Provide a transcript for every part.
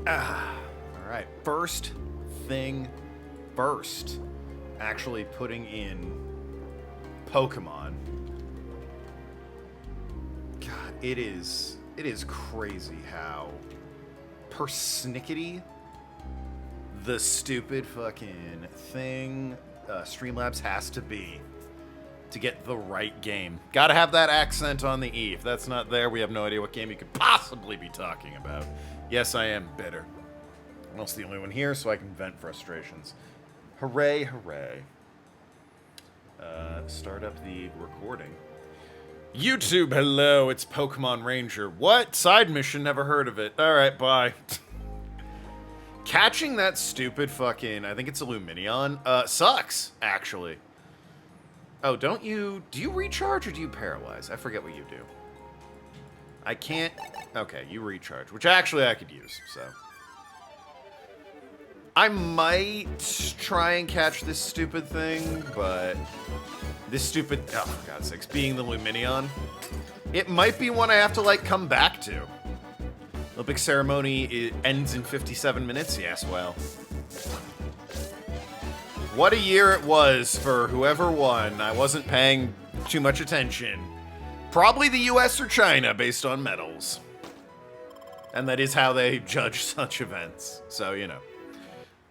All right, first thing first. Actually putting in Pokemon. God, it is crazy how persnickety the stupid fucking thing Streamlabs has to be to get the right game. Gotta have that accent on the E. If that's not there, we have no idea what game you could possibly be talking about. Yes, I am bitter. I'm also the only one here, so I can vent frustrations. Hooray, hooray. Start up the recording. YouTube, hello, it's Pokemon Ranger. What? Side mission, never heard of it. Alright, bye. Catching that stupid fucking, I think it's a Luminion, sucks, actually. Oh, do you recharge or do you paralyze? I forget what you do. I can't, okay, you recharge, which actually I could use, so. I might try and catch this stupid thing, but this stupid, oh, for God's sakes, being the Luminion, it might be one I have to, like, come back to. Olympic ceremony, it ends in 57 minutes? Yes, well. What a year it was for whoever won. I wasn't paying too much attention. Probably the US or China, based on medals. And that is how they judge such events. So, you know.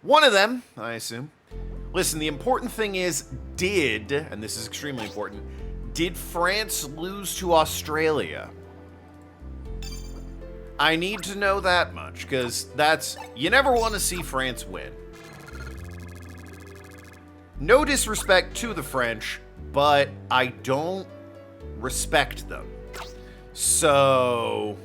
One of them, I assume. Listen, the important thing is, and this is extremely important, did France lose to Australia? I need to know that much, because you never want to see France win. No disrespect to the French, but I don't respect them. So,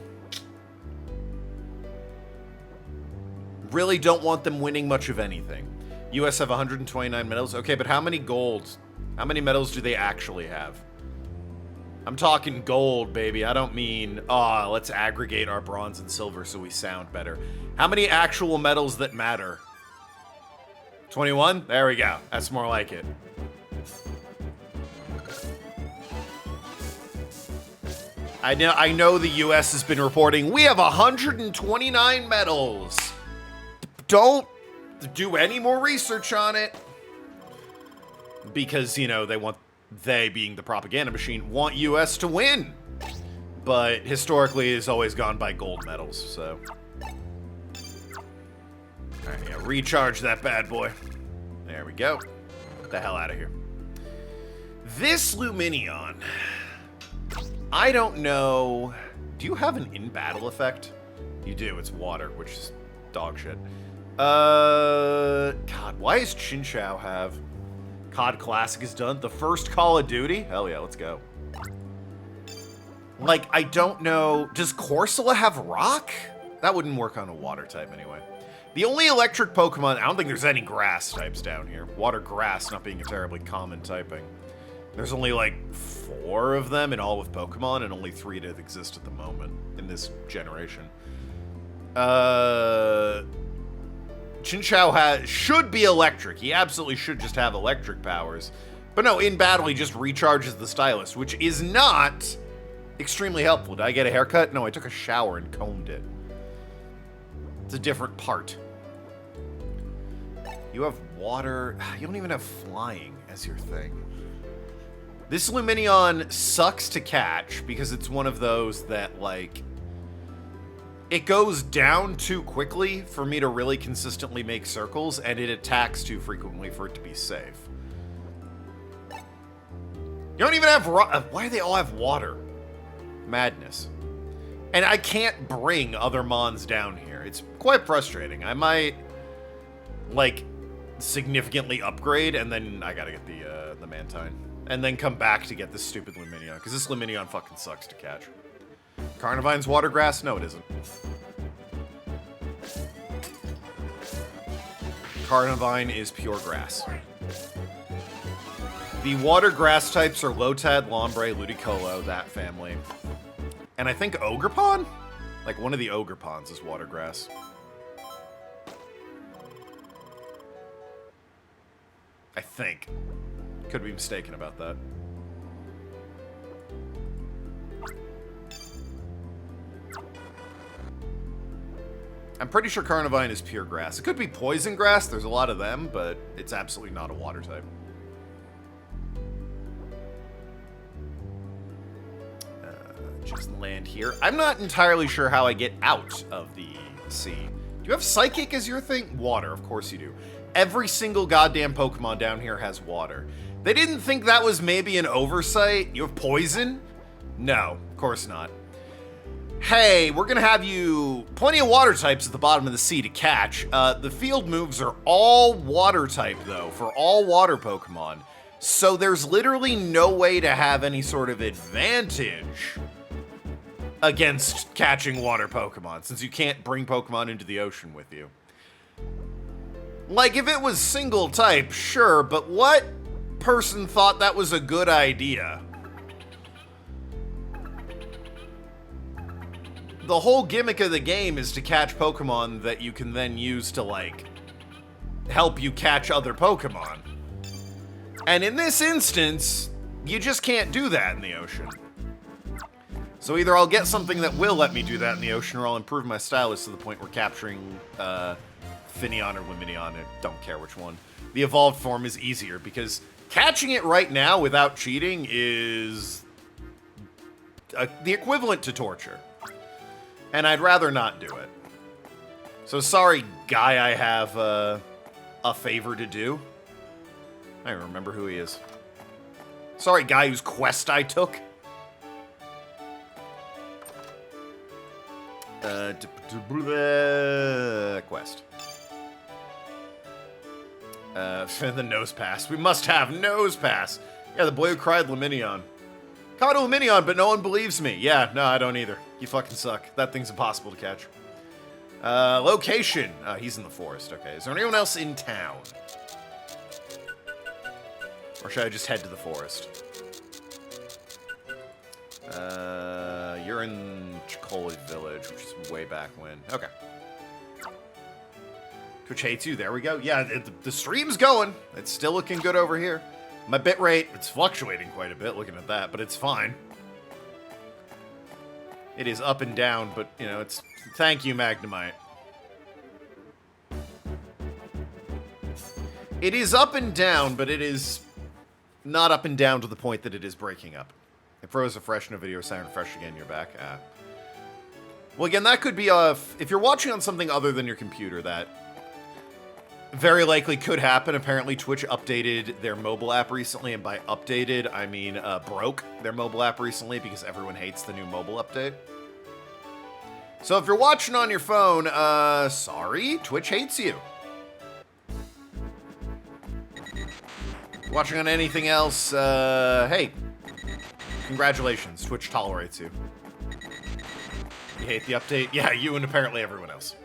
really don't want them winning much of anything. US have 129 medals. Okay, but how many medals do they actually have? I'm talking gold, baby. I don't mean, let's aggregate our bronze and silver so we sound better. How many actual medals that matter? 21? There we go. That's more like it. I know the US has been reporting, we have 129 medals. Don't do any more research on it. Because, you know, they being the propaganda machine, want US to win. But historically, it's always gone by gold medals, so. Alright, yeah, recharge that bad boy. There we go. Get the hell out of here. This Luminion, I don't know. Do you have an in-battle effect? You do, it's water, which is dog shit. God, why does Chinchou have... COD Classic is done. The first Call of Duty? Hell yeah, let's go. Like, I don't know. Does Corsola have rock? That wouldn't work on a water type anyway. The only electric Pokemon, I don't think there's any grass types down here. Water grass not being a terribly common typing. There's only like 4 of them in all of Pokemon and only 3 that exist at the moment in this generation. Chinchou should be electric. He absolutely should just have electric powers. But no, in battle, he just recharges the stylus, which is not extremely helpful. Did I get a haircut? No, I took a shower and combed it. It's a different part. You have water. You don't even have flying as your thing. This Luminion sucks to catch because it's one of those that, like... It goes down too quickly for me to really consistently make circles, and it attacks too frequently for it to be safe. You don't even have... Why do they all have water? Madness. And I can't bring other Mons down here. It's quite frustrating. I might, like, significantly upgrade, and then I gotta get the Mantine. And then come back to get this stupid Luminion, because this Luminion fucking sucks to catch. Carnivine's water grass? No, it isn't. Carnivine is pure grass. The water grass types are Lotad, Lombre, Ludicolo, that family. And I think Ogerpon? Like, one of the Ogerpons is water grass. I think. Could be mistaken about that. I'm pretty sure Carnivine is pure grass. It could be poison grass. There's a lot of them, but it's absolutely not a water type. Just land here. I'm not entirely sure how I get out of the sea. Do you have Psychic as your thing? Water, of course you do. Every single goddamn Pokemon down here has water. They didn't think that was maybe an oversight? You have Poison? No, of course not. Hey, we're gonna have you plenty of water types at the bottom of the sea to catch. The field moves are all water type, though, for all water Pokemon. So there's literally no way to have any sort of advantage against catching water Pokemon, since you can't bring Pokemon into the ocean with you. Like, if it was single type, sure, but what person thought that was a good idea? The whole gimmick of the game is to catch Pokemon that you can then use to, like, help you catch other Pokemon. And in this instance, you just can't do that in the ocean. So either I'll get something that will let me do that in the ocean, or I'll improve my stylus to the point where capturing Finneon or Lumineon, I don't care which one, the evolved form is easier, because catching it right now without cheating is the equivalent to torture. And I'd rather not do it. So sorry, guy I have a favor to do. I don't remember who he is. Sorry, guy whose quest I took. Quest. The nose pass. We must have nose pass. Yeah, the boy who cried, Lumineon. Caught a Lumineon, but no one believes me. Yeah, no, I don't either. You fucking suck. That thing's impossible to catch. Location. He's in the forest. Okay, is there anyone else in town? Or should I just head to the forest? You're in Chicoli Village, which is way back when. Okay. Twitch hates you. There we go. Yeah, the stream's going. It's still looking good over here. My bitrate, it's fluctuating quite a bit looking at that, but it's fine. It is up and down, but, you know, it's... Thank you, Magnemite. It is up and down, but it is not up and down to the point that it is breaking up. It froze a fresh, no video, sign refresh again, you're back. Well, again, that could be if you're watching on something other than your computer, that very likely could happen. Apparently, Twitch updated their mobile app recently, and by updated, I mean broke their mobile app recently because everyone hates the new mobile update. So if you're watching on your phone, sorry, Twitch hates you. Watching on anything else, hey, congratulations, Twitch tolerates you. You hate the update? Yeah, you and apparently everyone else.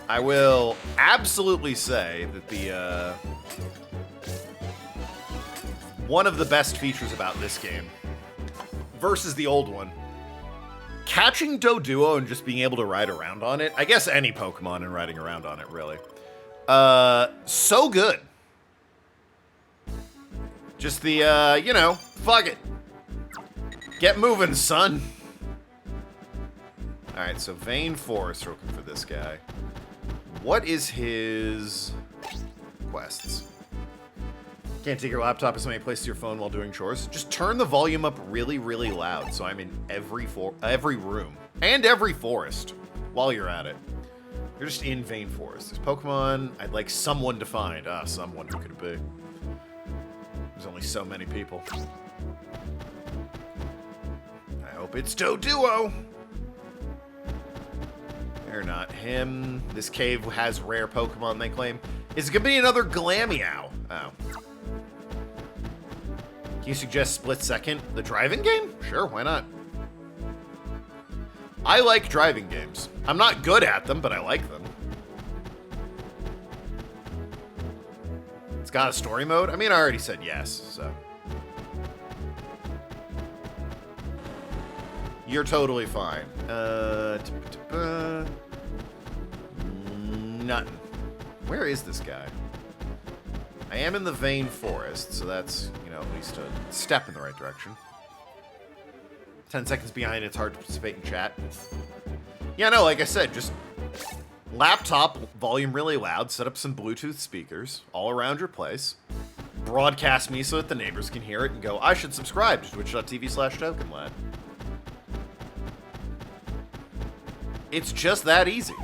I will absolutely say that the, one of the best features about this game, versus the old one, catching Doduo and just being able to ride around on it, I guess any Pokemon and riding around on it, really, so good. Just the, you know, fuck it. Get moving, son. Alright, so Vane Forest, looking for this guy. What is his quests? Can't take your laptop as many places your phone while doing chores. Just turn the volume up really, really loud so I'm in every room and every forest while you're at it. You're just in Vane Forest. There's Pokemon I'd like someone to find. Someone. Who could it be? There's only so many people. I hope it's Doduo. They're not him. This cave has rare Pokemon, they claim. Is it gonna be another Glameow? Oh. Can you suggest Split Second? The driving game? Sure, why not? I like driving games. I'm not good at them, but I like them. It's got a story mode? I mean, I already said yes, so. You're totally fine. Nothing. Where is this guy? I am in the Vane Forest, so that's, you know, at least a step in the right direction. 10 seconds behind, it's hard to participate in chat. Yeah, no, like I said, just laptop, volume really loud, set up some Bluetooth speakers all around your place, broadcast me so that the neighbors can hear it and go, I should subscribe to twitch.tv/Tokenlad. It's just that easy.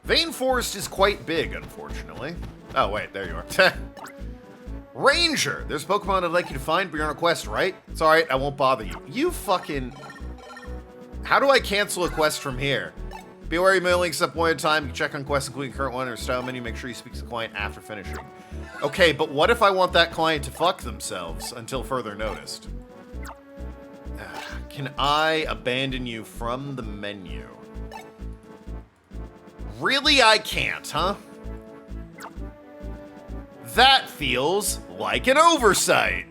Vane Forest is quite big, unfortunately. Oh, wait, there you are. Ranger! There's a Pokemon I'd like you to find, but you're on a quest, right? It's alright, I won't bother you. You fucking... How do I cancel a quest from here? Be aware you may only accept one at a time. You can check on quests, including current one or style menu. Make sure you speak to the client after finishing. Okay, but what if I want that client to fuck themselves until further noticed? Can I abandon you from the menu? Really, I can't, huh? That feels like an oversight.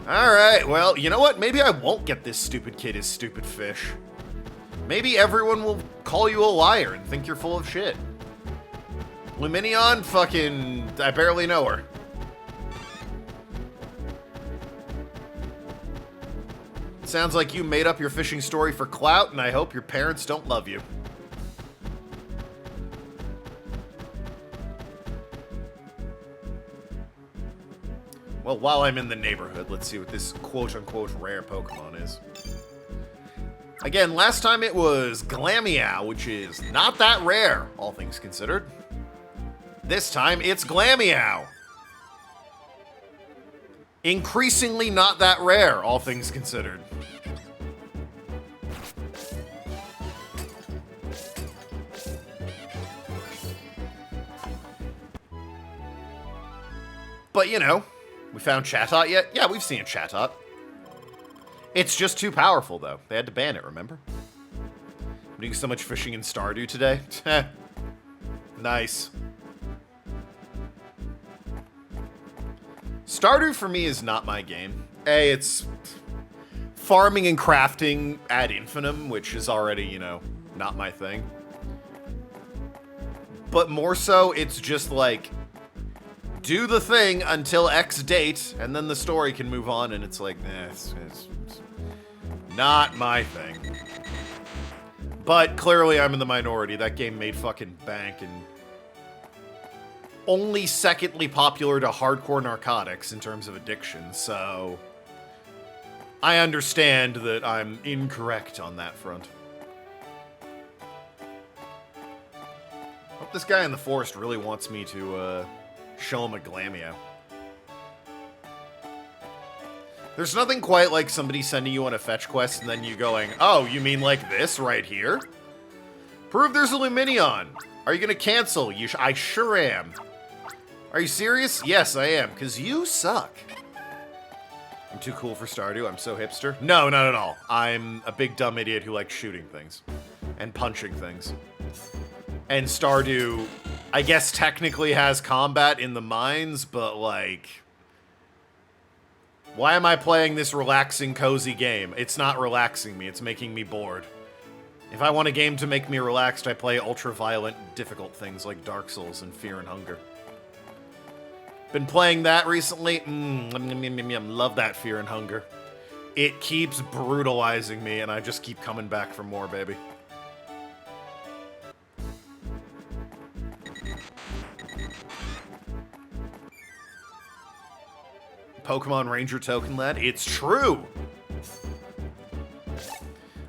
Alright, well, you know what? Maybe I won't get this stupid kid his stupid fish. Maybe everyone will call you a liar and think you're full of shit. Luminion? Fucking... I barely know her. Sounds like you made up your fishing story for clout, and I hope your parents don't love you. Well, while I'm in the neighborhood, let's see what this quote-unquote rare Pokemon is. Again, last time it was Glameow, which is not that rare, all things considered. This time, it's Glameow. Increasingly not that rare, all things considered. But, you know, we found Chatot yet? Yeah, we've seen Chatot. It's just too powerful, though. They had to ban it, remember? I'm doing so much fishing in Stardew today. Nice. Stardew, for me, is not my game. It's farming and crafting ad infinitum, which is already, you know, not my thing. But more so, it's just like... do the thing until X date, and then the story can move on, and it's like, it's not my thing. But clearly I'm in the minority. That game made fucking bank, and only secondly popular to hardcore narcotics in terms of addiction, so I understand that I'm incorrect on that front. Hope this guy in the forest really wants me to, show him a Glameow. There's nothing quite like somebody sending you on a fetch quest and then you going, oh, you mean like this right here? Prove there's a Luminion. Are you gonna cancel? I sure am. Are you serious? Yes, I am, because you suck. I'm too cool for Stardew. I'm so hipster. No, not at all. I'm a big dumb idiot who likes shooting things and punching things. And Stardew, I guess, technically has combat in the mines, but, like... why am I playing this relaxing, cozy game? It's not relaxing me, it's making me bored. If I want a game to make me relaxed, I play ultra-violent, difficult things like Dark Souls and Fear and Hunger. Been playing that recently? Love that Fear and Hunger. It keeps brutalizing me, and I just keep coming back for more, baby. Pokemon Ranger Tokenlad, it's true!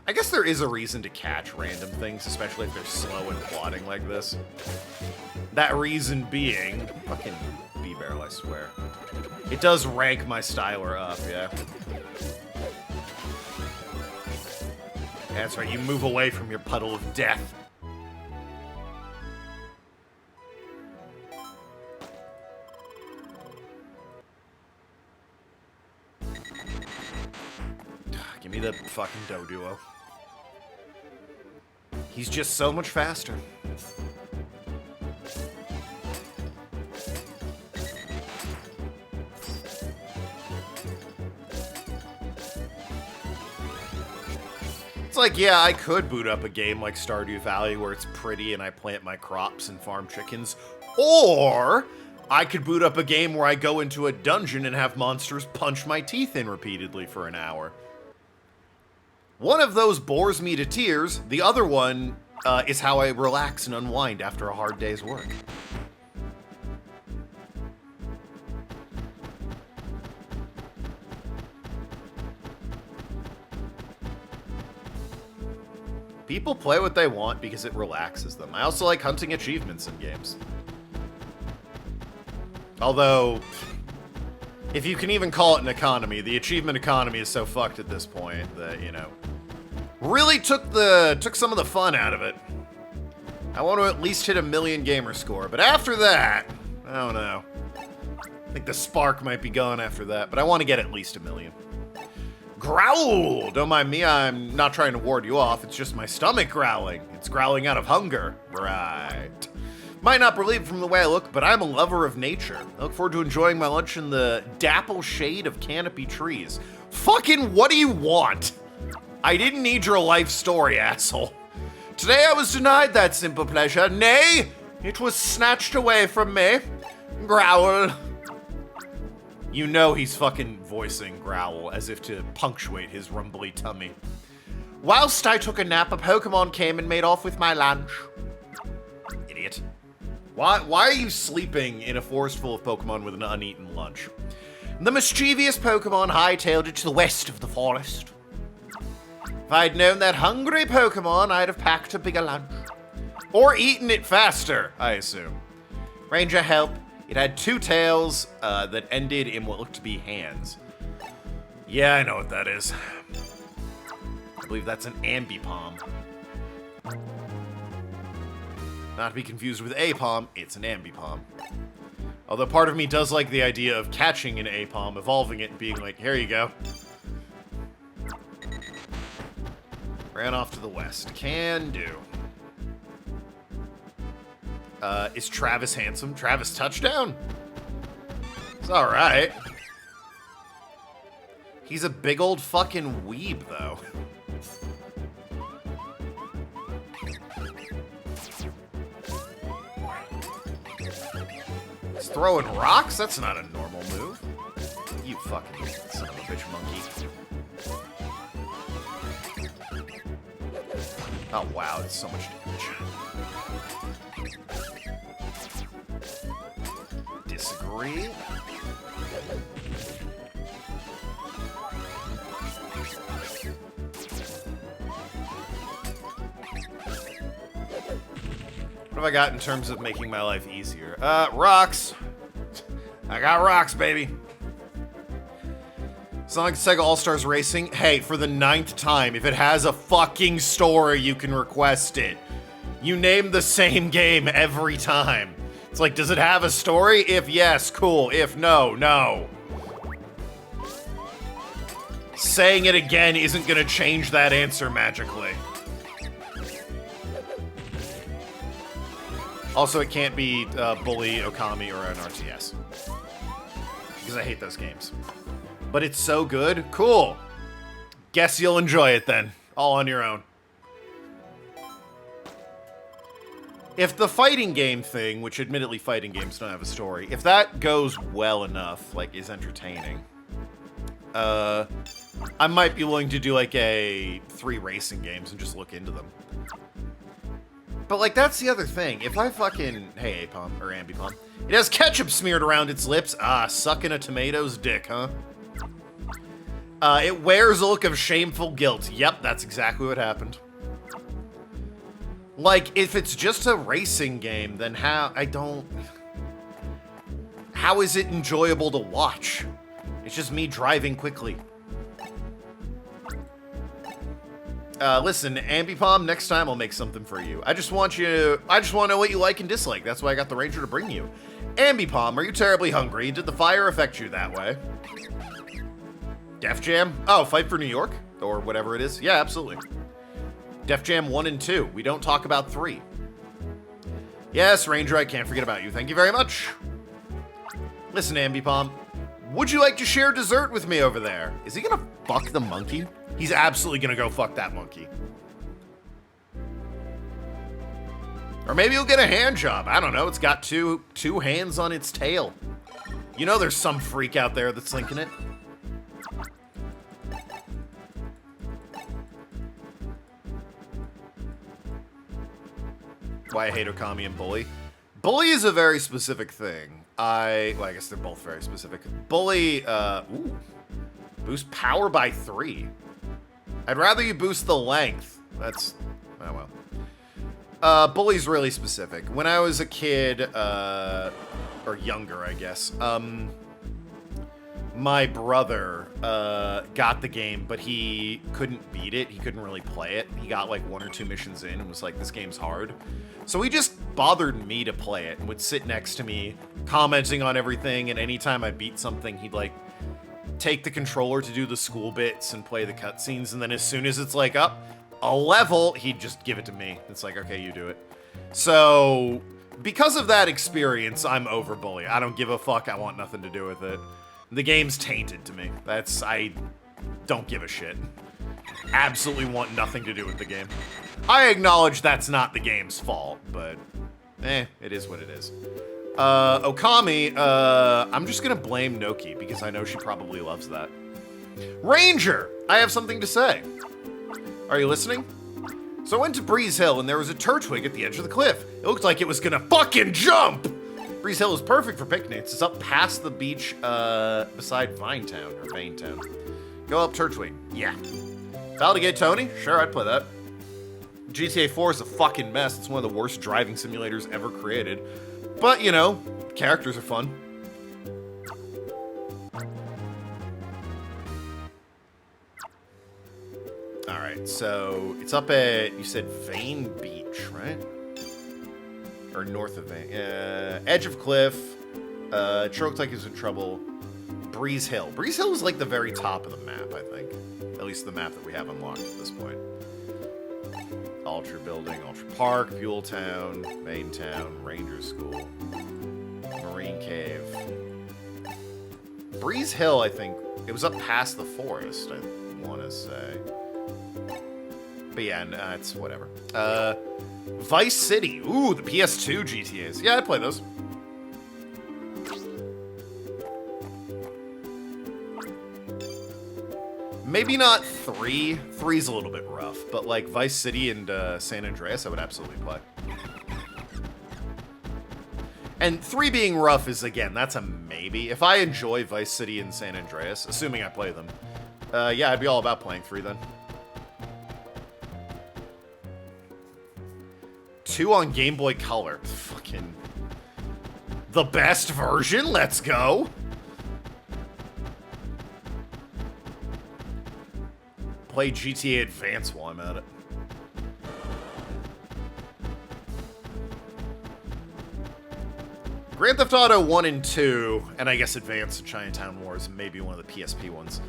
I guess there is a reason to catch random things, especially if they're slow and plodding like this. That reason being... fucking B-Barrel, I swear. It does rank my Styler up, yeah. That's right, you move away from your puddle of death. Give me the fucking Doduo. He's just so much faster. It's like, yeah, I could boot up a game like Stardew Valley where it's pretty and I plant my crops and farm chickens. Or I could boot up a game where I go into a dungeon and have monsters punch my teeth in repeatedly for an hour. One of those bores me to tears. The other one is how I relax and unwind after a hard day's work. People play what they want because it relaxes them. I also like hunting achievements in games. Although, if you can even call it an economy, the achievement economy is so fucked at this point that, you know, really took some of the fun out of it. I want to at least hit 1 million gamer score, but after that, I don't know. I think the spark might be gone after that, but I want to get at least 1 million. Growl! Don't mind me, I'm not trying to ward you off, it's just my stomach growling. It's growling out of hunger. Right. Might not believe it from the way I look, but I'm a lover of nature. I look forward to enjoying my lunch in the dapple shade of canopy trees. Fucking what do you want? I didn't need your life story, asshole. Today I was denied that simple pleasure. Nay, it was snatched away from me. Growl. You know he's fucking voicing Growl as if to punctuate his rumbly tummy. Whilst I took a nap, a Pokemon came and made off with my lunch. Idiot. Why are you sleeping in a forest full of Pokemon with an uneaten lunch? The mischievous Pokemon hightailed it to the west of the forest. If I'd known that hungry Pokemon, I'd have packed a bigger lunch. Or eaten it faster, I assume. Ranger, help. It had 2 tails that ended in what looked to be hands. Yeah, I know what that is. I believe that's an Ambipom. Not to be confused with Apom, it's an Ambipom. Although part of me does like the idea of catching an Apom, evolving it, and being like, here you go. Ran off to the west. Can do. Is Travis handsome? Travis touchdown? It's alright. He's a big old fucking weeb, though. He's throwing rocks? That's not a normal move. You fucking son of a bitch monkey. Oh wow, it's so much damage. Disagree. What have I got in terms of making my life easier? Rocks. I got rocks, baby. Sonic Sega All-Stars Racing. Hey, for the 9th time, if it has a fucking story, you can request it. You name the same game every time. It's like, does it have a story? If yes, cool. If no, no. Saying it again isn't gonna change that answer magically. Also, it can't be Bully, Okami, or an RTS. Because I hate those games. But it's so good. Cool. Guess you'll enjoy it then. All on your own. If the fighting game thing, which admittedly fighting games don't have a story, if that goes well enough, like, is entertaining, I might be willing to do, like, 3 racing games and just look into them. But, like, that's the other thing. If I fucking... Hey, Apom, or Ambipom. It has ketchup smeared around its lips. Ah, sucking a tomato's dick, huh? It wears a look of shameful guilt. Yep, that's exactly what happened. Like, if it's just a racing game, then how... How is it enjoyable to watch? It's just me driving quickly. Listen, Ambipom, next time I'll make something for you. I just want to know what you like and dislike. That's why I got the Ranger to bring you. Ambipom, are you terribly hungry? Did the fire affect you that way? Def Jam? Oh, Fight for New York? Or whatever it is? Yeah, absolutely. Def Jam 1 and 2. We don't talk about 3. Yes, Ranger, I can't forget about you. Thank you very much. Listen, Ambipom, would you like to share dessert with me over there? Is he gonna fuck the monkey? He's absolutely gonna go fuck that monkey. Or maybe you'll get a hand job. I don't know. It's got two hands on its tail. You know there's some freak out there that's linking it. Why I hate Okami and Bully. Bully is a very specific thing. Well, I guess they're both very specific. Bully, boost power by 3. I'd rather you boost the length. That's, oh well. Bully's really specific. When I was a kid, or younger, I guess, my brother, got the game, but he couldn't beat it. He couldn't really play it. He got like 1 or 2 missions in and was like, this game's hard. So he just bothered me to play it and would sit next to me, commenting on everything, and anytime I beat something, he'd like take the controller to do the school bits and play the cutscenes, and then as soon as it's like up a level, he'd just give it to me. It's like, okay, you do it. So because of that experience, I'm over Bully. I don't give a fuck. I want nothing to do with it. The game's tainted to me. I don't give a shit. Absolutely want nothing to do with the game. I acknowledge that's not the game's fault, but it is what it is. Okami, I'm just gonna blame Noki because I know she probably loves that. Ranger, I have something to say. Are you listening? So I went to Breeze Hill and there was a turtwig at the edge of the cliff. It looked like it was gonna fucking jump! Breeze Hill is perfect for picnics. It's up past the beach, beside Vinetown, or Vanetown. Go up Turtwig. Yeah. Validate Tony? Sure, I'd play that. GTA 4 is a fucking mess. It's one of the worst driving simulators ever created. But, you know, characters are fun. Alright, so it's up at, you said Vane Beach, right? Or north of Vane. Edge of Cliff. It sure looked like he was in trouble. Breeze Hill. Breeze Hill is like the very top of the map, I think. At least the map that we have unlocked at this point. Ultra Building, Ultra Park, Fuel Town, Main Town, Ranger School, Marine Cave. Breeze Hill, I think, it was up past the forest, I want to say. But yeah, it's whatever. Vice City. Ooh, the PS2 GTAs. Yeah, I'd play those. Maybe not 3. 3's a little bit rough, but like Vice City and San Andreas, I would absolutely play. And 3 being rough is, again, that's a maybe. If I enjoy Vice City and San Andreas, assuming I play them, yeah, I'd be all about playing 3 then. 2 on Game Boy Color. Fucking the best version? Let's go! Play GTA Advance while I'm at it. Grand Theft Auto 1 and 2, and I guess Advance and Chinatown Wars, maybe one of the PSP ones.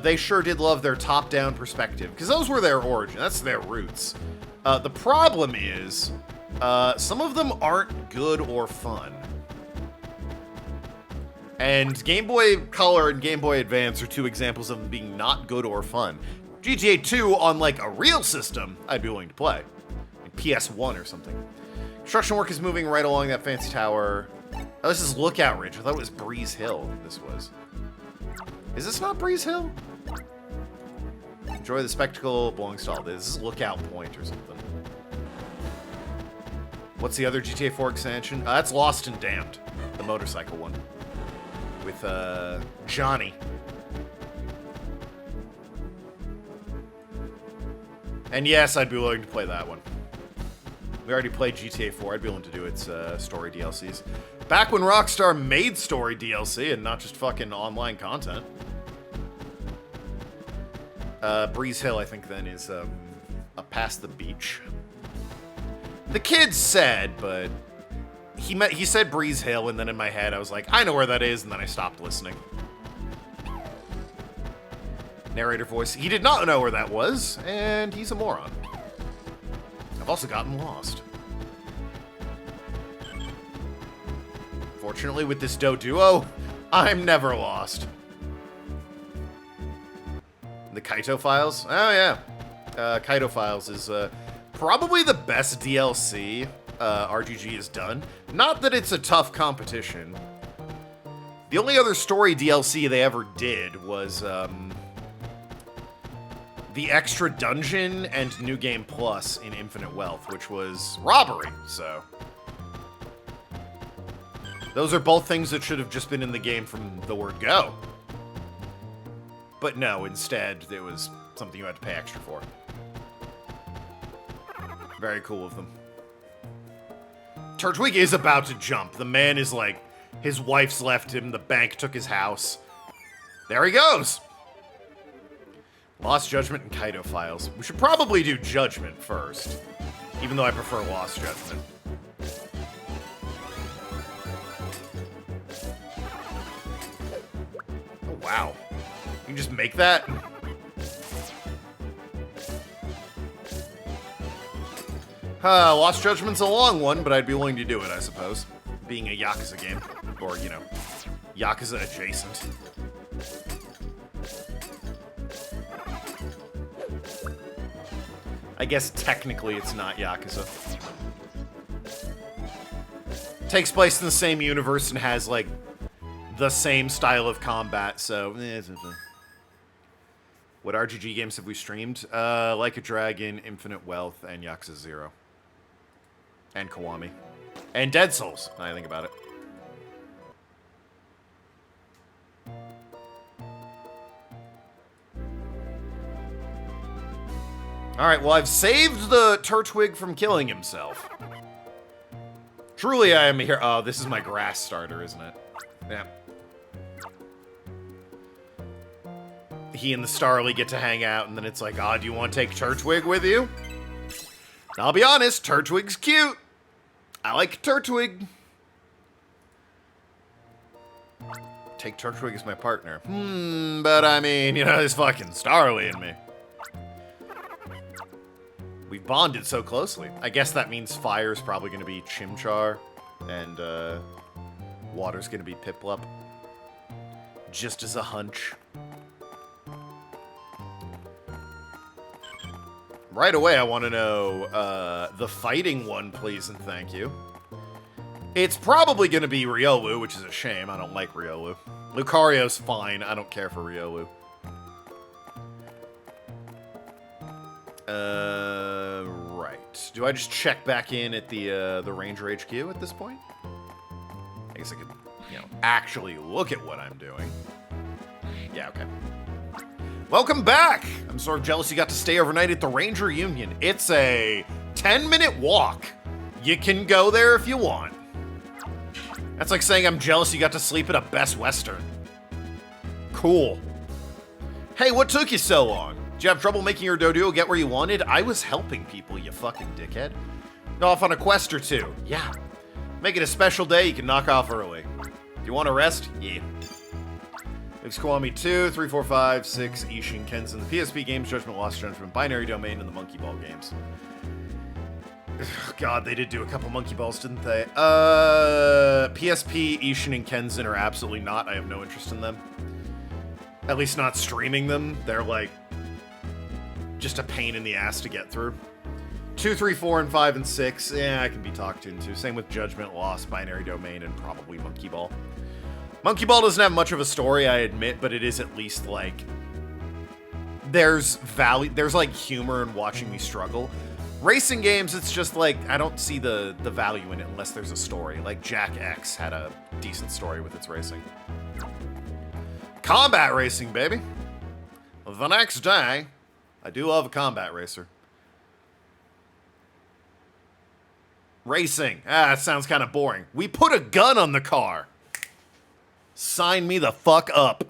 They sure did love their top-down perspective, because those were their origin. That's their roots. The problem is, some of them aren't good or fun. And Game Boy Color and Game Boy Advance are 2 examples of them being not good or fun. GTA 2 on, like, a real system, I'd be willing to play. Like PS1 or something. Construction work is moving right along that fancy tower. Oh, this is Lookout Ridge. I thought it was Breeze Hill, this was. Is this not Breeze Hill? Enjoy the spectacle belongs to all this. This is Lookout Point or something. What's the other GTA 4 expansion? That's Lost and Damned, the motorcycle one. With, Johnny. And yes, I'd be willing to play that one. We already played GTA 4. I'd be willing to do its story DLCs. Back when Rockstar made story DLC and not just fucking online content. Breeze Hill, I think, then, is up past the beach. The kid said, but he said Breeze Hill, and then in my head I was like, I know where that is, and then I stopped listening. Narrator voice. He did not know where that was, and he's a moron. I've also gotten lost. Fortunately, with this Duo, I'm never lost. The Kaito Files? Oh, yeah. Kaito Files is probably the best DLC RGG has done. Not that it's a tough competition. The only other story DLC they ever did was the extra dungeon and New Game Plus in Infinite Wealth, which was robbery, so... Those are both things that should have just been in the game from the word go. But no, instead, it was something you had to pay extra for. Very cool of them. Turtwig is about to jump. The man is like, his wife's left him, the bank took his house. There he goes! Lost Judgment and Kaido Files. We should probably do Judgment first, even though I prefer Lost Judgment. Oh, wow. You can just make that? Lost Judgment's a long one, but I'd be willing to do it, I suppose. Being a Yakuza game. Or, you know, Yakuza adjacent. I guess technically it's not Yakuza. Takes place in the same universe and has, like, the same style of combat, so... What RGG games have we streamed? Like a Dragon, Infinite Wealth, and Yakuza 0. And Kiwami. And Dead Souls, now I think about it. Alright, well, I've saved the Turtwig from killing himself. Truly, I am here. Oh, this is my grass starter, isn't it? Yeah. He and the Starly get to hang out, and then it's like, oh, do you want to take Turtwig with you? I'll be honest, Turtwig's cute. I like Turtwig. Take Turtwig as my partner. But I mean, you know, there's fucking Starly in me. We've bonded so closely. I guess that means fire's probably going to be Chimchar, and water's going to be Piplup. Just as a hunch. Right away, I want to know the fighting one, please and thank you. It's probably going to be Riolu, which is a shame. I don't like Riolu. Lucario's fine. I don't care for Riolu. Right. Do I just check back in at the Ranger HQ at this point? I guess I could, you know, actually look at what I'm doing. Yeah, okay. Welcome back! I'm sort of jealous you got to stay overnight at the Ranger Union. It's a 10-minute walk. You can go there if you want. That's like saying I'm jealous you got to sleep at a Best Western. Cool. Hey, what took you so long? Did you have trouble making your dodo get where you wanted? I was helping people, you fucking dickhead. Off on a quest or two. Yeah. Make it a special day you can knock off early. Do you want to rest? Yeah. It's Kiwami 2, 3, 4, 5, 6, Ishin, Kensen, the PSP games, Judgment, Lost Judgment, Binary Domain, and the Monkey Ball games. God, they did do a couple Monkey Balls, didn't they? PSP, Ishin, and Kensen are absolutely not. I have no interest in them. At least not streaming them. They're like just a pain in the ass to get through. 2, 3, 4, and 5, and 6. Yeah, I can be talked into. Same with Judgment, Lost, Binary Domain, and probably Monkey Ball. Monkey Ball doesn't have much of a story, I admit, but it is at least, like, there's value, there's, like, humor in watching me struggle. Racing games, it's just, like, I don't see the value in it unless there's a story. Like, Jack X had a decent story with its racing. Combat racing, baby. The next day, I do love a combat racer. Racing. That sounds kind of boring. We put a gun on the car. Sign me the fuck up.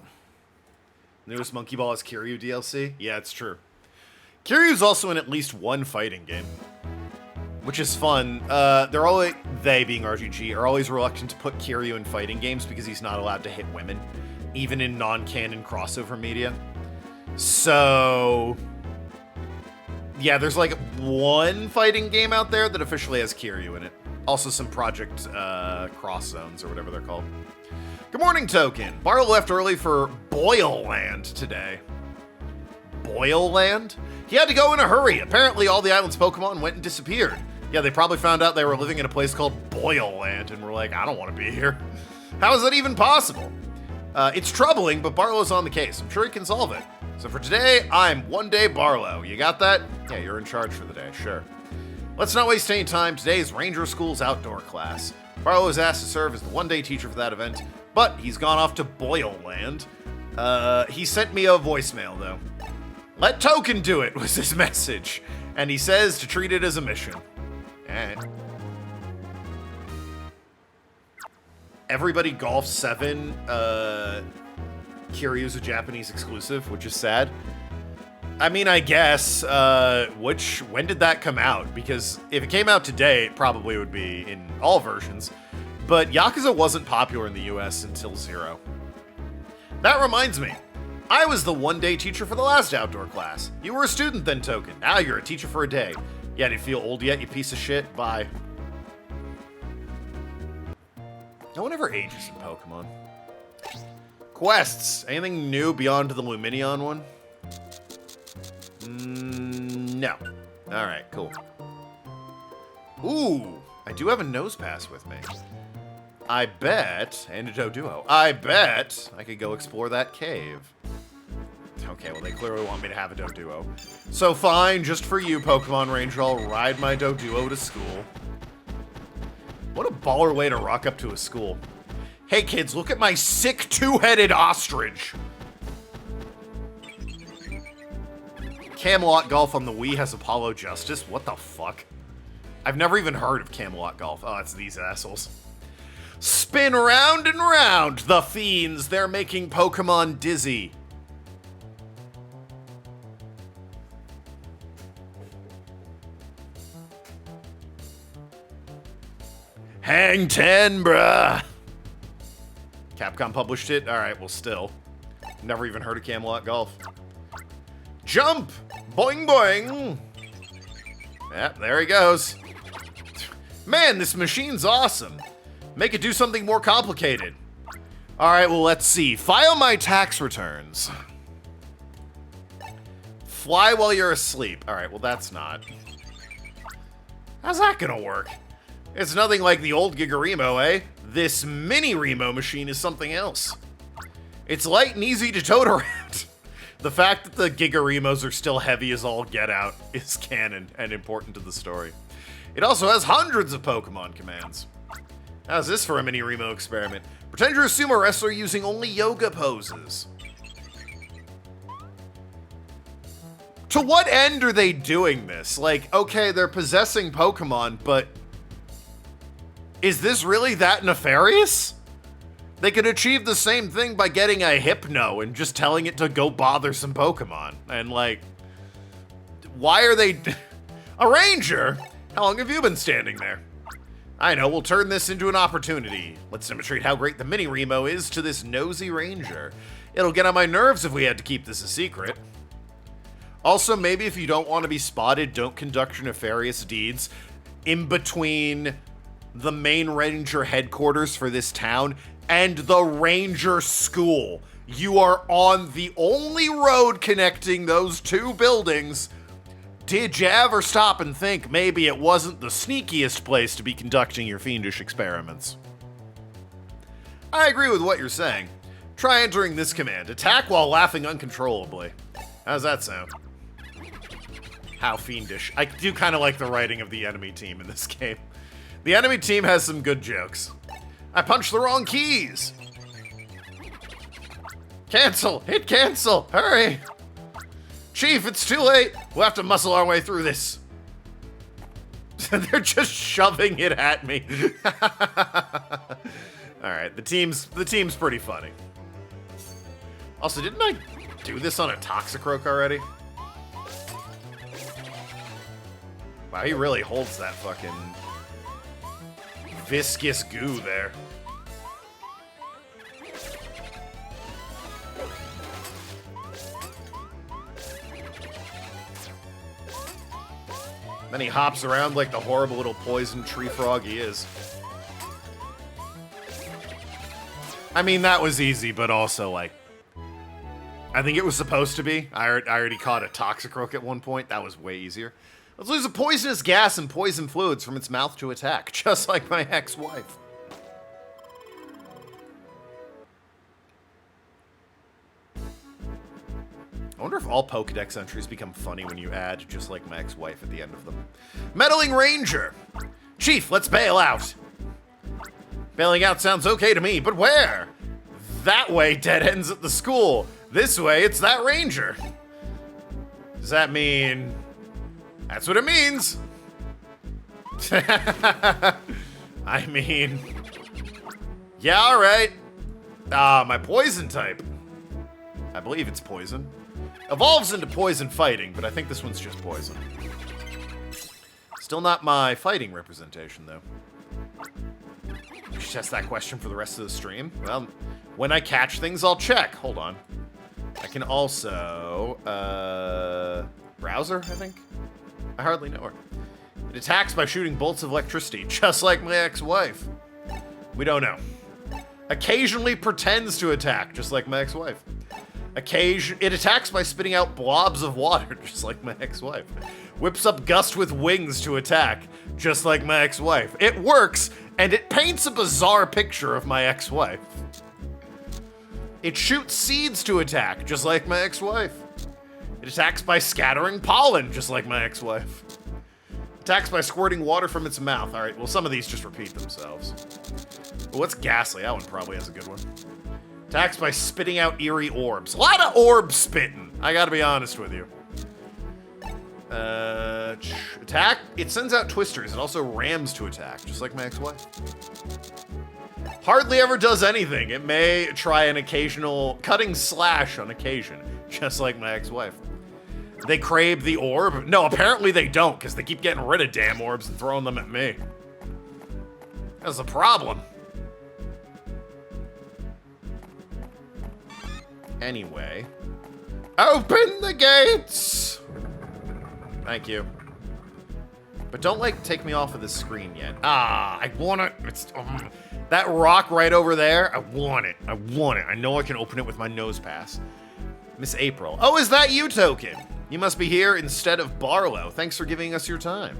Newest Monkey Ball is Kiryu DLC? Yeah, it's true. Kiryu's also in at least one fighting game, which is fun. They're always, they being RGG, are always reluctant to put Kiryu in fighting games because he's not allowed to hit women, even in non-canon crossover media. So, yeah, there's like one fighting game out there that officially has Kiryu in it. Also some Project Cross Zones or whatever they're called. Good morning, Token. Barlow left early for Boyle Land today. Boyle Land? He had to go in a hurry. Apparently all the island's Pokemon went and disappeared. Yeah, they probably found out they were living in a place called Boyle Land and were like, I don't want to be here. How is that even possible? It's troubling, but Barlow's on the case. I'm sure he can solve it. So for today, I'm One Day Barlow. You got that? Yeah, you're in charge for the day, sure. Let's not waste any time. Today is Ranger School's outdoor class. Barlow was asked to serve as the one-day teacher for that event, but he's gone off to Boyle Land. He sent me a voicemail, though. Let Token do it, was his message. And he says to treat it as a mission. Alright. Everybody Golf 7, Kiryu's a Japanese exclusive, which is sad. I mean, I guess, when did that come out? Because if it came out today, it probably would be in all versions. But Yakuza wasn't popular in the US until 0. That reminds me, I was the one-day teacher for the last outdoor class. You were a student then, Token. Now you're a teacher for a day. Yeah, do you feel old yet, you piece of shit? Bye. No one ever ages in Pokemon. Quests. Anything new beyond the Luminion one? No. Alright, cool. Ooh, I do have a nose pass with me. I bet, and a Doduo, I bet I could go explore that cave. Okay, well, they clearly want me to have a Doduo. So fine, just for you, Pokemon Ranger, I'll ride my Doduo to school. What a baller way to rock up to a school. Hey kids, look at my sick two-headed ostrich. Camelot Golf on the Wii has Apollo Justice? What the fuck? I've never even heard of Camelot Golf. Oh, it's these assholes. Spin round and round, the fiends. They're making Pokemon dizzy. Hang 10, bruh. Capcom published it? Alright, well still. Never even heard of Camelot Golf. Jump! Boing boing! Yep, there he goes. Man, this machine's awesome. Make it do something more complicated. Alright, well let's see. File my tax returns. Fly while you're asleep. Alright, well that's not. How's that gonna work? It's nothing like the old Gigaremo, eh? This mini Remo machine is something else. It's light and easy to tote around. The fact that the Gigaremos are still heavy as all get out is canon and important to the story. It also has hundreds of Pokemon commands. How's this for a mini Remo experiment? Pretend you're a sumo wrestler using only yoga poses. To what end are they doing this? Like, okay, they're possessing Pokemon, but is this really that nefarious? They could achieve the same thing by getting a Hypno and just telling it to go bother some Pokemon. And like, why are they... A ranger? How long have you been standing there? I know, we'll turn this into an opportunity. Let's demonstrate how great the mini Remo is to this nosy ranger. It'll get on my nerves if we had to keep this a secret. Also, maybe if you don't want to be spotted, don't conduct your nefarious deeds in between the main ranger headquarters for this town and the ranger school. You are on the only road connecting those two buildings. Did you ever stop and think maybe it wasn't the sneakiest place to be conducting your fiendish experiments? I agree with what you're saying. Try entering this command. Attack while laughing uncontrollably. How's that sound? How fiendish. I do kind of like the writing of the enemy team in this game. The enemy team has some good jokes. I punched the wrong keys. Cancel. Hit cancel. Hurry. Chief, it's too late. We'll have to muscle our way through this. They're just shoving it at me. Alright, the team's pretty funny. Also, didn't I do this on a Toxicroak already? Wow, he really holds that fucking viscous goo there. Then he hops around like the horrible little poison tree frog he is. I mean, that was easy, but also, like, I think it was supposed to be. I already caught a Toxicroak at one point. That was way easier. Let's lose a poisonous gas and poison fluids from its mouth to attack, just like my ex-wife. I wonder if all Pokedex entries become funny when you add just like my ex-wife at the end of them. Meddling Ranger! Chief, let's bail out! Bailing out sounds okay to me, but where? That way, dead ends at the school. This way, it's that ranger. Does that mean... That's what it means. I mean... Yeah, alright. My poison type. I believe it's poison. Evolves into poison fighting, but I think this one's just poison. Still not my fighting representation, though. We should test that question for the rest of the stream. Well, when I catch things, I'll check. Hold on. I can also... Browser, I think? I hardly know her. It attacks by shooting bolts of electricity, just like my ex-wife. We don't know. Occasionally pretends to attack, just like my ex-wife. It attacks by spitting out blobs of water, just like my ex-wife. Whips up gust with wings to attack, just like my ex-wife. It works, and it paints a bizarre picture of my ex-wife. It shoots seeds to attack, just like my ex-wife. It attacks by scattering pollen, just like my ex-wife. Attacks by squirting water from its mouth. Alright, well, some of these just repeat themselves. Well, what's Ghastly? That one probably has a good one. Attacks by spitting out eerie orbs. A lot of orb spitting, I gotta be honest with you. Attack. It sends out twisters. It also rams to attack, just like my ex-wife. Hardly ever does anything. It may try an occasional cutting slash on occasion, just like my ex-wife. They crave the orb? No, apparently they don't, because they keep getting rid of damn orbs and throwing them at me. That's the problem. Anyway. Open the gates! Thank you. But don't, like, take me off of this screen yet. I want it. It's, that rock right over there, I want it. I want it. I know I can open it with my nose pass. Miss April. Oh, is that you, Token? You must be here instead of Barlow. Thanks for giving us your time.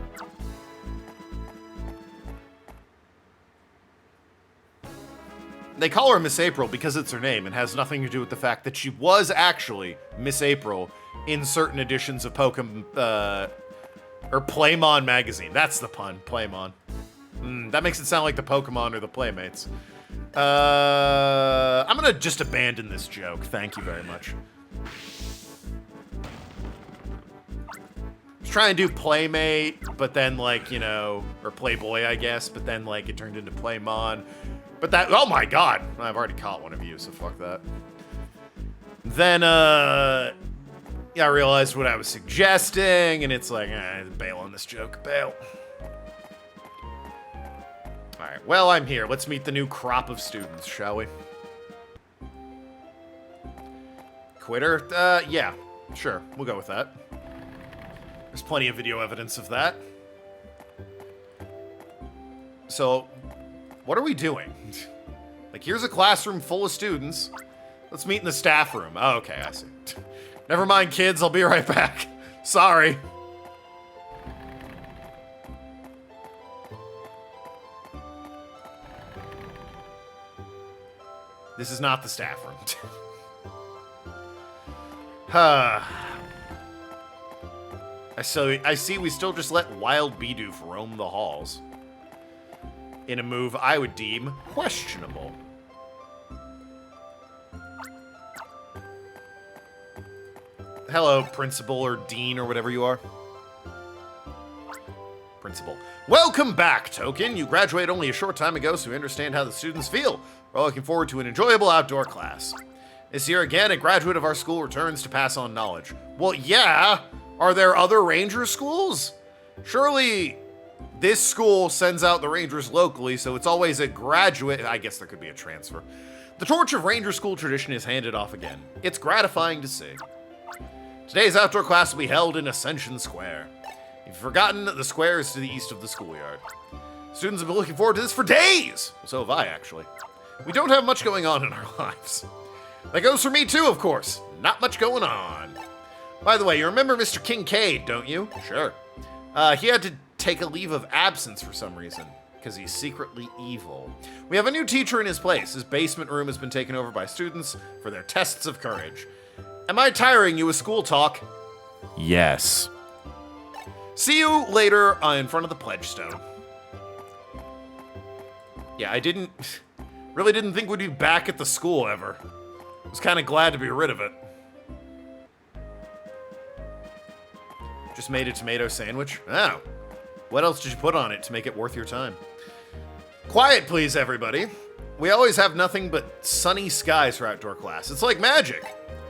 They call her Miss April because it's her name and has nothing to do with the fact that she was actually Miss April in certain editions of Pokemon, or Playmon magazine. That's the pun, Playmon. That makes it sound like the Pokemon or the Playmates. I'm gonna just abandon this joke. Thank you very much. I was trying to do Playmate, but then, like, you know, or Playboy, I guess, but then, like, it turned into Playmon. But that, oh my god, I've already caught one of you, so fuck that. Then, yeah, I realized what I was suggesting, and it's like, bail on this joke, bail. Alright, well, I'm here. Let's meet the new crop of students, shall we? Quitter? Yeah, sure, we'll go with that. There's plenty of video evidence of that. So, what are we doing? Like, here's a classroom full of students. Let's meet in the staff room. Oh, okay, I see. Never mind, kids, I'll be right back. Sorry. This is not the staff room. I see we still just let Wild Bidoof roam the halls. In a move I would deem questionable. Hello, principal or dean or whatever you are. Principal. Welcome back, Token. You graduated only a short time ago, so we understand how the students feel. We're all looking forward to an enjoyable outdoor class. This year again, a graduate of our school returns to pass on knowledge. Well, yeah. Are there other ranger schools? Surely this school sends out the rangers locally, so it's always a graduate. I guess there could be a transfer. The torch of ranger school tradition is handed off again. It's gratifying to see. Today's outdoor class will be held in Ascension Square. If you've forgotten, the square is to the east of the schoolyard. Students have been looking forward to this for days! So have I, actually. We don't have much going on in our lives. That goes for me too, of course. Not much going on. By the way, you remember Mr. Kincaid, don't you? Sure. He had to take a leave of absence for some reason, because he's secretly evil. We have a new teacher in his place. His basement room has been taken over by students for their tests of courage. Am I tiring you with school talk? Yes. See you later in front of the pledge stone. Yeah, I really didn't think we'd be back at the school ever. I was kind of glad to be rid of it. Just made a tomato sandwich? Oh. What else did you put on it to make it worth your time? Quiet, please, everybody. We always have nothing but sunny skies for outdoor class. It's like magic.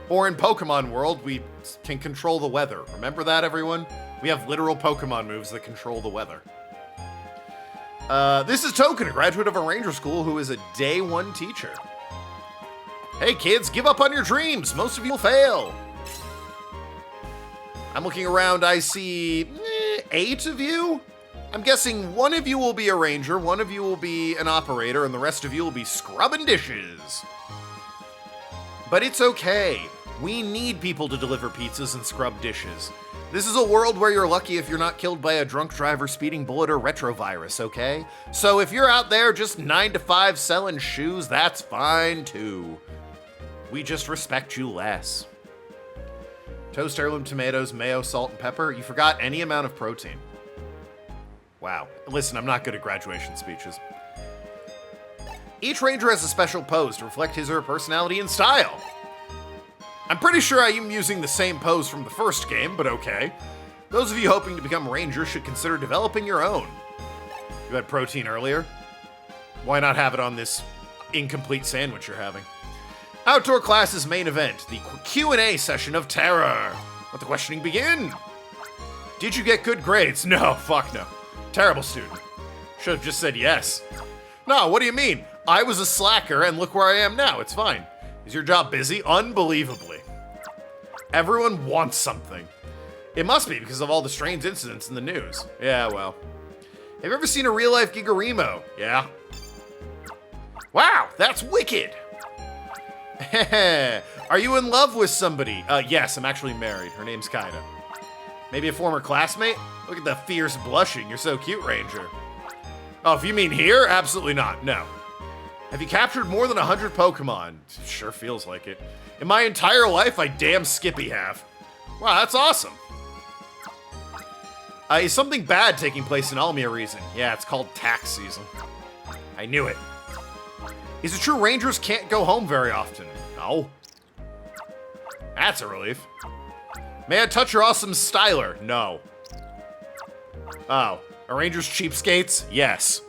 Or in Pokemon World, we can control the weather. Remember that, everyone? We have literal Pokemon moves that control the weather. This is Token, a graduate of a ranger school who is a day 1 teacher. Hey, kids, give up on your dreams. Most of you will fail. I'm looking around. I see 8 of you. I'm guessing 1 of you will be a ranger, 1 of you will be an operator, and the rest of you will be scrubbing dishes. But it's okay. We need people to deliver pizzas and scrub dishes. This is a world where you're lucky if you're not killed by a drunk driver, speeding bullet, or retrovirus, okay? So if you're out there just 9 to 5 selling shoes, that's fine too. We just respect you less. Toast, heirloom tomatoes, mayo, salt, and pepper. You forgot any amount of protein. Wow. Listen, I'm not good at graduation speeches. Each ranger has a special pose to reflect his or her personality and style. I'm pretty sure I am using the same pose from the first game, but okay. Those of you hoping to become rangers should consider developing your own. You had protein earlier? Why not have it on this incomplete sandwich you're having? Outdoor class's main event, the Q&A session of terror. Let the questioning begin. Did you get good grades? No, fuck no. Terrible student. Should have just said yes. No, what do you mean? I was a slacker and look where I am now. It's fine. Is your job busy? Unbelievably. Everyone wants something. It must be because of all the strange incidents in the news. Yeah, well. Have you ever seen a real-life Gigarimo? Yeah. Wow, that's wicked. Are you in love with somebody? Yes, I'm actually married. Her name's Kaida. Maybe a former classmate? Look at the fierce blushing. You're so cute, Ranger. Oh, if you mean here? Absolutely not. No. Have you captured more than 100 Pokemon? Sure feels like it. In my entire life, I damn Skippy have. Wow, that's awesome. Is something bad taking place in Almia region? Yeah, it's called tax season. I knew it. Is it true rangers can't go home very often? No. That's a relief. May I touch your awesome styler? No. Oh, are rangers cheapskates? Yes.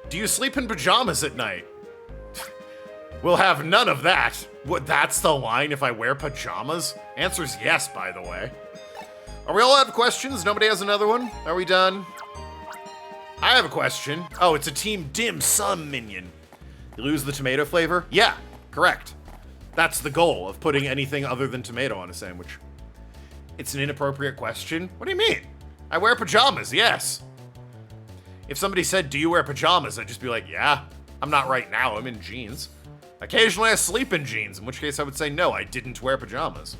Do you sleep in pajamas at night? We'll have none of that. What, that's the line if I wear pajamas? Answer's yes, by the way. Are we all out of questions? Nobody has another one? Are we done? I have a question. Oh, it's a Team Dim Sum minion. You lose the tomato flavor? Yeah, correct. That's the goal of putting anything other than tomato on a sandwich. It's an inappropriate question? What do you mean? I wear pajamas, yes. If somebody said, do you wear pajamas? I'd just be like, yeah. I'm not right now, I'm in jeans. Occasionally I sleep in jeans, in which case I would say, no, I didn't wear pajamas.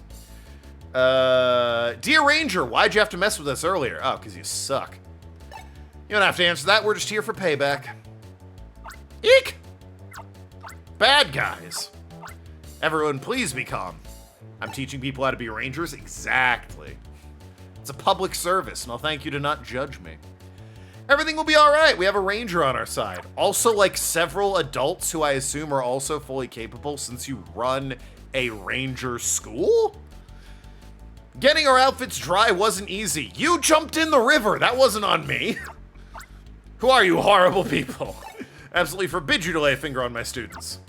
Dear Ranger, why'd you have to mess with us earlier? Oh, because you suck. You don't have to answer that, we're just here for payback. Eek! Bad guys. Everyone, please be calm. I'm teaching people how to be rangers? Exactly. It's a public service, and I'll thank you to not judge me. Everything will be alright, we have a ranger on our side. Also, like, several adults who I assume are also fully capable since you run a ranger school? Getting our outfits dry wasn't easy. You jumped in the river, that wasn't on me. Who are you horrible people? Absolutely forbid you to lay a finger on my students.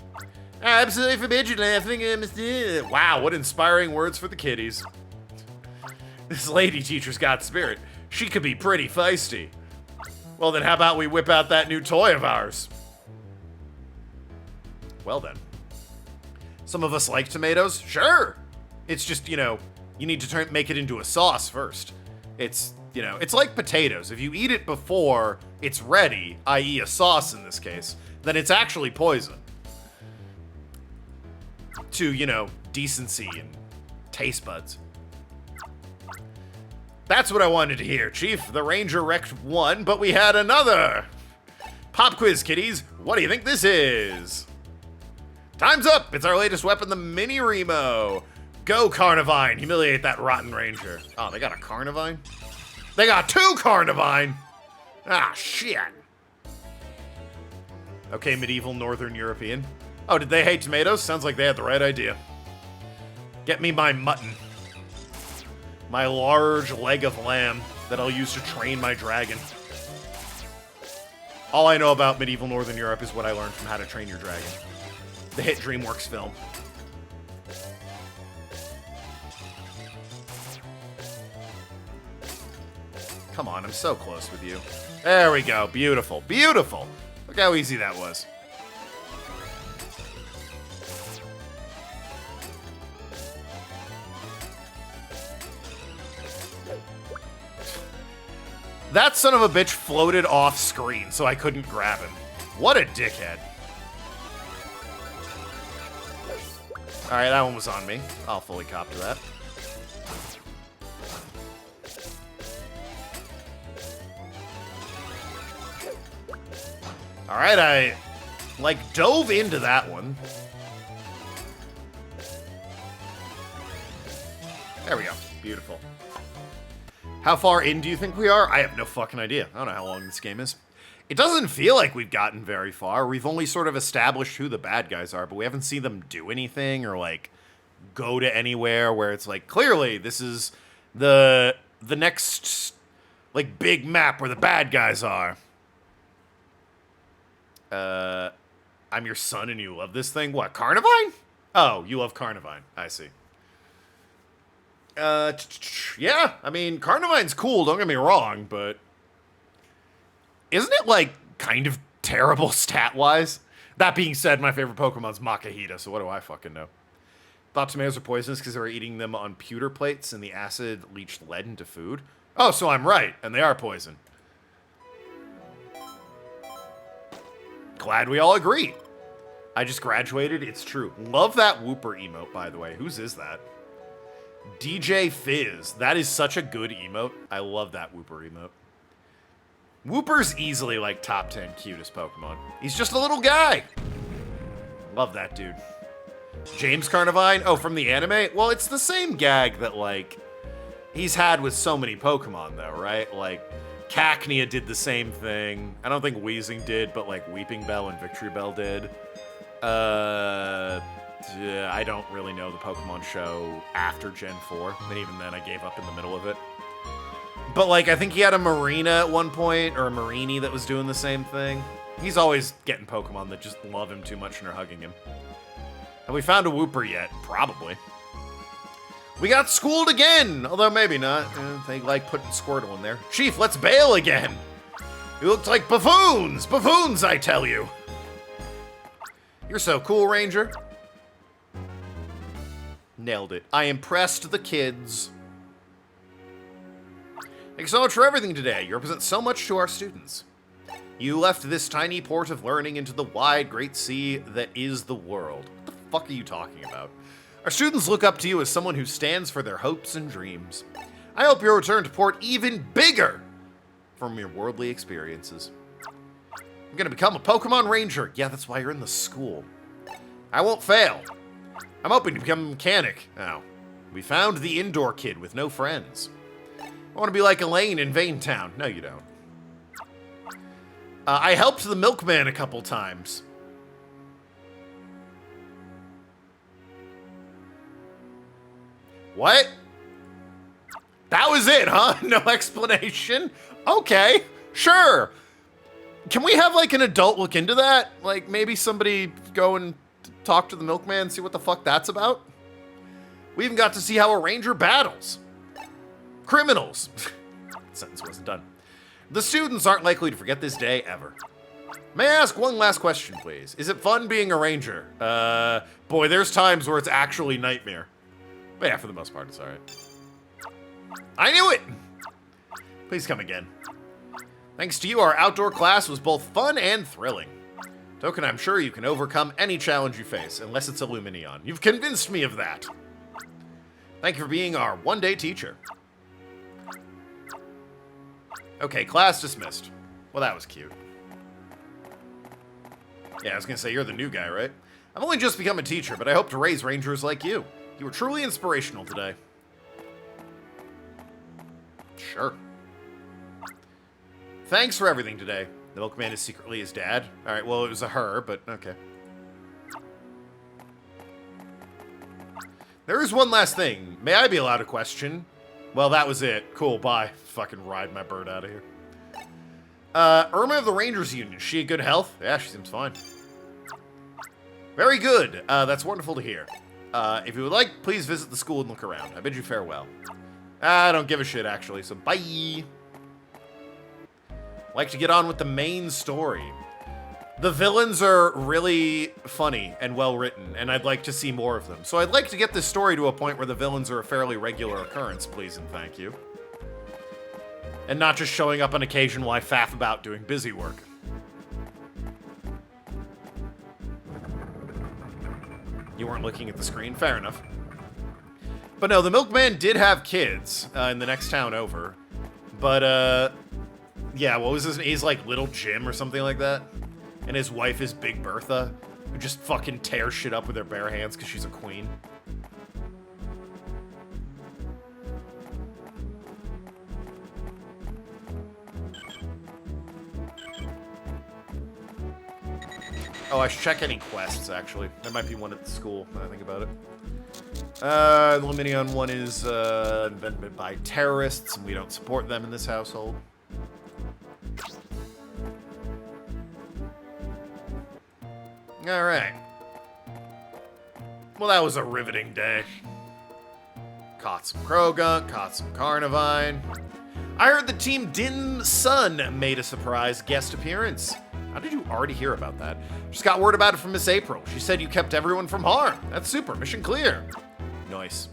I absolutely forbid you to lay a finger on my students. Wow, what inspiring words for the kiddies. This lady teacher's got spirit. She could be pretty feisty. Well then, how about we whip out that new toy of ours? Well then. Some of us like tomatoes? Sure! It's just, you know, you need to make it into a sauce first. It's, you know, it's like potatoes. If you eat it before it's ready, i.e. a sauce in this case, then it's actually poison. To, you know, decency and taste buds. That's what I wanted to hear, Chief. The Ranger wrecked one, but we had another. Pop quiz, kiddies. What do you think this is? Time's up. It's our latest weapon, the Mini Remo. Go, Carnivine. Humiliate that rotten Ranger. Oh, they got a Carnivine? They got 2 Carnivine. Ah, shit. Okay, medieval Northern European. Oh, did they hate tomatoes? Sounds like they had the right idea. Get me my mutton. My large leg of lamb that I'll use to train my dragon. All I know about medieval Northern Europe is what I learned from How to Train Your Dragon, the hit DreamWorks film. Come on, I'm so close with you. There we go. Beautiful. Beautiful. Look how easy that was. That son of a bitch floated off screen, so I couldn't grab him. What a dickhead. Alright, that one was on me. I'll fully cop to that. Alright, I, dove into that one. There we go. Beautiful. How far in do you think we are? I have no fucking idea. I don't know how long this game is. It doesn't feel like we've gotten very far. We've only sort of established who the bad guys are, but we haven't seen them do anything or, go to anywhere where it's clearly this is the next, big map where the bad guys are. I'm your son and you love this thing? What, Carnivine? Oh, you love Carnivine. I see. Yeah, I mean, Carnivine's cool, don't get me wrong, but isn't it, kind of terrible stat-wise? That being said, my favorite Pokemon's Makahita, so what do I fucking know? Thought tomatoes are poisonous because they were eating them on pewter plates and the acid leached lead into food? Oh, so I'm right, and they are poison. Glad we all agree. I just graduated, it's true. Love that Whooper emote, by the way. Whose is that? DJ Fizz. That is such a good emote. I love that Whooper emote. Whooper's easily, top 10 cutest Pokemon. He's just a little guy. Love that dude. James Carnivine? Oh, from the anime? Well, it's the same gag that, he's had with so many Pokemon, though, right? Cacnea did the same thing. I don't think Weezing did, but, Weeping Bell and Victory Bell did. I don't really know the Pokemon show after Gen 4, and even then I gave up in the middle of it. But, I think he had a Marina at one point, or a Marini that was doing the same thing. He's always getting Pokemon that just love him too much and are hugging him. Have we found a Whooper yet? Probably. We got schooled again! Although maybe not. They like putting Squirtle in there. Chief, let's bail again! You looked like buffoons! Buffoons, I tell you! You're so cool, Ranger. Nailed it. I impressed the kids. Thanks so much for everything today. You represent so much to our students. You left this tiny port of learning into the wide, great sea that is the world. What the fuck are you talking about? Our students look up to you as someone who stands for their hopes and dreams. I hope you'll return to port even bigger from your worldly experiences. I'm gonna become a Pokemon Ranger. Yeah, that's why you're in the school. I won't fail. I'm hoping to become a mechanic. Oh, we found the indoor kid with no friends. I want to be like Elaine in Vaintown. No, you don't. I helped the milkman a couple times. What? That was it, huh? No explanation? Okay, sure. Can we have, an adult look into that? Maybe somebody go and talk to the milkman, see what the fuck that's about? We even got to see how a ranger battles criminals. Sentence wasn't done. The students aren't likely to forget this day ever. May I ask one last question, please? Is it fun being a ranger? Boy, there's times where it's actually nightmare. But yeah, for the most part, it's alright. I knew it! Please come again. Thanks to you, our outdoor class was both fun and thrilling. Token, I'm sure you can overcome any challenge you face, unless it's a Luminion. You've convinced me of that. Thank you for being our one-day teacher. Okay, class dismissed. Well, that was cute. Yeah, I was gonna say, you're the new guy, right? I've only just become a teacher, but I hope to raise rangers like you. You were truly inspirational today. Sure. Thanks for everything today. The milkman is secretly his dad. Alright, well, it was a her, but okay. There is one last thing. May I be allowed a question? Well, that was it. Cool, bye. Fucking ride my bird out of here. Irma of the Rangers Union. Is she in good health? Yeah, she seems fine. Very good. That's wonderful to hear. If you would like, please visit the school and look around. I bid you farewell. I don't give a shit, actually, so bye. Like to get on with the main story. The villains are really funny and well-written, and I'd like to see more of them. So I'd like to get this story to a point where the villains are a fairly regular occurrence, please and thank you. And not just showing up on occasion while I faff about doing busy work. You weren't looking at the screen? Fair enough. But no, the milkman did have kids in the next town over. But, yeah, what was his name? He's like Little Jim or something like that. And his wife is Big Bertha, who just fucking tears shit up with her bare hands because she's a queen. Oh, I should check any quests, actually. There might be one at the school, when I think about it. The Luminion one is invented by terrorists, and we don't support them in this household. Alright. Well, that was a riveting day. Caught some Krogunk, caught some Carnivine. I heard the Team Din Sun made a surprise guest appearance. How did you already hear about that? Just got word about it from Miss April. She said you kept everyone from harm. That's super. Mission clear. Nice.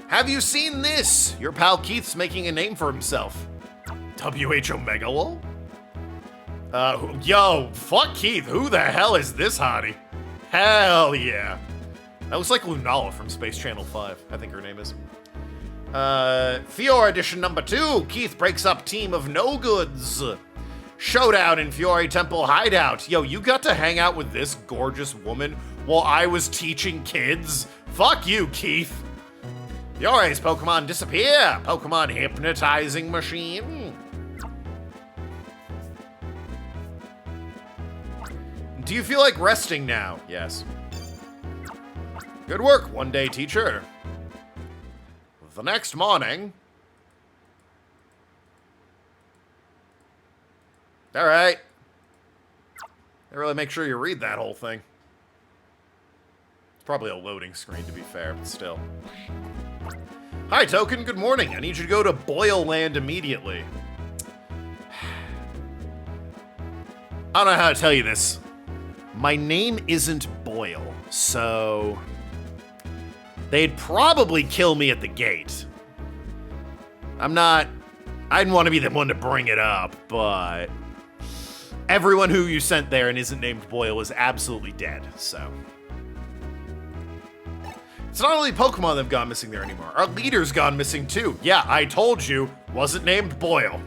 Have you seen this? Your pal Keith's making a name for himself. WH Omega lol? Yo, fuck Keith. Who the hell is this hottie? Hell yeah. That looks like Lunala from Space Channel 5, I think her name is. Fiora edition number 2. Keith breaks up team of no-goods. Showdown in Fiore Temple Hideout. Yo, you got to hang out with this gorgeous woman while I was teaching kids? Fuck you, Keith. Fiore's Pokemon disappear. Pokemon hypnotizing machine. Do you feel like resting now? Yes. Good work, one-day teacher. The next morning... Alright. Really make sure you read that whole thing. It's probably a loading screen, to be fair, but still. Hi, Token, good morning. I need you to go to Boyle Land immediately. I don't know how to tell you this. My name isn't Boyle, so... they'd probably kill me at the gate. I didn't want to be the one to bring it up, but... everyone who you sent there and isn't named Boyle is absolutely dead, so... it's not only Pokemon that have gone missing there anymore. Our leader's gone missing too. Yeah, I told you, wasn't named Boyle.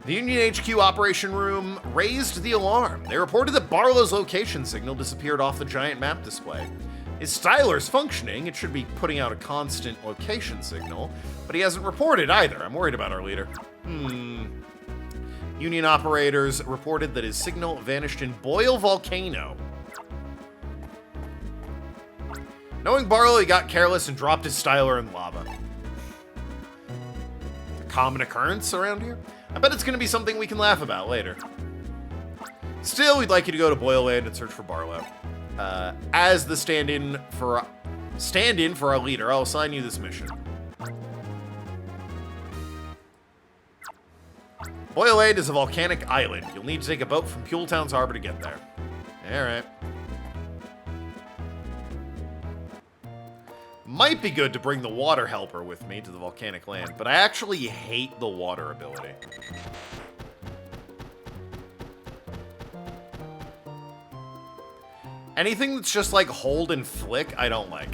The Union HQ operation room raised the alarm. They reported that Barlow's location signal disappeared off the giant map display. His styler's functioning. It should be putting out a constant location signal, but he hasn't reported either. I'm worried about our leader. Union operators reported that his signal vanished in Boyle Volcano. Knowing Barlow, he got careless and dropped his styler in lava. A common occurrence around here? I bet it's going to be something we can laugh about later. Still, we'd like you to go to Boyle Land and search for Barlow. As the stand-in for our leader, I'll assign you this mission. Boyle Land is a volcanic island. You'll need to take a boat from Pueltown's harbor to get there. Alright. Might be good to bring the water helper with me to the volcanic land, but I actually hate the water ability. Anything that's just like hold and flick, I don't like.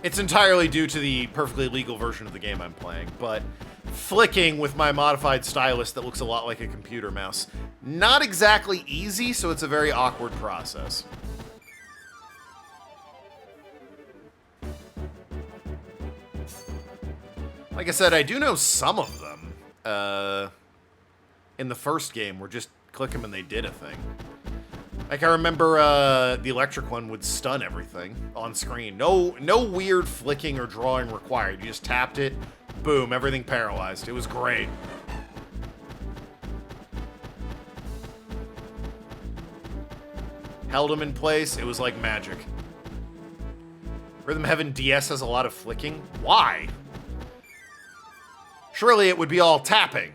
It's entirely due to the perfectly legal version of the game I'm playing, but flicking with my modified stylus that looks a lot like a computer mouse, not exactly easy, so it's a very awkward process. Like I said, I do know some of them. In the first game, where just click them and they did a thing. Like, I remember the electric one would stun everything on screen. No weird flicking or drawing required. You just tapped it, boom, everything paralyzed. It was great. Held them in place. It was like magic. Rhythm Heaven DS has a lot of flicking. Why? Surely it would be all tapping.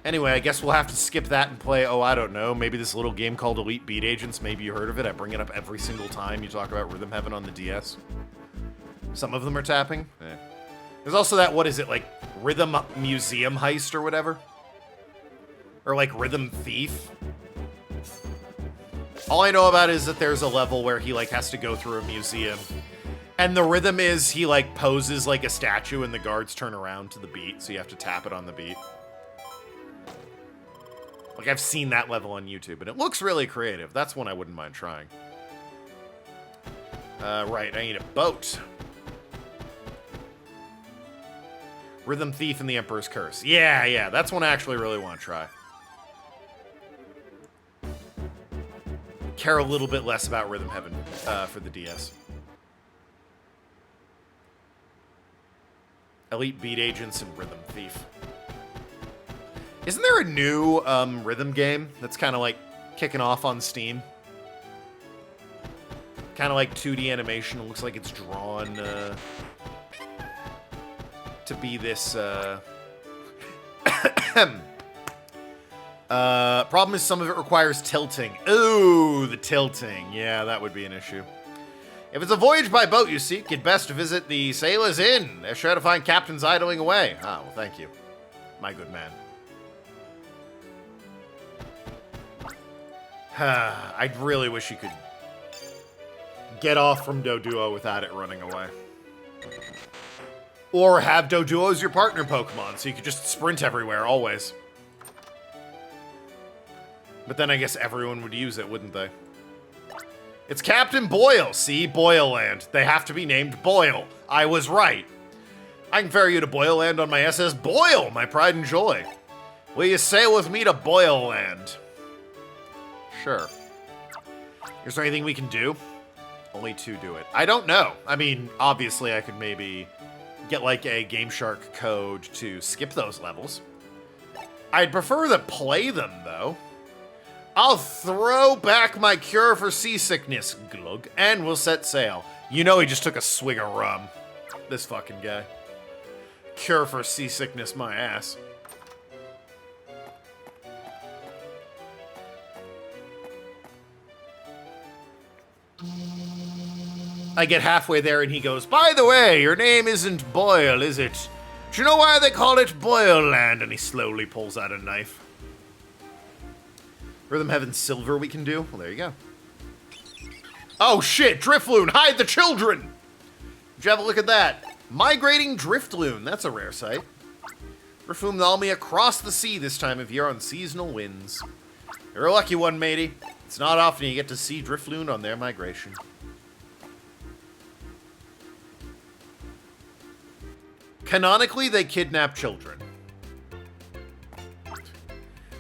Anyway, I guess we'll have to skip that and play, oh, I don't know, maybe this little game called Elite Beat Agents. Maybe you heard of it. I bring it up every single time you talk about Rhythm Heaven on the DS. Some of them are tapping. There's also that, what is it, like, Rhythm Museum Heist or whatever? Or, like, Rhythm Thief? All I know about is that there's a level where he, like, has to go through a museum. And the rhythm is he, like, poses like a statue and the guards turn around to the beat, so you have to tap it on the beat. Like, I've seen that level on YouTube, and it looks really creative. That's one I wouldn't mind trying. Right, I need a boat. Rhythm Thief and the Emperor's Curse. Yeah, that's one I actually really want to try. Care a little bit less about Rhythm Heaven for the DS. Elite Beat Agents and Rhythm Thief. Isn't there a new rhythm game that's kind of like kicking off on Steam? Kind of like 2D animation. It looks like it's drawn to be this... problem is some of it requires tilting. Ooh, the tilting. Yeah, that would be an issue. If it's a voyage by boat you seek, you'd best visit the Sailor's Inn. They're sure to find captains idling away. Ah, well, thank you, my good man. I really wish you could get off from Doduo without it running away. Or have Doduo as your partner Pokemon, so you could just sprint everywhere, always. But then I guess everyone would use it, wouldn't they? It's Captain Boyle, see? Boyle Land. They have to be named Boyle. I was right. I can ferry you to Boyle Land on my SS Boyle, my pride and joy. Will you sail with me to Boyle Land? Sure. Is there anything we can do? Only 2 do it. I don't know. I mean, obviously I could maybe get like a Game Shark code to skip those levels. I'd prefer to play them, though. I'll throw back my cure for seasickness, glug, and we'll set sail. You know he just took a swig of rum. This fucking guy. Cure for seasickness, my ass. I get halfway there and he goes, by the way, your name isn't Boyle, is it? Do you know why they call it Boyle Land? And he slowly pulls out a knife. Rhythm Heaven Silver we can do? Well, there you go. Oh shit, Driftloon, hide the children! Did you have a look at that? Migrating Driftloon, that's a rare sight. Driftloon and Almia across the sea this time of year on seasonal winds. You're a lucky one, matey. It's not often you get to see Driftloon on their migration. Canonically, they kidnap children.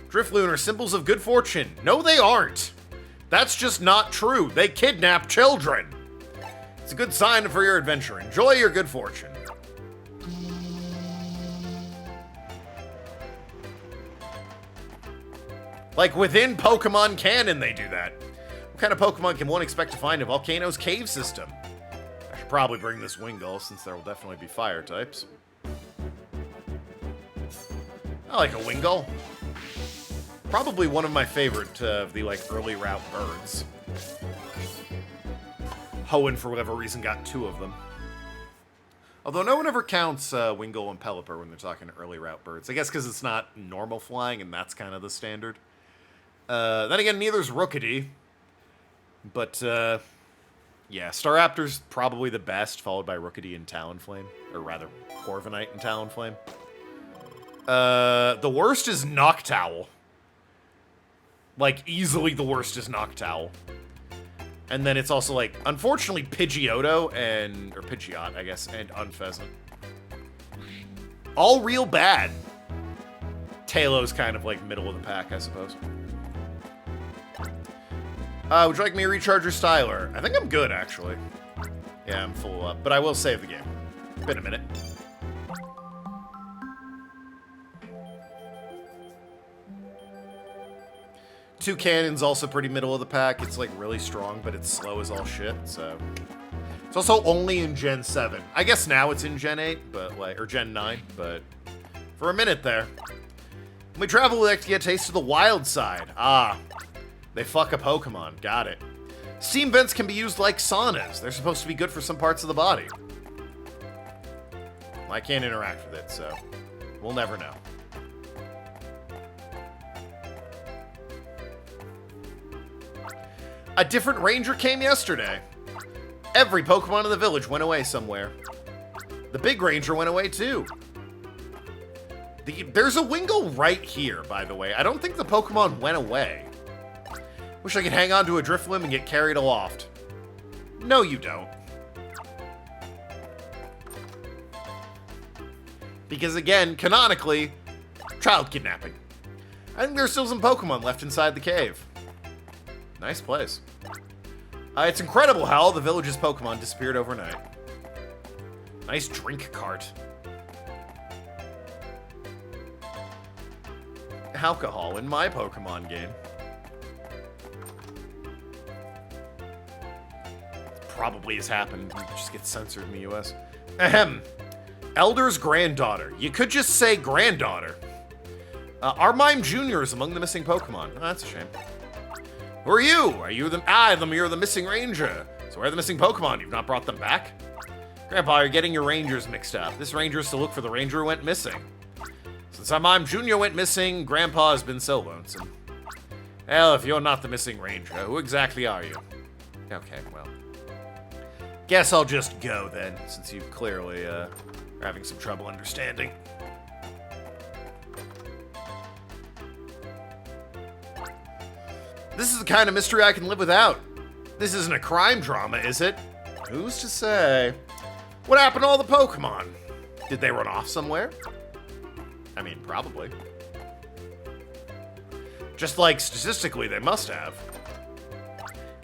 Driftloon are symbols of good fortune. No, they aren't. That's just not true. They kidnap children. It's a good sign for your adventure. Enjoy your good fortune. Like within Pokemon canon, they do that. What kind of Pokemon can one expect to find in Volcano's cave system? I should probably bring this Wingull, since there will definitely be fire types. I like a Wingull. Probably one of my favorite of the, like, early route birds. Hoenn, for whatever reason, got 2 of them. Although no one ever counts Wingull and Pelipper when they're talking early route birds. I guess because it's not normal flying, and that's kind of the standard. Then again, neither's Rookity. But, yeah, Staraptor's probably the best, followed by Rookity and Talonflame. Or rather, Corviknight and Talonflame. The worst is Noctowl. Like, easily the worst is Noctowl. And then it's also, like, unfortunately, Pidgeotto or Pidgeot, I guess, and Unpheasant. All real bad. Tailow's kind of, like, middle of the pack, I suppose. Would you like me to recharge your Styler? I think I'm good, actually. Yeah, I'm full up, but I will save the game. Been a minute. Two Cannon's also pretty middle of the pack. It's like really strong, but it's slow as all shit, so. It's also only in Gen 7. I guess now it's in Gen 8, but like, or Gen 9, but for a minute there. When we travel, we like to get a taste of the wild side. Ah, they fuck a Pokemon. Got it. Steam vents can be used like saunas. They're supposed to be good for some parts of the body. I can't interact with it, so we'll never know. A different ranger came yesterday. Every Pokemon in the village went away somewhere. The big ranger went away too. There's a Wingull right here, by the way. I don't think the Pokemon went away. Wish I could hang on to a Drifloon and get carried aloft. No, you don't. Because again, canonically, child kidnapping. I think there's still some Pokemon left inside the cave. Nice place. It's incredible how all the village's Pokemon disappeared overnight. Nice drink cart. Alcohol in my Pokemon game. Probably has happened. It just gets censored in the US. Ahem. Elder's granddaughter. You could just say granddaughter. Armime Jr. is among the missing Pokemon. Oh, that's a shame. Who are you? Are you the... you're the missing ranger. So where are the missing Pokemon? You've not brought them back? Grandpa, you're getting your rangers mixed up. This ranger is to look for the ranger who went missing. Since Armime Jr. went missing, Grandpa has been so lonesome. Hell, if you're not the missing ranger, who exactly are you? Okay, well. Guess I'll just go then, since you clearly are having some trouble understanding. This is the kind of mystery I can live without. This isn't a crime drama, is it? Who's to say? What happened to all the Pokemon? Did they run off somewhere? I mean, probably. Just like, statistically, they must have.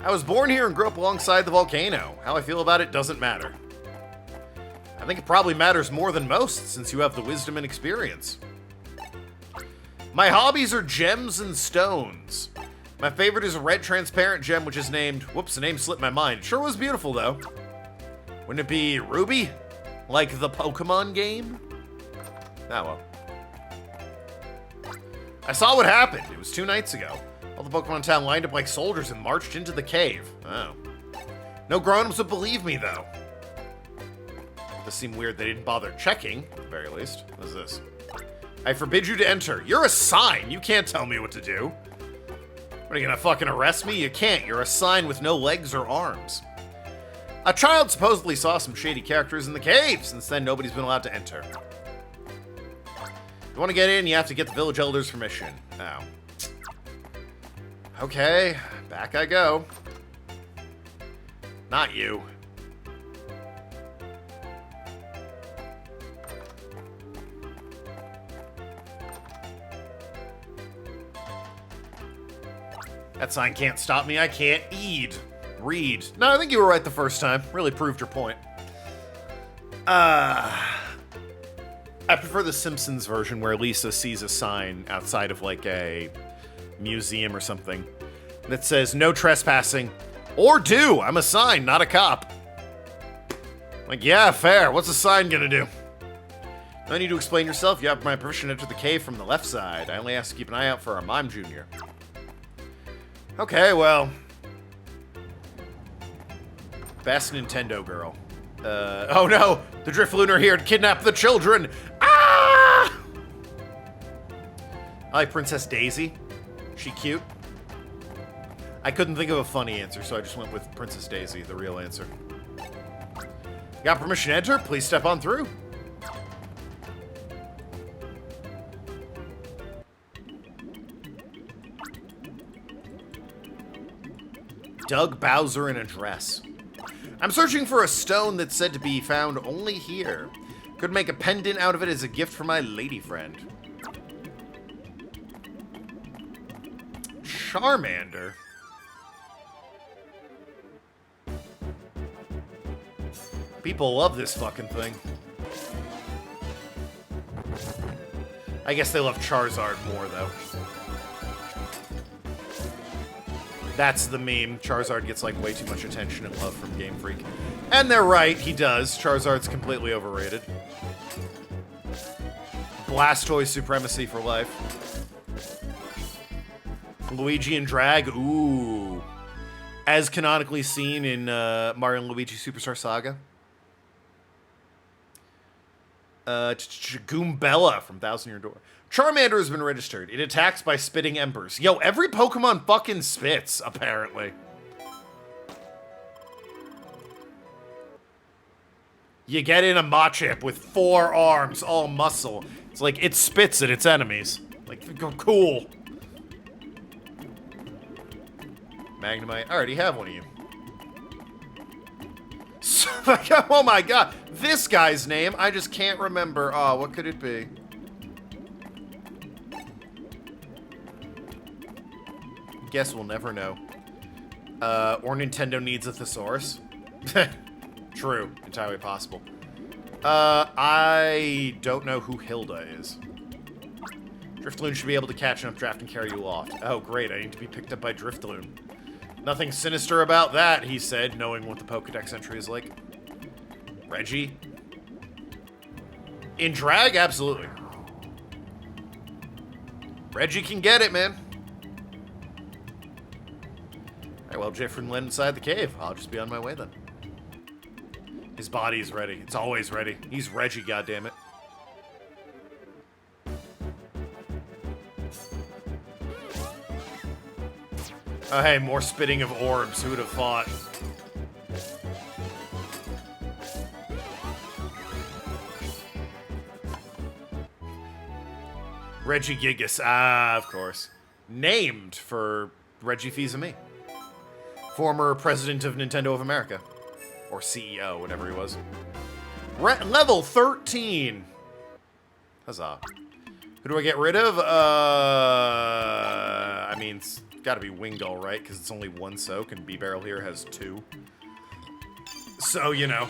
I was born here and grew up alongside the volcano. How I feel about it doesn't matter. I think it probably matters more than most, since you have the wisdom and experience. My hobbies are gems and stones. My favorite is a red transparent gem, which is named... Whoops, the name slipped my mind. It sure was beautiful, though. Wouldn't it be Ruby? Like the Pokemon game? Ah, well. I saw what happened. It was 2 nights ago. All the Pokemon in town lined up like soldiers and marched into the cave. Oh. No grown-ups would believe me, though. It does seem weird they didn't bother checking, at the very least. What is this? I forbid you to enter. You're a sign. You can't tell me what to do. What, are you gonna fucking arrest me? You can't. You're a sign with no legs or arms. A child supposedly saw some shady characters in the cave. Since then, nobody's been allowed to enter. If you want to get in, you have to get the village elder's permission. Oh. Okay, back I go. Not you. That sign can't stop me. I can't read. No, I think you were right the first time. Really proved your point. I prefer the Simpsons version where Lisa sees a sign outside of like a museum or something that says no trespassing, or do. I'm a sign, not a cop. Like, yeah, fair. What's a sign gonna do? No need to explain yourself. You have my permission to enter the cave from the left side. I only ask to keep an eye out for Armime Jr. Okay, well. Best Nintendo girl. Oh no! The Drifloon are here to kidnap the children! Ah! I like Princess Daisy. She cute. I couldn't think of a funny answer, so I just went with Princess Daisy, the real answer. Got permission to enter? Please step on through. Doug Bowser in a dress. I'm searching for a stone that's said to be found only here. Could make a pendant out of it as a gift for my lady friend. Charmander? People love this fucking thing. I guess they love Charizard more, though. That's the meme. Charizard gets, like, way too much attention and love from Game Freak. And they're right, he does. Charizard's completely overrated. Blastoise supremacy for life. Luigi and Drag, ooh. As canonically seen in Mario and Luigi Superstar Saga. Goombella from Thousand Year Door. Charmander has been registered. It attacks by spitting embers. Yo, every Pokemon fucking spits, apparently. You get in a Machop with 4 arms, all muscle. It's like, it spits at its enemies. Like, cool. Magnemite. I already have one of you. Oh my god. This guy's name, I just can't remember. Oh, what could it be? Guess we'll never know. Or Nintendo needs a thesaurus. True. Entirely possible. I don't know who Hilda is. Drifloon should be able to catch an updraft and carry you aloft. Oh, great. I need to be picked up by Drifloon. Nothing sinister about that, he said, knowing what the Pokedex entry is like. Reggie? In drag? Absolutely. Reggie can get it, man. Alright, well, Jeffrin went inside the cave. I'll just be on my way then. His body's ready. It's always ready. He's Reggie, goddammit. Oh, hey, more spitting of orbs. Who would have thought? Reggie Gigas. Ah, of course. Named for Reggie Fils-Aimé. Former president of Nintendo of America. Or CEO, whatever he was. Level 13. Huzzah. Who do I get rid of? I mean, it's gotta be Wingull, right? Because it's only 1 soak, and B-Barrel here has 2. So, you know.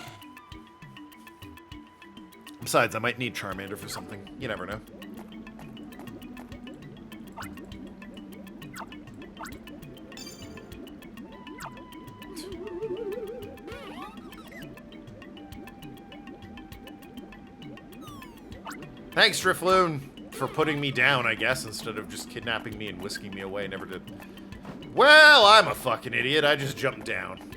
Besides, I might need Charmander for something. You never know. Thanks, Drifloon, for putting me down, I guess, instead of just kidnapping me and whisking me away. Never did. Well, I'm a fucking idiot. I just jumped down.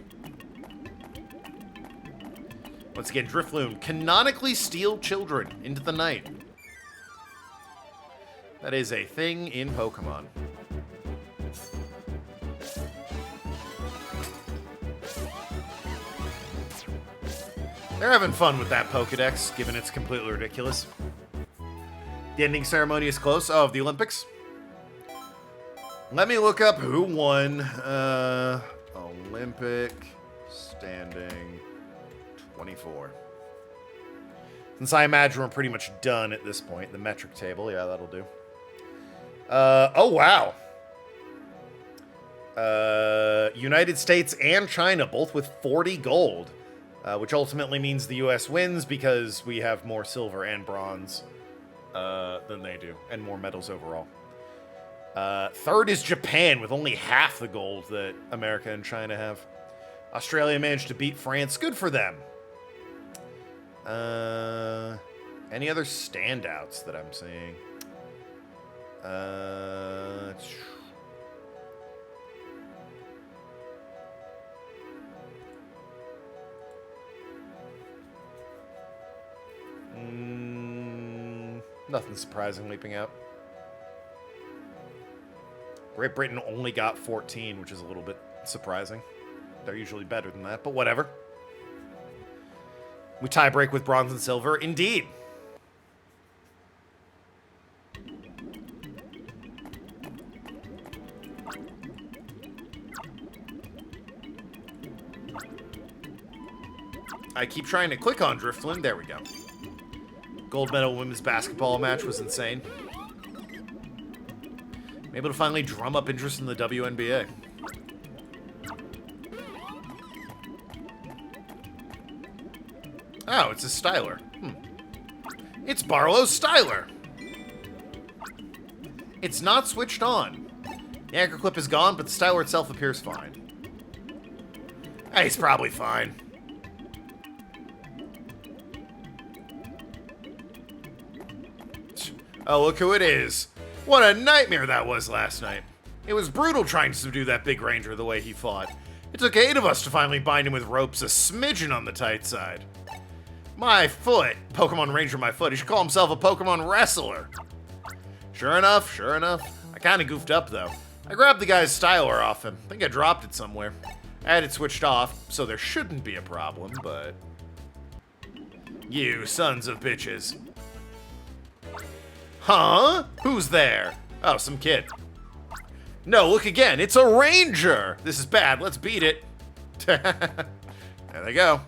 Once again, Drifloon, canonically steal children into the night. That is a thing in Pokemon. They're having fun with that Pokedex, given it's completely ridiculous. The ending ceremony is close. Oh, of the Olympics? Let me look up who won Olympic standing 24. Since I imagine we're pretty much done at this point. The metric table. Yeah, that'll do. Oh, wow. United States and China, both with 40 gold. Which ultimately means the U.S. wins because we have more silver and bronze than they do, and more medals overall. Third is Japan, with only half the gold that America and China have. Australia managed to beat France. Good for them. Any other standouts that I'm seeing? Nothing surprising leaping out. Great Britain only got 14, which is a little bit surprising. They're usually better than that, but whatever. We tie break with bronze and silver. Indeed. I keep trying to click on Driftland. There we go. Gold medal women's basketball match was insane. I'm able to finally drum up interest in the WNBA. Oh, it's a styler. It's Barlow's styler. It's not switched on. The anchor clip is gone, but the styler itself appears fine. Hey, it's probably fine. Oh, look who it is. What a nightmare that was last night. It was brutal trying to subdue that big ranger the way he fought. It took 8 of us to finally bind him with ropes a smidgen on the tight side. My foot. Pokemon Ranger my foot. He should call himself a Pokemon wrestler. Sure enough. I kind of goofed up, though. I grabbed the guy's styler off him. I think I dropped it somewhere. I had it switched off, so there shouldn't be a problem, but... You sons of bitches. Huh? Who's there? Oh, some kid. No, look again. It's a ranger. This is bad. Let's beat it. There they go.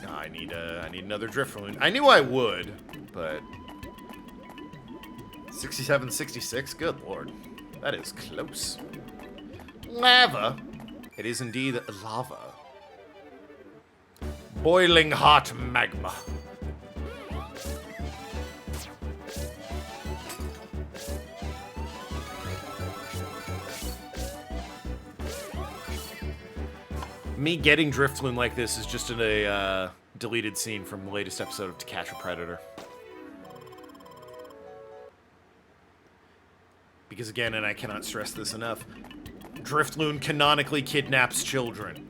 Oh, I need another Driftloon. I knew I would, but 67, 66. Good lord, that is close. Lava. It is indeed lava. Boiling hot magma. Me getting Driftloon like this is just in a deleted scene from the latest episode of To Catch a Predator. Because again, and I cannot stress this enough, Driftloon canonically kidnaps children.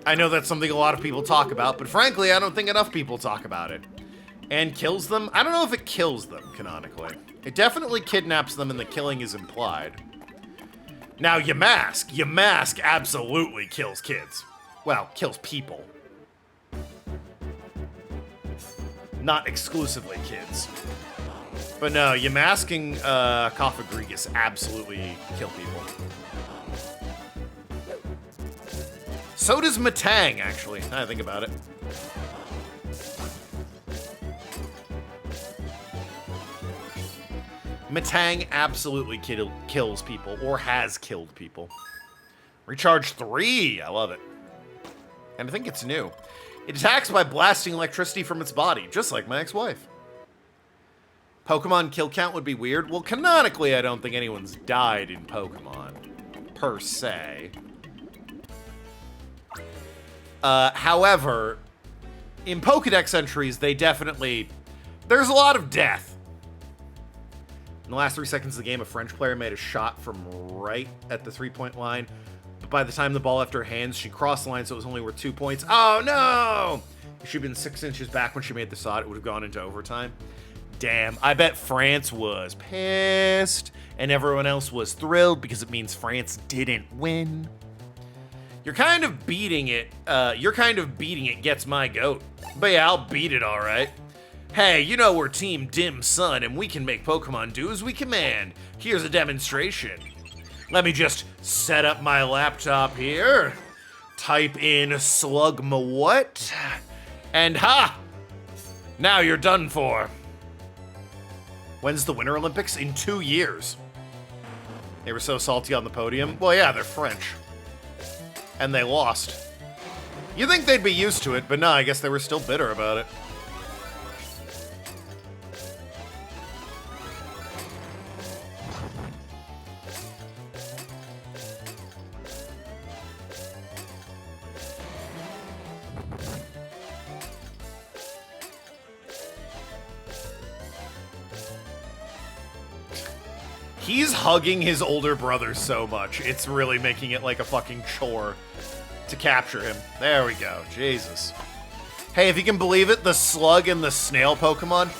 I know that's something a lot of people talk about, but frankly, I don't think enough people talk about it. And kills them? I don't know if it kills them, canonically. It definitely kidnaps them and the killing is implied. Now, Yamask absolutely kills kids. Well, kills people. Not exclusively kids. But no, Yamask and Koffagrigus absolutely kill people. So does Matang, actually, now I think about it. Matang absolutely kills people, or has killed people. Recharge 3, I love it. And I think it's new. It attacks by blasting electricity from its body, just like my ex-wife. Pokemon kill count would be weird. Well, canonically, I don't think anyone's died in Pokemon, per se. However, in Pokedex entries, there's a lot of death. In the last 3 seconds of the game, a French player made a shot from right at the 3-point line. But by the time the ball left her hands, she crossed the line, so it was only worth 2 points. Oh, no! If she'd been 6 inches back when she made the shot, it would have gone into overtime. Damn, I bet France was pissed, and everyone else was thrilled because it means France didn't win. You're kind of beating it gets my goat. But yeah, I'll beat it all right. Hey, you know we're Team Dim Sun, and we can make Pokemon do as we command. Here's a demonstration. Let me just set up my laptop here. Type in Slugma-what? And ha! Now you're done for. When's the Winter Olympics? In 2 years. They were so salty on the podium. Well, yeah, they're French. And they lost. You'd think they'd be used to it, but no, I guess they were still bitter about it. He's hugging his older brother so much. It's really making it like a fucking chore to capture him. There we go. Jesus. Hey, if you can believe it, the slug and the snail Pokemon,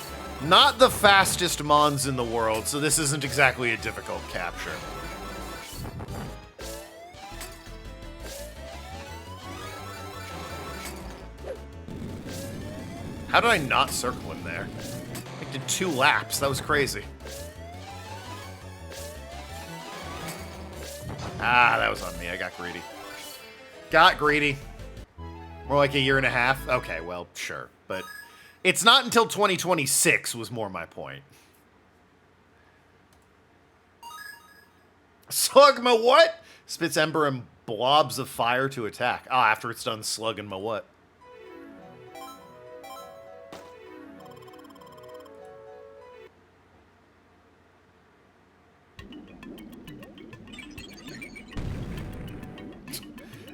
not the fastest mons in the world, so this isn't exactly a difficult capture. How did I not circle him there? I did 2 laps. That was crazy. Ah, that was on me. I got greedy. Got greedy. More like a year and a half? Okay, well, sure. But it's not until 2026 was more my point. Slugma what? Spits ember and blobs of fire to attack. Ah, after it's done slugging my what?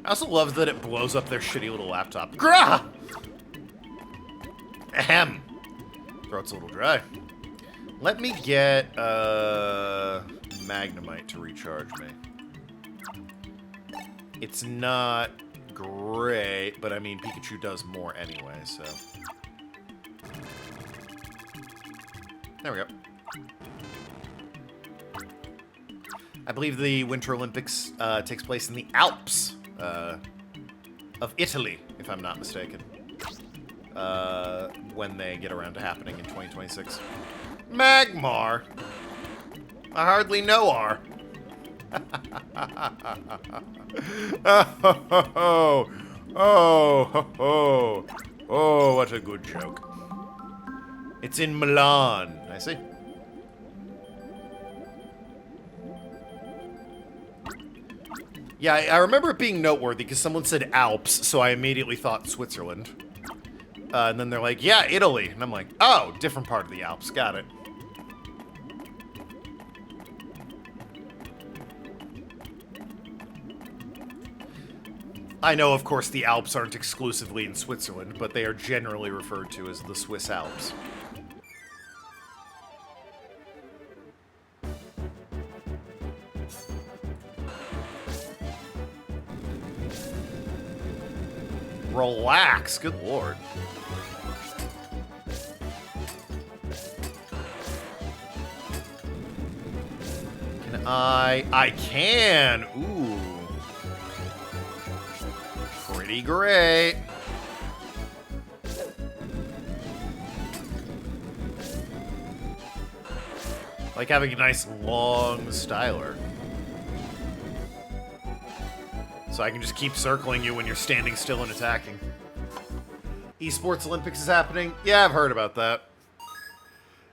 I also love that it blows up their shitty little laptop. Grah! Ahem. Throat's a little dry. Let me get Magnemite to recharge me. It's not great, but I mean, Pikachu does more anyway, so. There we go. I believe the Winter Olympics takes place in the Alps of Italy, if I'm not mistaken. When they get around to happening in 2026. Magmar! I hardly know her. Oh, what a good joke. It's in Milan, I see. Yeah, I remember it being noteworthy because someone said Alps, so I immediately thought Switzerland. And then they're like, yeah, Italy. And I'm like, oh, different part of the Alps. Got it. I know, of course, the Alps aren't exclusively in Switzerland, but they are generally referred to as the Swiss Alps. Relax, good lord. Can I can. Ooh. Pretty great. Like having a nice long styler. So I can just keep circling you when you're standing still and attacking. Esports Olympics is happening? Yeah, I've heard about that.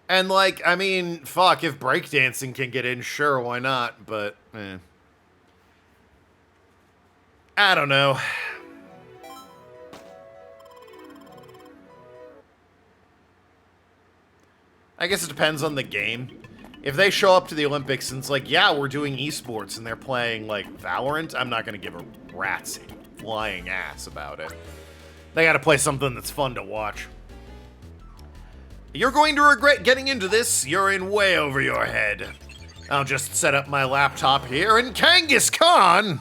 And, like, I mean, fuck, if breakdancing can get in, sure, why not? But, I don't know. I guess it depends on the game. If they show up to the Olympics and it's like, yeah, we're doing esports and they're playing, like, Valorant, I'm not going to give a rat's flying ass about it. They got to play something that's fun to watch. You're going to regret getting into this. You're in way over your head. I'll just set up my laptop here and Kangaskhan! Khan!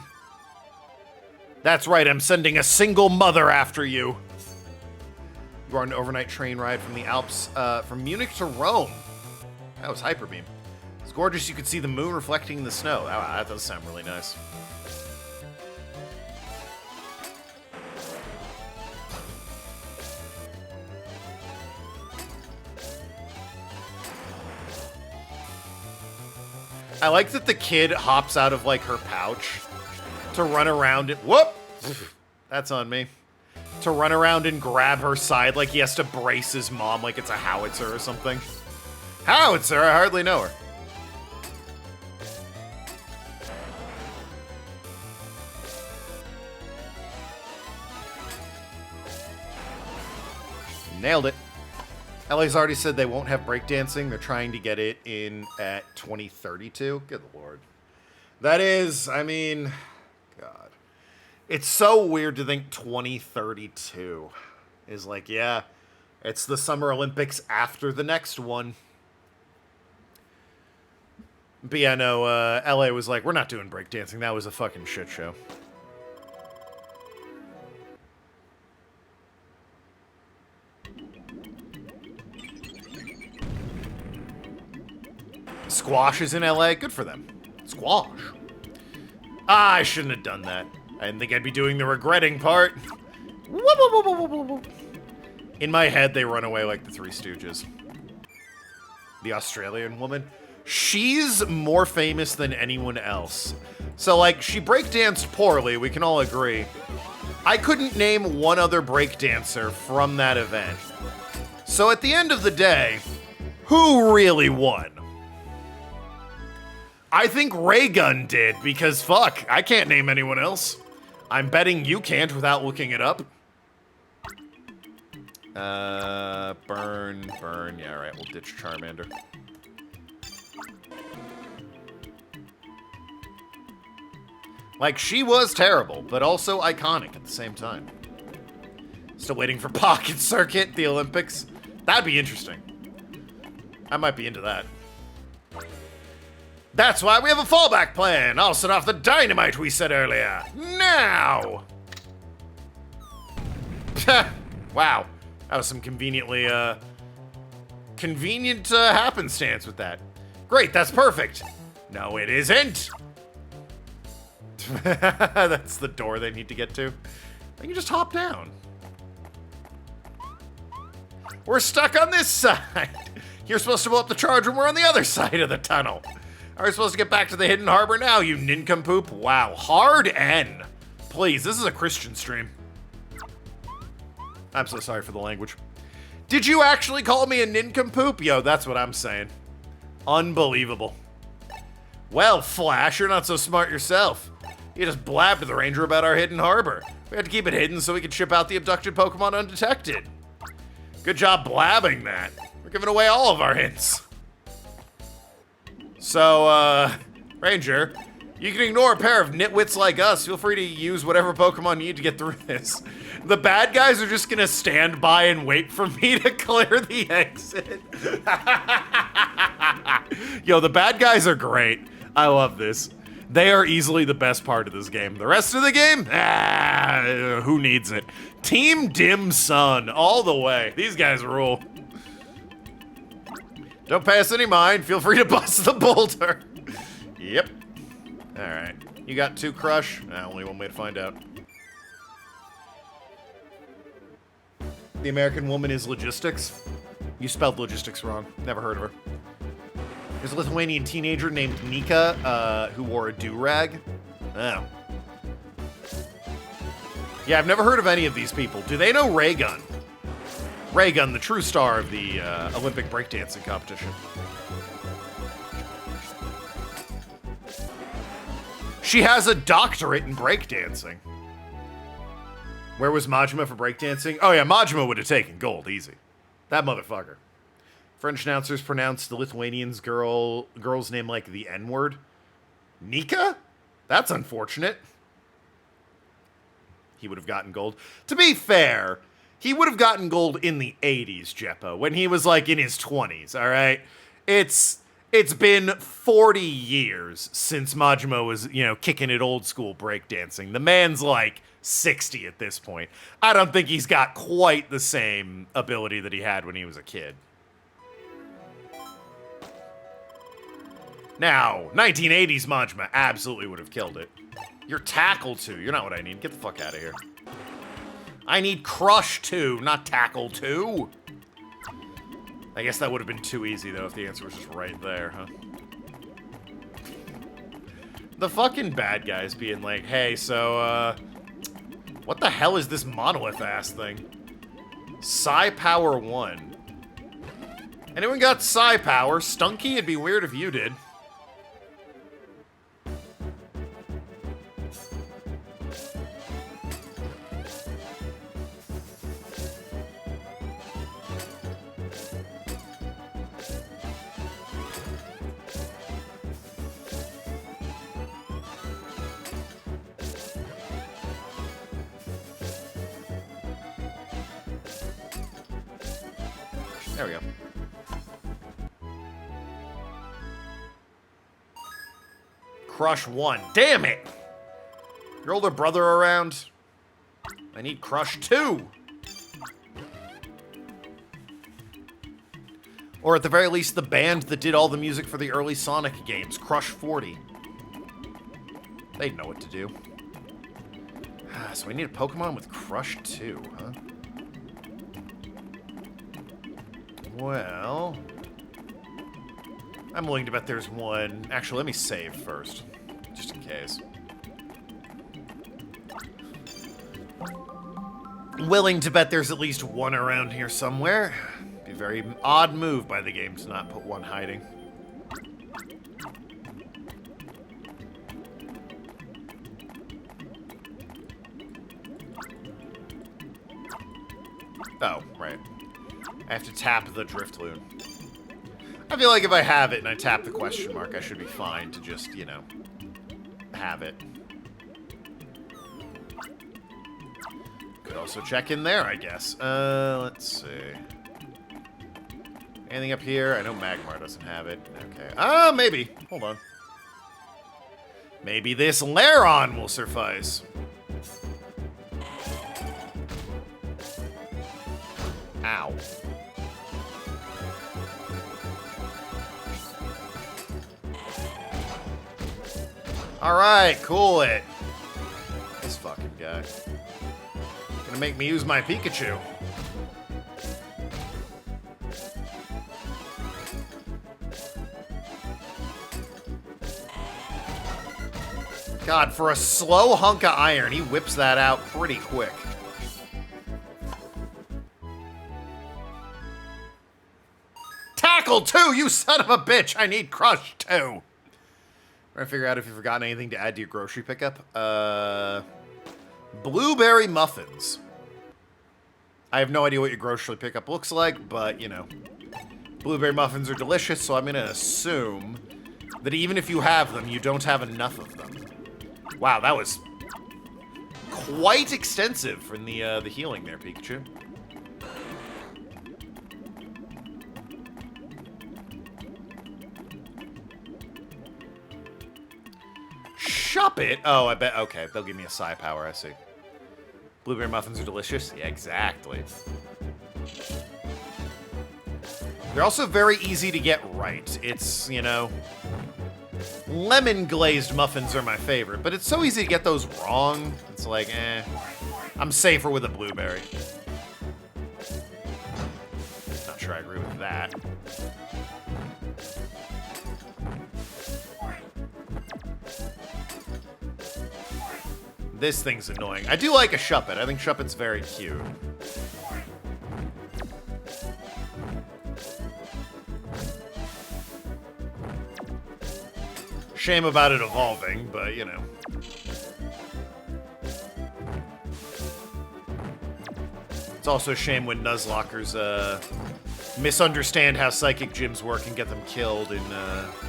That's right, I'm sending a single mother after you. You are an overnight train ride from the Alps, from Munich to Rome. That was Hyper Beam. It's gorgeous. You could see the moon reflecting the snow. Oh, that does sound really nice. I like that the kid hops out of, like, her pouch to run around and... Whoop! That's on me. To run around and grab her side like he has to brace his mom like it's a howitzer or something. Howitzer? I hardly know her. Nailed it. LA's already said they won't have breakdancing. They're trying to get it in at 2032. Good lord. That is, I mean, God. It's so weird to think 2032 is like, yeah, it's the Summer Olympics after the next one. But yeah, no, LA was like, we're not doing breakdancing. That was a fucking shit show. Squash is in LA. Good for them. Squash. Ah, I shouldn't have done that. I didn't think I'd be doing the regretting part. In my head, they run away like the Three Stooges. The Australian woman. She's more famous than anyone else. So, like, she breakdanced poorly, we can all agree. I couldn't name one other breakdancer from that event. So at the end of the day, who really won? I think Raygun did, because fuck, I can't name anyone else. I'm betting you can't without looking it up. Burn. Yeah, all right, we'll ditch Charmander. Like, she was terrible, but also iconic at the same time. Still waiting for Pocket Circuit, the Olympics. That'd be interesting. I might be into that. That's why we have a fallback plan. I'll set off the dynamite we said earlier. Now! Wow. That was some conveniently, convenient happenstance with that. Great, that's perfect. No, it isn't. That's the door they need to get to. They can just hop down. We're stuck on this side. You're supposed to blow up the charge when we're on the other side of the tunnel. Are we supposed to get back to the hidden harbor now, you nincompoop? Wow, hard N. Please, this is a Christian stream. I'm so sorry for the language. Did you actually call me a nincompoop? Yo, that's what I'm saying. Unbelievable. Well, Flash, you're not so smart yourself. You just blabbed to the ranger about our hidden harbor. We had to keep it hidden so we could ship out the abducted Pokemon undetected. Good job blabbing that. We're giving away all of our hints. So, Ranger, you can ignore a pair of nitwits like us. Feel free to use whatever Pokemon you need to get through this. The bad guys are just gonna stand by and wait for me to clear the exit. Yo, the bad guys are great. I love this. They are easily the best part of this game. The rest of the game? Who needs it? Team Dim Sun, all the way. These guys rule. Don't pay us any mind. Feel free to bust the boulder. Yep. All right. You got 2 crush? Only one way to find out. The American woman is logistics. You spelled logistics wrong. Never heard of her. There's a Lithuanian teenager named Nika who wore a do-rag. Oh. Yeah, I've never heard of any of these people. Do they know Raygun? Raygun, the true star of the Olympic breakdancing competition. She has a doctorate in breakdancing. Where was Majima for breakdancing? Oh yeah, Majima would have taken gold, easy. That motherfucker. French announcers pronounced the Lithuanian's girl's name like the N-word. Nika? That's unfortunate. He would have gotten gold. To be fair, he would have gotten gold in the 80s, Jeppo, when he was like in his 20s, all right? It's been 40 years since Majima was, kicking it old school breakdancing. The man's like 60 at this point. I don't think he's got quite the same ability that he had when he was a kid. Now, 1980s Majima absolutely would have killed it. You're Tackle 2. You're not what I need. Get the fuck out of here. I need Crush 2, not Tackle 2. I guess that would have been too easy, though, if the answer was just right there, huh? The fucking bad guys being like, hey, so, what the hell is this monolith-ass thing? Psi Power 1. Anyone got Psi Power? Stunky? It'd be weird if you did. There we go. Crush 1. Damn it! Your older brother around? I need Crush 2. Or at the very least, the band that did all the music for the early Sonic games, Crush 40. They'd know what to do. So we need a Pokemon with Crush 2, huh? Well... I'm willing to bet there's one... Actually, let me save first. Just in case. Willing to bet there's at least one around here somewhere. Be a very odd move by the game to not put one hiding. Oh, right. I have to tap the Driftloon. I feel like if I have it and I tap the question mark, I should be fine to just, you know, have it. Could also check in there, I guess. Let's see. Anything up here? I know Magmar doesn't have it. Okay. Maybe. Hold on. Maybe this Lairon will suffice. Ow. Alright, cool it. This fucking guy. Gonna make me use my Pikachu. God, for a slow hunk of iron, he whips that out pretty quick. Tackle 2, you son of a bitch! I need Crush 2! Trying to figure out if you've forgotten anything to add to your grocery pickup. Blueberry muffins. I have no idea what your grocery pickup looks like, but, you know. Blueberry muffins are delicious, so I'm going to assume that even if you have them, you don't have enough of them. Wow, that was quite extensive from the healing there, Pikachu. Shop it? Oh, I bet. Okay, they'll give me a Psi Power, I see. Blueberry muffins are delicious? Yeah, exactly. They're also very easy to get right. It's, you know... Lemon glazed muffins are my favorite, but it's so easy to get those wrong. It's like, eh. I'm safer with a blueberry. Not sure I agree with that. This thing's annoying. I do like a Shuppet. I think Shuppet's very cute. Shame about it evolving, but, you know. It's also a shame when Nuzlockers misunderstand how psychic gyms work and get them killed in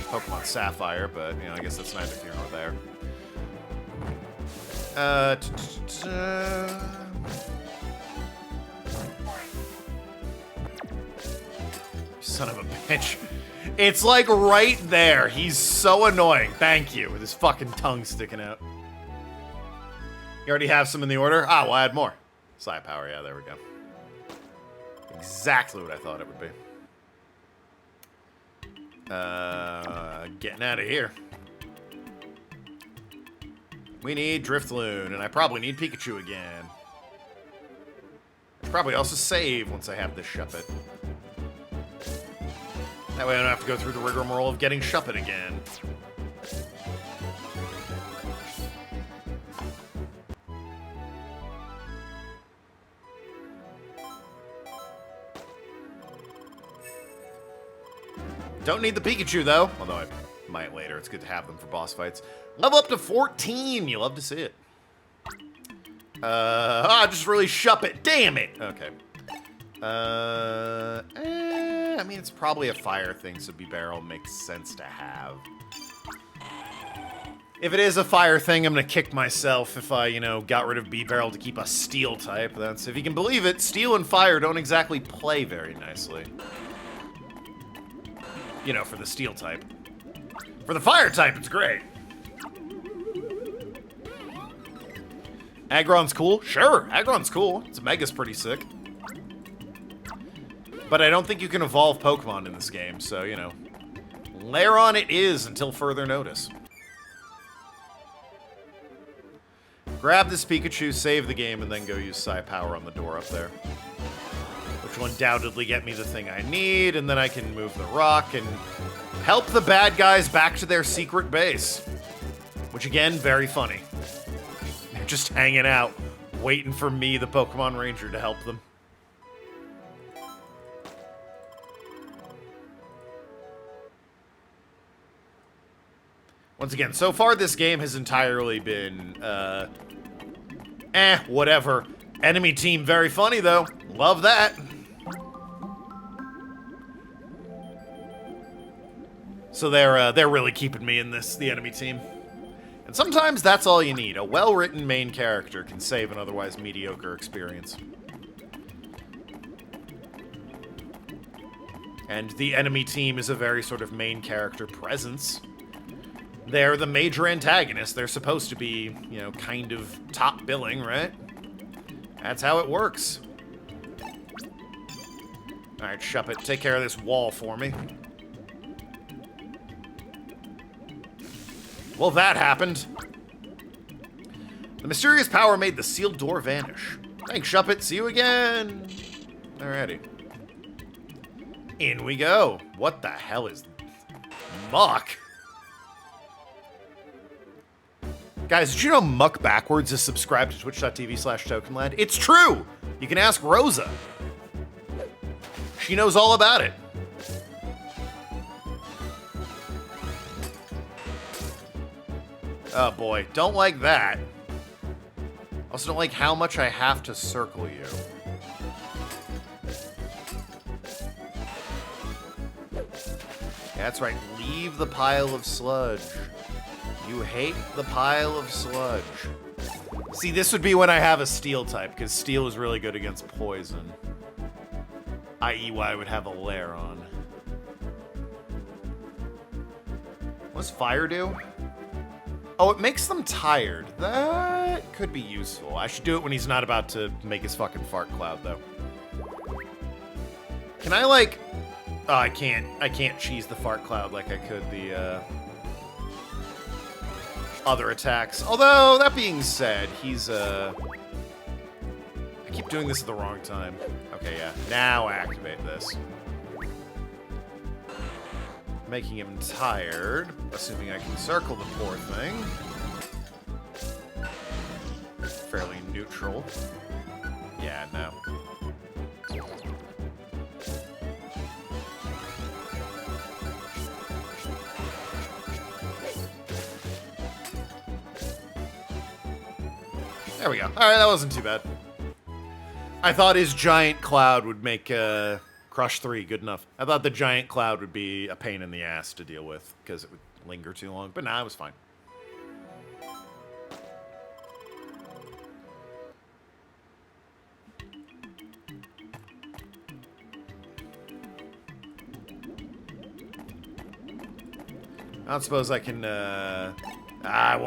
Pokemon Sapphire, but, you know, I guess that's neither here nor there. Son of a bitch. It's like right there. He's so annoying. Thank you. With his fucking tongue sticking out. You already have some in the order? Ah, we'll add more. Psi Power, yeah, there we go. Exactly what I thought it would be. Getting out of here. We need Driftloon, and I probably need Pikachu again. Probably also save once I have this Shuppet. That way I don't have to go through the rigmarole of getting Shuppet again. Don't need the Pikachu, though. Although I might later. It's good to have them for boss fights. Level up to 14. You love to see it. Just really Shuppet. Damn it. Okay. I mean, it's probably a fire thing, so B-Barrel makes sense to have. If it is a fire thing, I'm gonna kick myself if I, you know, got rid of B-Barrel to keep a steel type. That's, if you can believe it, steel and fire don't exactly play very nicely. You know, for the steel type. For the fire type, it's great. Aggron's cool? Sure, Aggron's cool. Its Mega's pretty sick. But I don't think you can evolve Pokemon in this game, so, you know. Lairon it is until further notice. Grab this Pikachu, save the game, and then go use Psy Power on the door up there. Which will undoubtedly get me the thing I need, and then I can move the rock and help the bad guys back to their secret base. Which, again, very funny. They're just hanging out, waiting for me, the Pokemon Ranger, to help them. Once again, so far this game has entirely been, whatever. Enemy team, very funny, though. Love that. So they're really keeping me in this, the enemy team. And sometimes that's all you need. A well-written main character can save an otherwise mediocre experience. And the enemy team is a very sort of main character presence. They're the major antagonist. They're supposed to be, you know, kind of top billing, right? That's how it works. Alright, Shuppet, take care of this wall for me. Well, that happened. The mysterious power made the sealed door vanish. Thanks, Shuppet. See you again. Alrighty. In we go. What the hell is... Muck? Guys, did you know Muck Backwards is subscribed to twitch.tv/Tokenlad? It's true! You can ask Rosa. She knows all about it. Oh boy, don't like that. Also don't like how much I have to circle you. Yeah, that's right, leave the pile of sludge. You hate the pile of sludge. See, this would be when I have a steel type, because steel is really good against poison. I.e. why I would have a Lairon. What's fire do? Oh, it makes them tired. That could be useful. I should do it when he's not about to make his fucking fart cloud, though. Can I, like... Oh, I can't cheese the fart cloud like I could the, other attacks. Although, that being said, he's, I keep doing this at the wrong time. Okay, yeah. Now I activate this. Making him tired, assuming I can circle the poor thing. Fairly neutral. Yeah, no. There we go. Alright, that wasn't too bad. I thought his giant cloud would make, Crush 3 good enough. I thought the giant cloud would be a pain in the ass to deal with, because it would linger too long, but nah, it was fine. I don't suppose I can, well,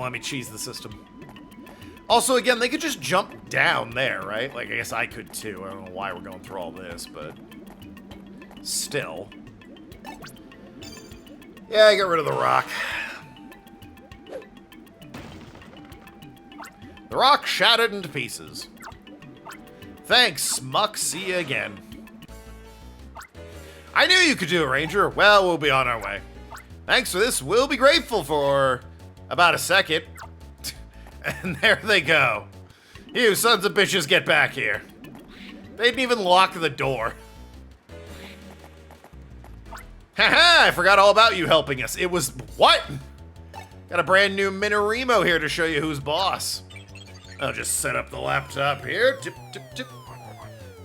let me cheese the system. Also, again, they could just jump down there, right? Like, I guess I could too. I don't know why we're going through all this, but... Still. Yeah, I got rid of the rock. The rock shattered into pieces. Thanks, Muck. See you again. I knew you could do it, Ranger. Well, we'll be on our way. Thanks for this. We'll be grateful for about a second. And there they go. You sons of bitches, get back here. They didn't even lock the door. Haha, I forgot all about you helping us. It was... What? Got a brand new Minarimo here to show you who's boss. I'll just set up the laptop here. Tip, tip, tip.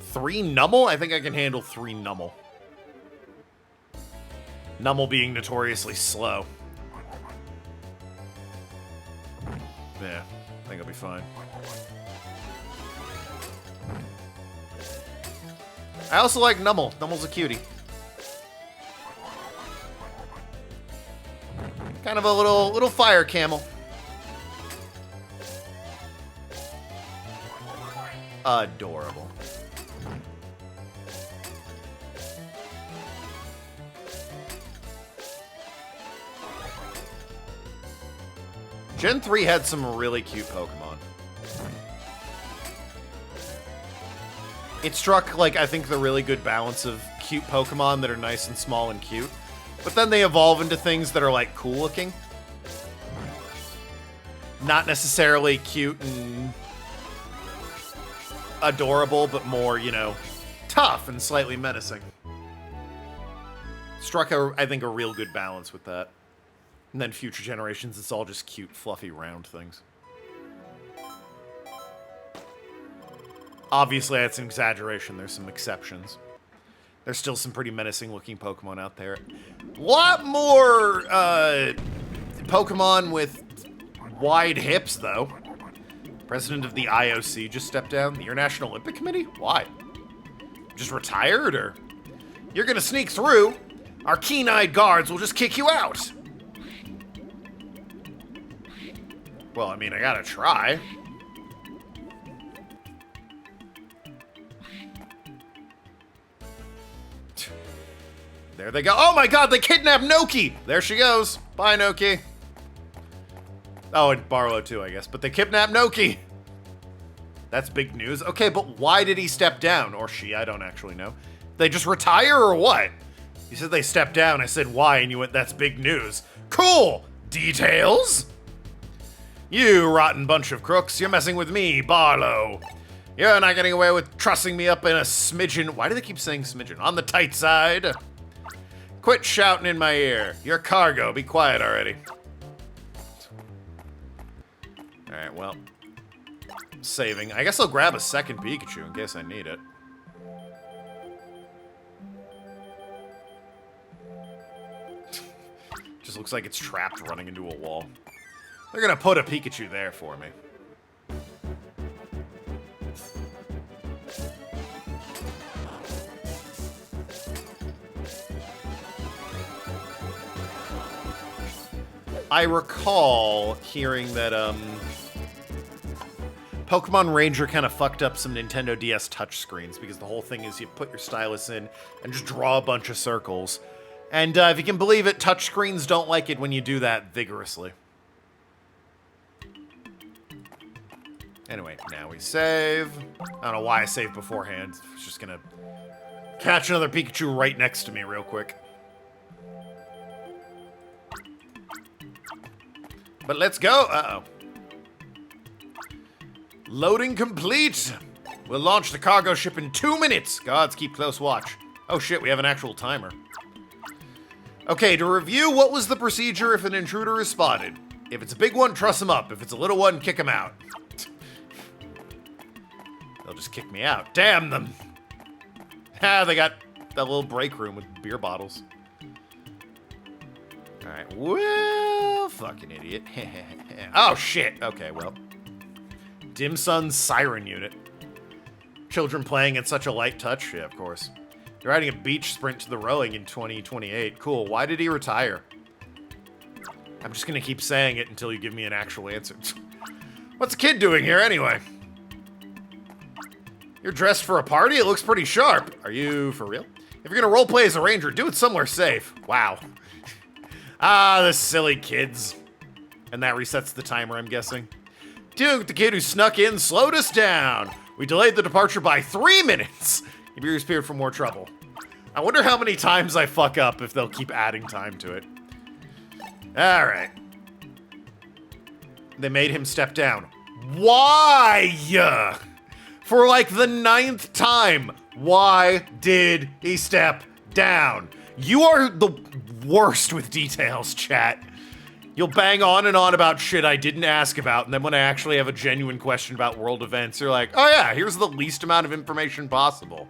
3 Nummel? I think I can handle 3 Nummel. Nummel being notoriously slow. Yeah, I think I'll be fine. I also like Nummel. Nummel's a cutie. Kind of a little fire camel. Adorable. Gen 3 had some really cute Pokemon. It struck, like, I think the really good balance of cute Pokemon that are nice and small and cute. But then they evolve into things that are, like, cool looking. Not necessarily cute and adorable, but more, you know, tough and slightly menacing. Struck, I think, a real good balance with that. And then future generations, it's all just cute, fluffy, round things. Obviously, that's an exaggeration. There's some exceptions. There's still some pretty menacing-looking Pokemon out there. A lot more Pokemon with wide hips, though. President of the IOC just stepped down. The International Olympic Committee? Why? Just retired, or? You're gonna sneak through. Our keen-eyed guards will just kick you out. Well, I mean, I gotta try. There they go. Oh my god, they kidnapped Noki! There she goes. Bye, Noki. Oh, and Barlow too, I guess. But they kidnapped Noki. That's big news. Okay, but why did he step down? Or she, I don't actually know. They just retire or what? You said they stepped down. I said why, and you went, that's big news. Cool! Details? You rotten bunch of crooks. You're messing with me, Barlow. You're not getting away with trussing me up in a smidgen. Why do they keep saying smidgen? On the tight side. Quit shouting in my ear. You're cargo. Be quiet already. Alright, well. Saving. I guess I'll grab a second Pikachu in case I need it. Just looks like it's trapped running into a wall. They're gonna put a Pikachu there for me. I recall hearing that, Pokemon Ranger kind of fucked up some Nintendo DS touchscreens because the whole thing is you put your stylus in and just draw a bunch of circles. And if you can believe it, touchscreens don't like it when you do that vigorously. Anyway, now we save. I don't know why I saved beforehand. I was just gonna catch another Pikachu right next to me real quick. But let's go. Uh-oh. Loading complete. We'll launch the cargo ship in 2 minutes. Gods, keep close watch. Oh shit, we have an actual timer. Okay, to review, what was the procedure if an intruder is spotted? If it's a big one, truss him up. If it's a little one, kick him out. They'll just kick me out. Damn them. Ah, they got that little break room with beer bottles. Alright, well, fucking idiot. Oh, shit. Okay, well. Dim Sun's Siren Unit. Children playing at such a light touch? Yeah, of course. They're riding a beach sprint to the rowing in 2028. Cool. Why did he retire? I'm just gonna keep saying it until you give me an actual answer. What's a kid doing here, anyway? You're dressed for a party? It looks pretty sharp. Are you for real? If you're gonna roleplay as a ranger, do it somewhere safe. Wow. Ah, the silly kids. And that resets the timer, I'm guessing. Dude, the kid who snuck in slowed us down. We delayed the departure by 3 minutes. He disappeared for more trouble. I wonder how many times I fuck up if they'll keep adding time to it. Alright. They made him step down. Why? For like the 9th time. Why did he step down? You are the worst with details, chat. You'll bang on and on about shit I didn't ask about, and then when I actually have a genuine question about world events, you're like, oh yeah, here's the least amount of information possible.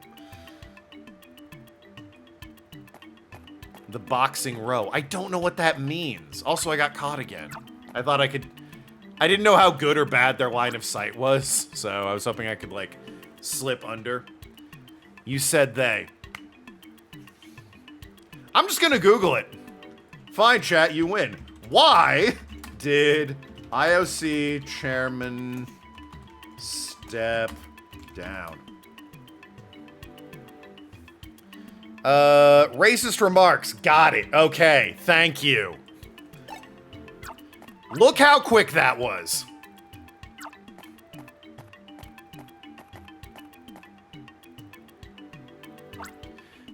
The boxing row. I don't know what that means. Also, I got caught again. I thought I could... I didn't know how good or bad their line of sight was, so I was hoping I could, like, slip under. You said they. I'm just gonna Google it. Fine, chat, you win. Why did IOC chairman step Down. Racist remarks. Got it. Okay, thank you. Look how quick that was.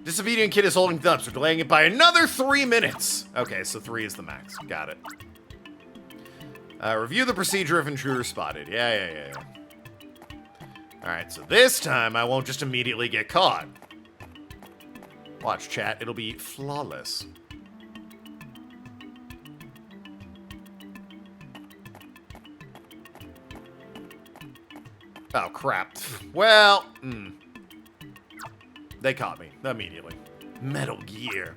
Disobedient kid is holding thumbs. We're delaying it by another 3 minutes. Okay, so 3 is the max. Got it. Review the procedure if intruder spotted. Yeah. Alright, so this time I won't just immediately get caught. Watch, chat. It'll be flawless. Oh, crap. Well, They caught me immediately. Metal Gear.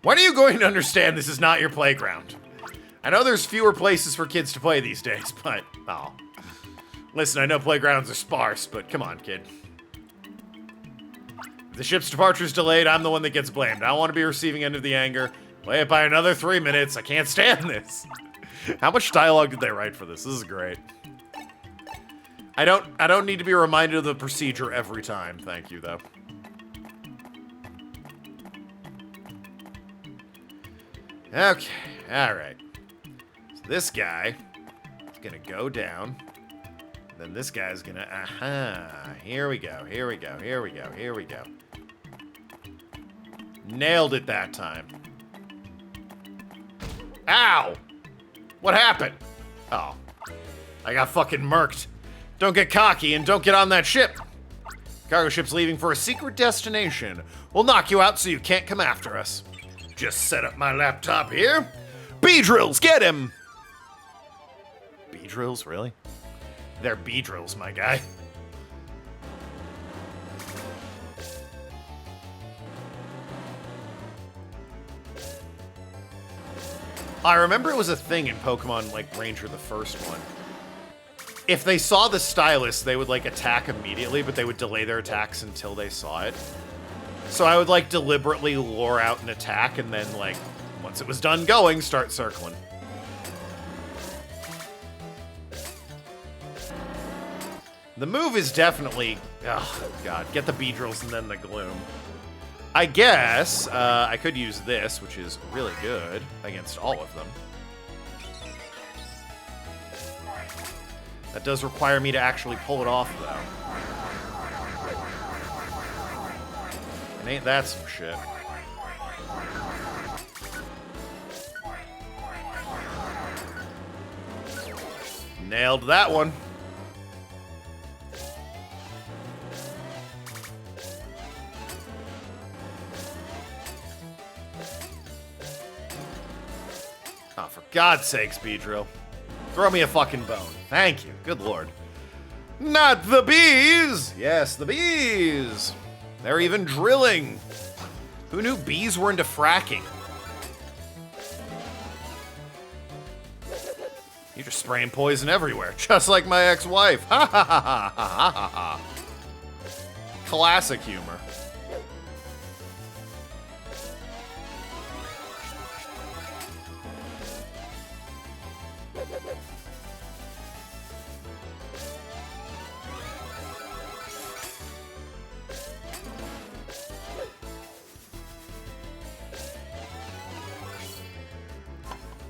When are you going to understand this is not your playground? I know there's fewer places for kids to play these days, but, oh. Listen, I know playgrounds are sparse, but come on, kid. If the ship's departure's delayed, I'm the one that gets blamed. I don't want to be receiving end of the anger. Play it by another 3 minutes. I can't stand this. How much dialogue did they write for this? This is great. I don't need to be reminded of the procedure every time. Thank you, though. Okay, alright. So this guy is gonna go down. Then this guy's gonna, here we go. Nailed it that time. Ow! What happened? Oh. I got fucking murked. Don't get cocky and don't get on that ship. Cargo ship's leaving for a secret destination. We'll knock you out so you can't come after us. Just set up my laptop here. B-drills, get him! B-drills, really? They're B-drills, my guy. I remember it was a thing in Pokemon, like, Ranger, the first one. If they saw the stylus, they would, like, attack immediately, but they would delay their attacks until they saw it. So I would, like, deliberately lure out an attack, and then, like, once it was done going, start circling. The move is definitely... Oh, God. Get the B-drills and then the gloom. I guess I could use this, which is really good against all of them. That does require me to actually pull it off, though. And ain't that some shit. Nailed that one. Oh, for God's sakes, Beedrill. Throw me a fucking bone. Thank you. Good lord. Not the bees! Yes, the bees! They're even drilling. Who knew bees were into fracking? You're just spraying poison everywhere, just like my ex-wife. Ha ha ha ha ha ha ha. Classic humor.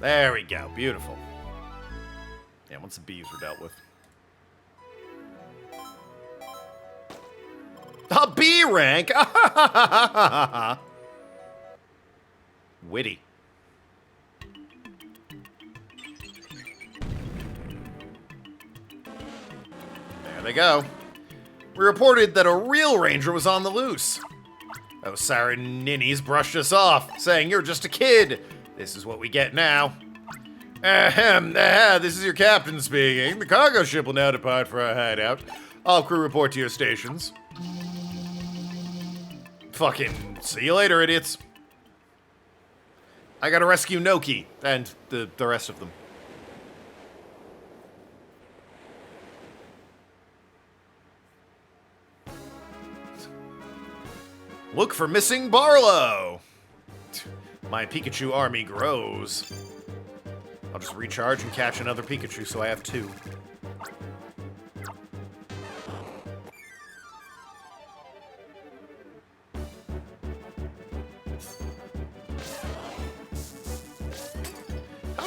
There we go. Beautiful. Yeah, once the bees were dealt with. A B rank! Witty. There they go. We reported that a real ranger was on the loose. Those siren ninnies brushed us off, saying you're just a kid. This is what we get now. Ahem, this is your captain speaking. The cargo ship will now depart for our hideout. All crew report to your stations. Fucking see you later, idiots. I gotta rescue Noki and the rest of them. Look for missing Barlow. My Pikachu army grows. I'll just recharge and catch another Pikachu so I have 2.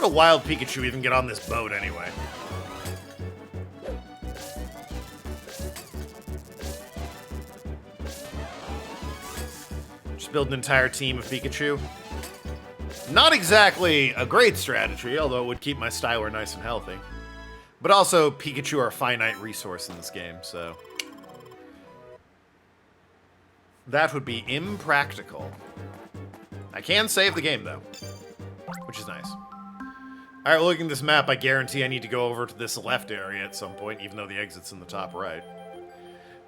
a wild Pikachu even get on this boat anyway? Just build an entire team of Pikachu. Not exactly a great strategy, although it would keep my Styler nice and healthy. But also, Pikachu are a finite resource in this game, so... that would be impractical. I can save the game, though, which is nice. Alright, looking at this map, I guarantee I need to go over to this left area at some point, even though the exit's in the top right.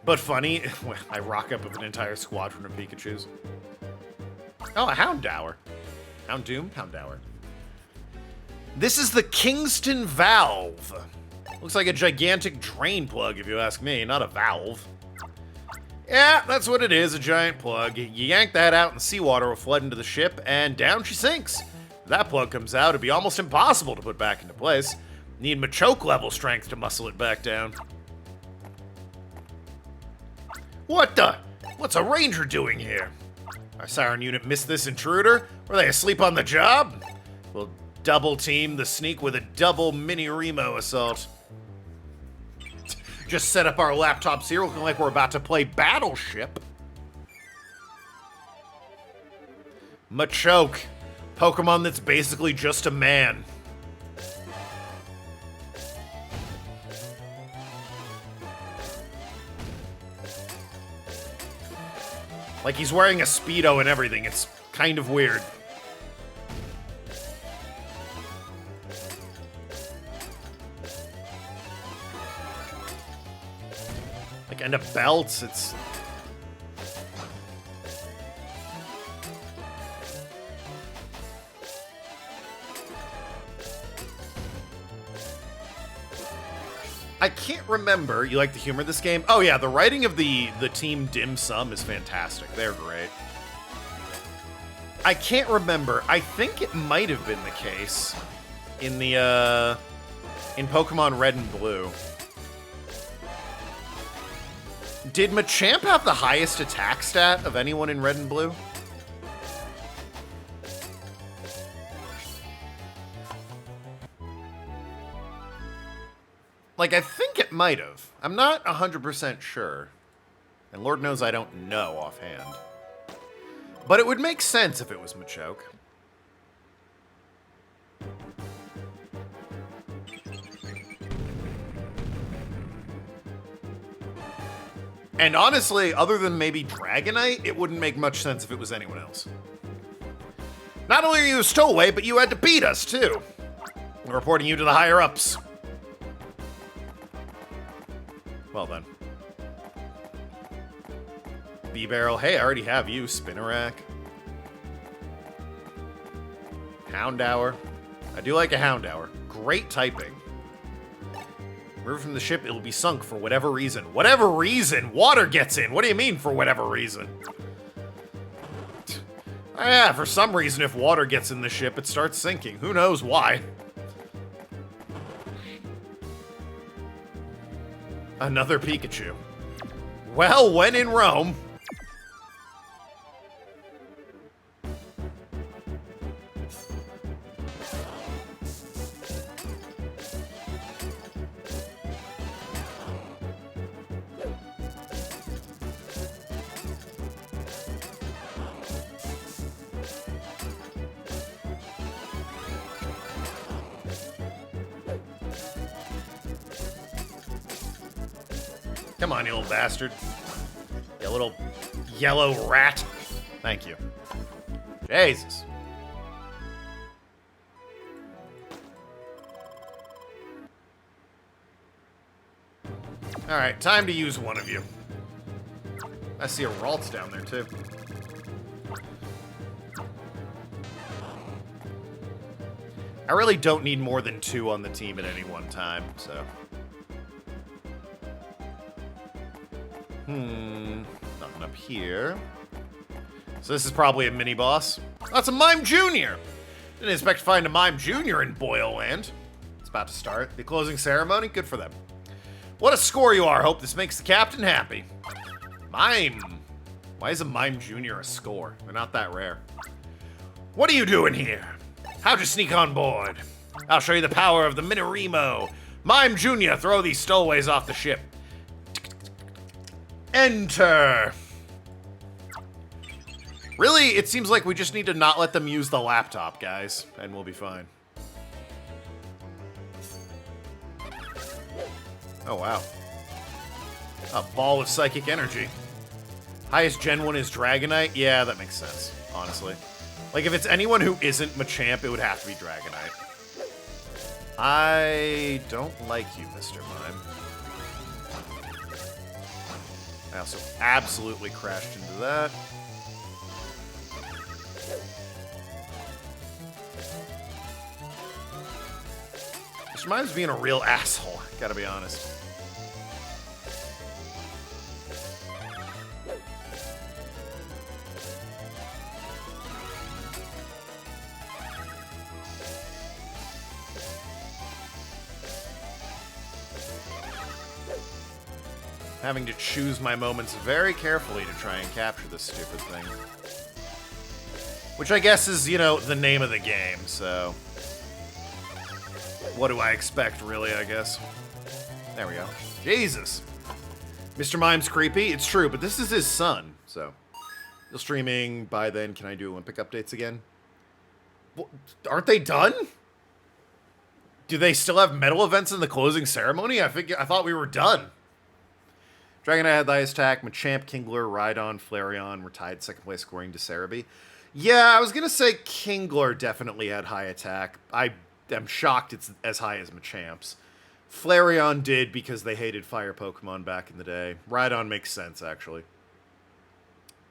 But funny, I rock up with an entire squadron of Pikachus. Oh, a Houndour. Houndoom? Houndour. This is the Kingston Valve. Looks like a gigantic drain plug, if you ask me, not a valve. Yeah, that's what it is, a giant plug. You yank that out and seawater will flood into the ship, and down she sinks. If that plug comes out, it'd be almost impossible to put back into place. Need Machoke level strength to muscle it back down. What the? What's a ranger doing here? Our siren unit missed this intruder? Were they asleep on the job? We'll double team the sneak with a double mini Remo assault. Just set up our laptops here looking like we're about to play Battleship. Machoke. Pokemon that's basically just a man. Like he's wearing a Speedo and everything. It's kind of weird. Like, and a belt, it's... I can't remember. You like the humor of this game? Oh yeah, the writing of the Team Dim Sum is fantastic. They're great. I can't remember. I think it might have been the case in the in Pokemon Red and Blue. Did Machamp have the highest attack stat of anyone in Red and Blue? Like, I think it might have. I'm not 100% sure. And Lord knows I don't know offhand. But it would make sense if it was Machoke. And honestly, other than maybe Dragonite, it wouldn't make much sense if it was anyone else. Not only are you a stowaway, but you had to beat us, too. We're reporting you to the higher-ups. Well then. B-Barrel. Hey, I already have you. Spinnerack. Houndour. I do like a Houndour. Great typing. Remove from the ship, it'll be sunk for whatever reason. Whatever reason? Water gets in. What do you mean, for whatever reason? Oh, yeah, for some reason, if water gets in the ship, it starts sinking. Who knows why? Another Pikachu. Well, when in Rome. Come on, you little bastard. You little yellow rat. Thank you. Jesus. Alright, time to use one of you. I see a Ralts down there, too. I really don't need more than 2 on the team at any one time, so... Nothing up here. So this is probably a mini-boss. That's a Mime Jr.! Didn't expect to find a Mime Jr. in Boyle Land. It's about to start. The closing ceremony? Good for them. What a score you are. Hope this makes the captain happy. Mime. Why is a Mime Jr. a score? They're not that rare. What are you doing here? How'd you sneak on board? I'll show you the power of the Minarimo. Mime Jr., throw these stowaways off the ship. Enter. Really, it seems like we just need to not let them use the laptop, guys, and we'll be fine. Oh, wow. A ball of psychic energy. Highest Gen 1 is Dragonite? Yeah, that makes sense, honestly. Like, if it's anyone who isn't Machamp, it would have to be Dragonite. I don't like you, Mr. Mime. I also absolutely crashed into that. Mr. Mime's being a real asshole, gotta be honest. Having to choose my moments very carefully to try and capture this stupid thing. Which I guess is, you know, the name of the game, so... what do I expect, really, I guess? There we go. Jesus! Mr. Mime's creepy, it's true, but this is his son, so... Still streaming by then. Can I do Olympic updates again? Well, aren't they done? Do they still have medal events in the closing ceremony? I thought we were done. Dragonite had the highest attack. Machamp, Kingler, Rhydon, Flareon were tied second place, scoring to Cerebi. Yeah, I was going to say Kingler definitely had high attack. I am shocked it's as high as Machamp's. Flareon did because they hated fire Pokemon back in the day. Rhydon makes sense, actually.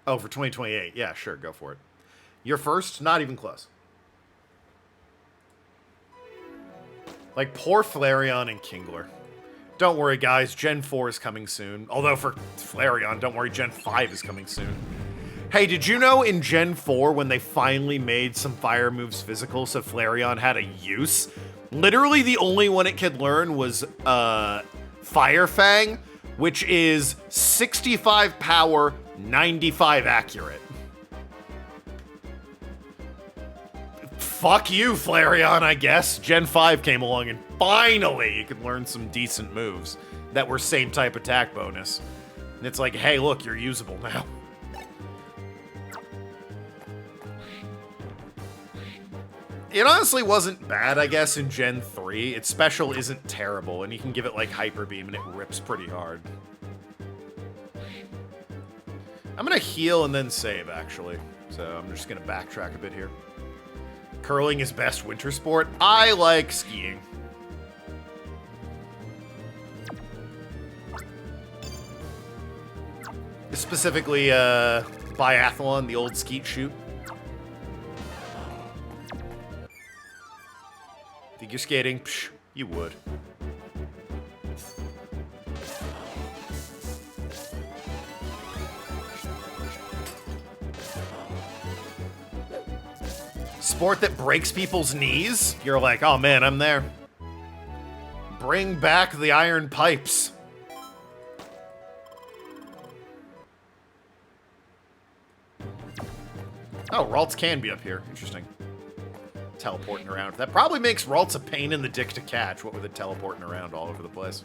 Oh, for 2028. Yeah, sure, go for it. You're first? Not even close. Like, poor Flareon and Kingler. Don't worry, guys. Gen 4 is coming soon. Although for Flareon, don't worry, Gen 5 is coming soon. Hey, did you know in Gen 4, when they finally made some fire moves physical so Flareon had a use, literally the only one it could learn was Fire Fang, which is 65 power, 95 accurate. Fuck you, Flareon, I guess. Gen 5 came along and finally you could learn some decent moves that were same type attack bonus. And it's like, hey, look, you're usable now. It honestly wasn't bad, I guess, in Gen 3. Its special isn't terrible, and you can give it, like, Hyper Beam, and it rips pretty hard. I'm gonna heal and then save, actually. So I'm just gonna backtrack a bit here. Curling is best winter sport. I like skiing. Specifically, biathlon, the old skeet shoot. Think you're skating? Psh, you would. Sport that breaks people's knees? You're like, oh man, I'm there. Bring back the iron pipes. Oh, Ralts can be up here. Interesting. Teleporting around. That probably makes Ralts a pain in the dick to catch, what with it teleporting around all over the place.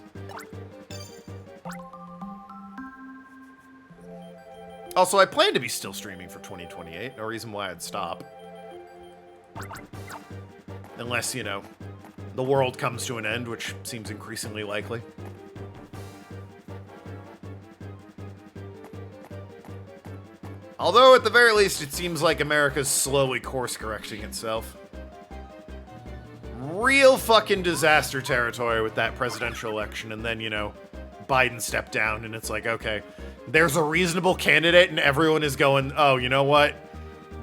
Also, I plan to be still streaming for 2028. No reason why I'd stop. Unless, you know, the world comes to an end, which seems increasingly likely. Although, at the very least, it seems like America's slowly course-correcting itself. Real fucking disaster territory with that presidential election, and then, you know, Biden stepped down, and it's like, okay, there's a reasonable candidate, and everyone is going, oh, you know what?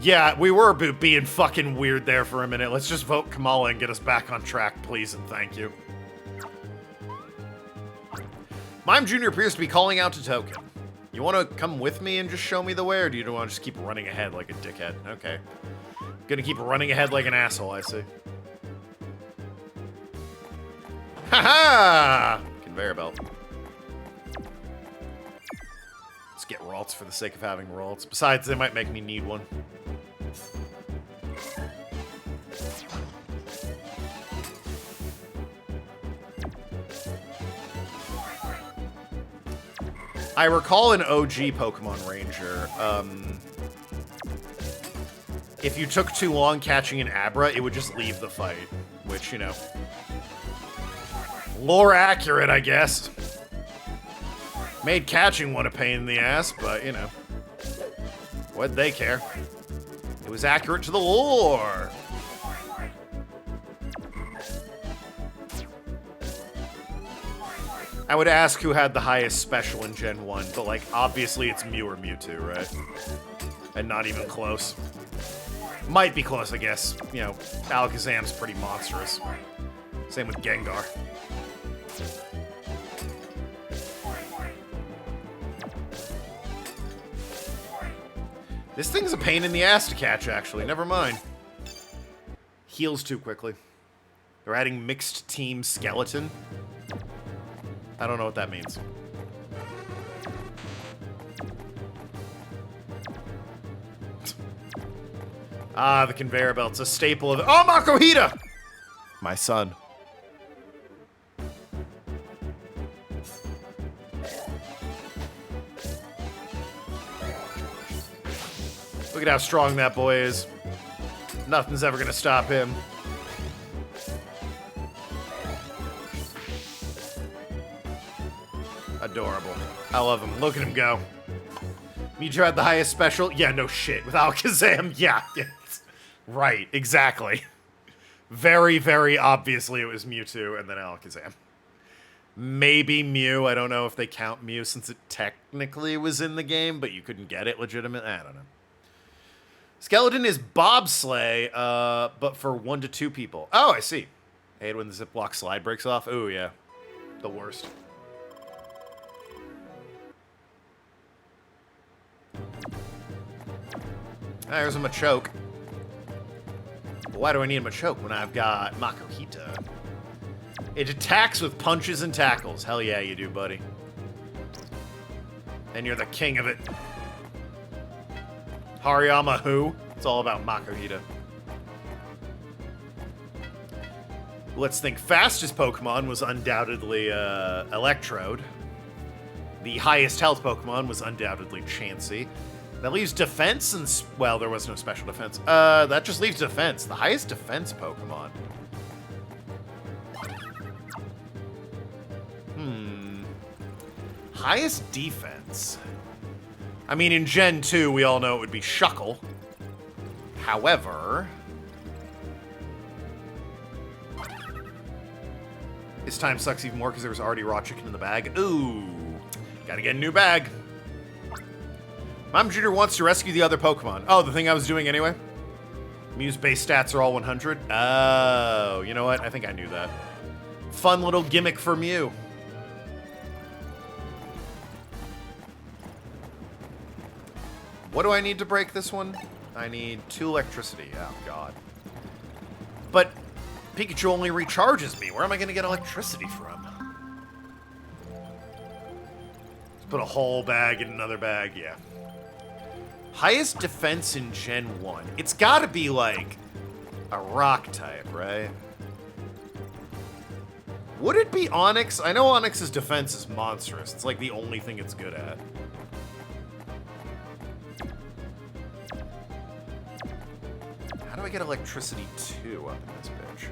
Yeah, we were being fucking weird there for a minute. Let's just vote Kamala and get us back on track, please, and thank you. Mime Jr. appears to be calling out to Token. You want to come with me and just show me the way, or do you want to just keep running ahead like a dickhead? Okay. Gonna keep running ahead like an asshole, I see. Ha-ha! Conveyor belt. Let's get Ralts for the sake of having Ralts. Besides, they might make me need one. I recall an OG Pokemon Ranger, if you took too long catching an Abra, it would just leave the fight. Which, you know, lore accurate, I guess. Made catching one a pain in the ass, but, you know, what'd they care? It was accurate to the lore. I would ask who had the highest special in Gen 1, but, like, obviously it's Mew or Mewtwo, right? And not even close. Might be close, I guess. You know, Alakazam's pretty monstrous. Same with Gengar. This thing's a pain in the ass to catch, actually. Never mind. Heals too quickly. They're adding mixed team skeleton. I don't know what that means. Ah, the conveyor belt's a staple of it. Oh, Makuhita! My son. Look at how strong that boy is. Nothing's ever gonna stop him. Adorable. I love him. Look at him go. Mewtwo had the highest special? Yeah, no shit. With Alakazam, yeah. Right, exactly. Very, very obviously it was Mewtwo and then Alakazam. Maybe Mew. I don't know if they count Mew since it technically was in the game, but you couldn't get it legitimately. I don't know. Skeleton is bobsleigh, but for 1 to 2 people. Oh, I see. I hate when the Ziploc slide breaks off. Ooh, yeah. The worst. There's a Machoke. But why do I need a Machoke when I've got Makuhita? It attacks with punches and tackles. Hell yeah, you do, buddy. And you're the king of it. Hariyama who? It's all about Makuhita. Let's think. Fastest Pokemon was undoubtedly Electrode. The highest health Pokemon was undoubtedly Chansey. That leaves defense and... well, there was no special defense. That just leaves defense. The highest defense Pokemon. Highest defense. I mean, in Gen 2, we all know it would be Shuckle. However... this time sucks even more because there was already raw chicken in the bag. Ooh. Gotta get a new bag. Mom Jr. wants to rescue the other Pokemon. Oh, the thing I was doing anyway? Mew's base stats are all 100? Oh, you know what? I think I knew that. Fun little gimmick for Mew. What do I need to break this one? I need 2 electricity. Oh, God. But Pikachu only recharges me. Where am I going to get electricity from? Let's put a whole bag in another bag. Yeah. Highest defense in Gen 1. It's got to be, like, a rock type, right? Would it be Onix? I know Onix's defense is monstrous. It's, like, the only thing it's good at. How do I get electricity 2 up in this bitch?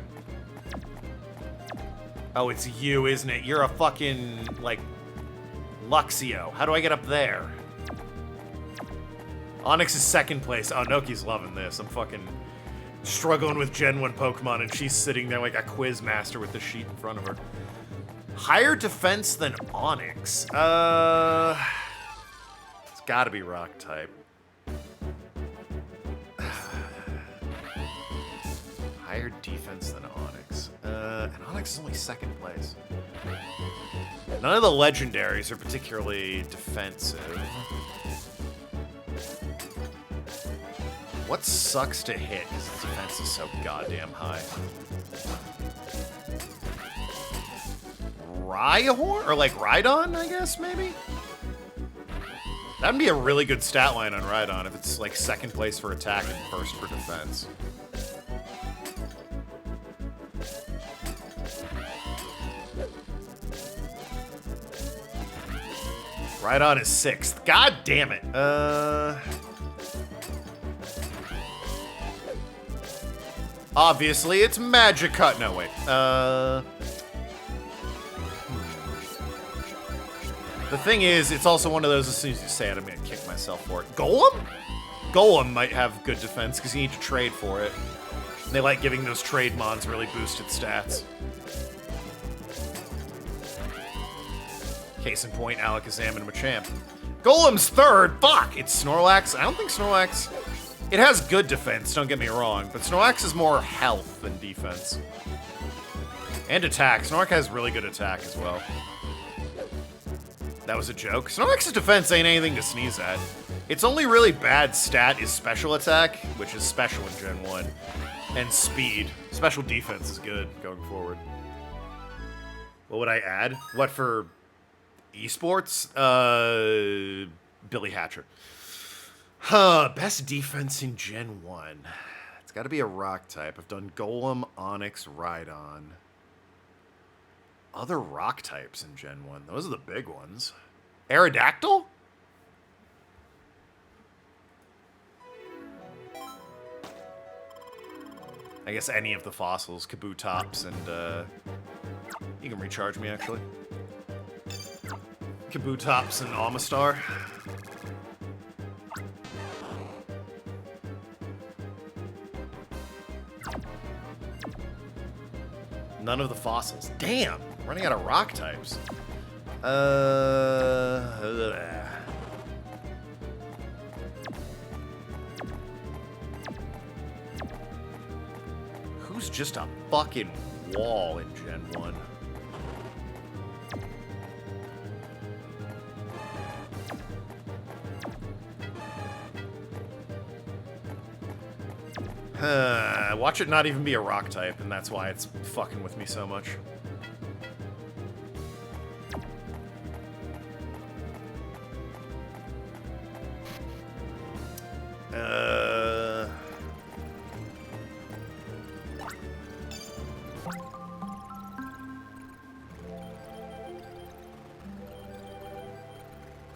Oh, it's you, isn't it? You're a fucking, like, Luxio. How do I get up there? Onix is second place. Oh, Noki's loving this. I'm fucking struggling with Gen 1 Pokemon, and she's sitting there like a quiz master with the sheet in front of her. Higher defense than Onix. It's gotta be rock type. Higher defense than Onix. And Onix is only second place. None of the legendaries are particularly defensive. What sucks to hit because its defense is so goddamn high? Rhyhorn? Or like Rhydon, I guess, maybe? That'd be a really good stat line on Rhydon if it's like second place for attack and first for defense. Rhydon is 6th. God damn it. Obviously, it's Magic Cut. No, wait. The thing is, it's also one of those, as soon as you say it, I'm going to kick myself for it. Golem? Golem might have good defense, because you need to trade for it. And they like giving those trade mons really boosted stats. Case in point, Alakazam and Machamp. Golem's 3rd! Fuck! It's Snorlax. I don't think Snorlax... It has good defense, don't get me wrong, but Snorlax is more health than defense. And attack. Snorlax has really good attack as well. That was a joke. Snorlax's defense ain't anything to sneeze at. Its only really bad stat is special attack, which is special in Gen 1, and speed. Special defense is good going forward. What would I add? What for esports? Billy Hatcher. Huh, best defense in Gen 1. It's got to be a rock type. I've done Golem, Onyx, Rhydon. Other rock types in Gen 1. Those are the big ones. Aerodactyl? I guess any of the fossils. Kabutops and, you can recharge me, actually. Kabutops and Amistar. None of the fossils. Damn! Running out of rock types. Who's just a fucking wall in Gen 1? Watch it not even be a rock type, and that's why it's fucking with me so much.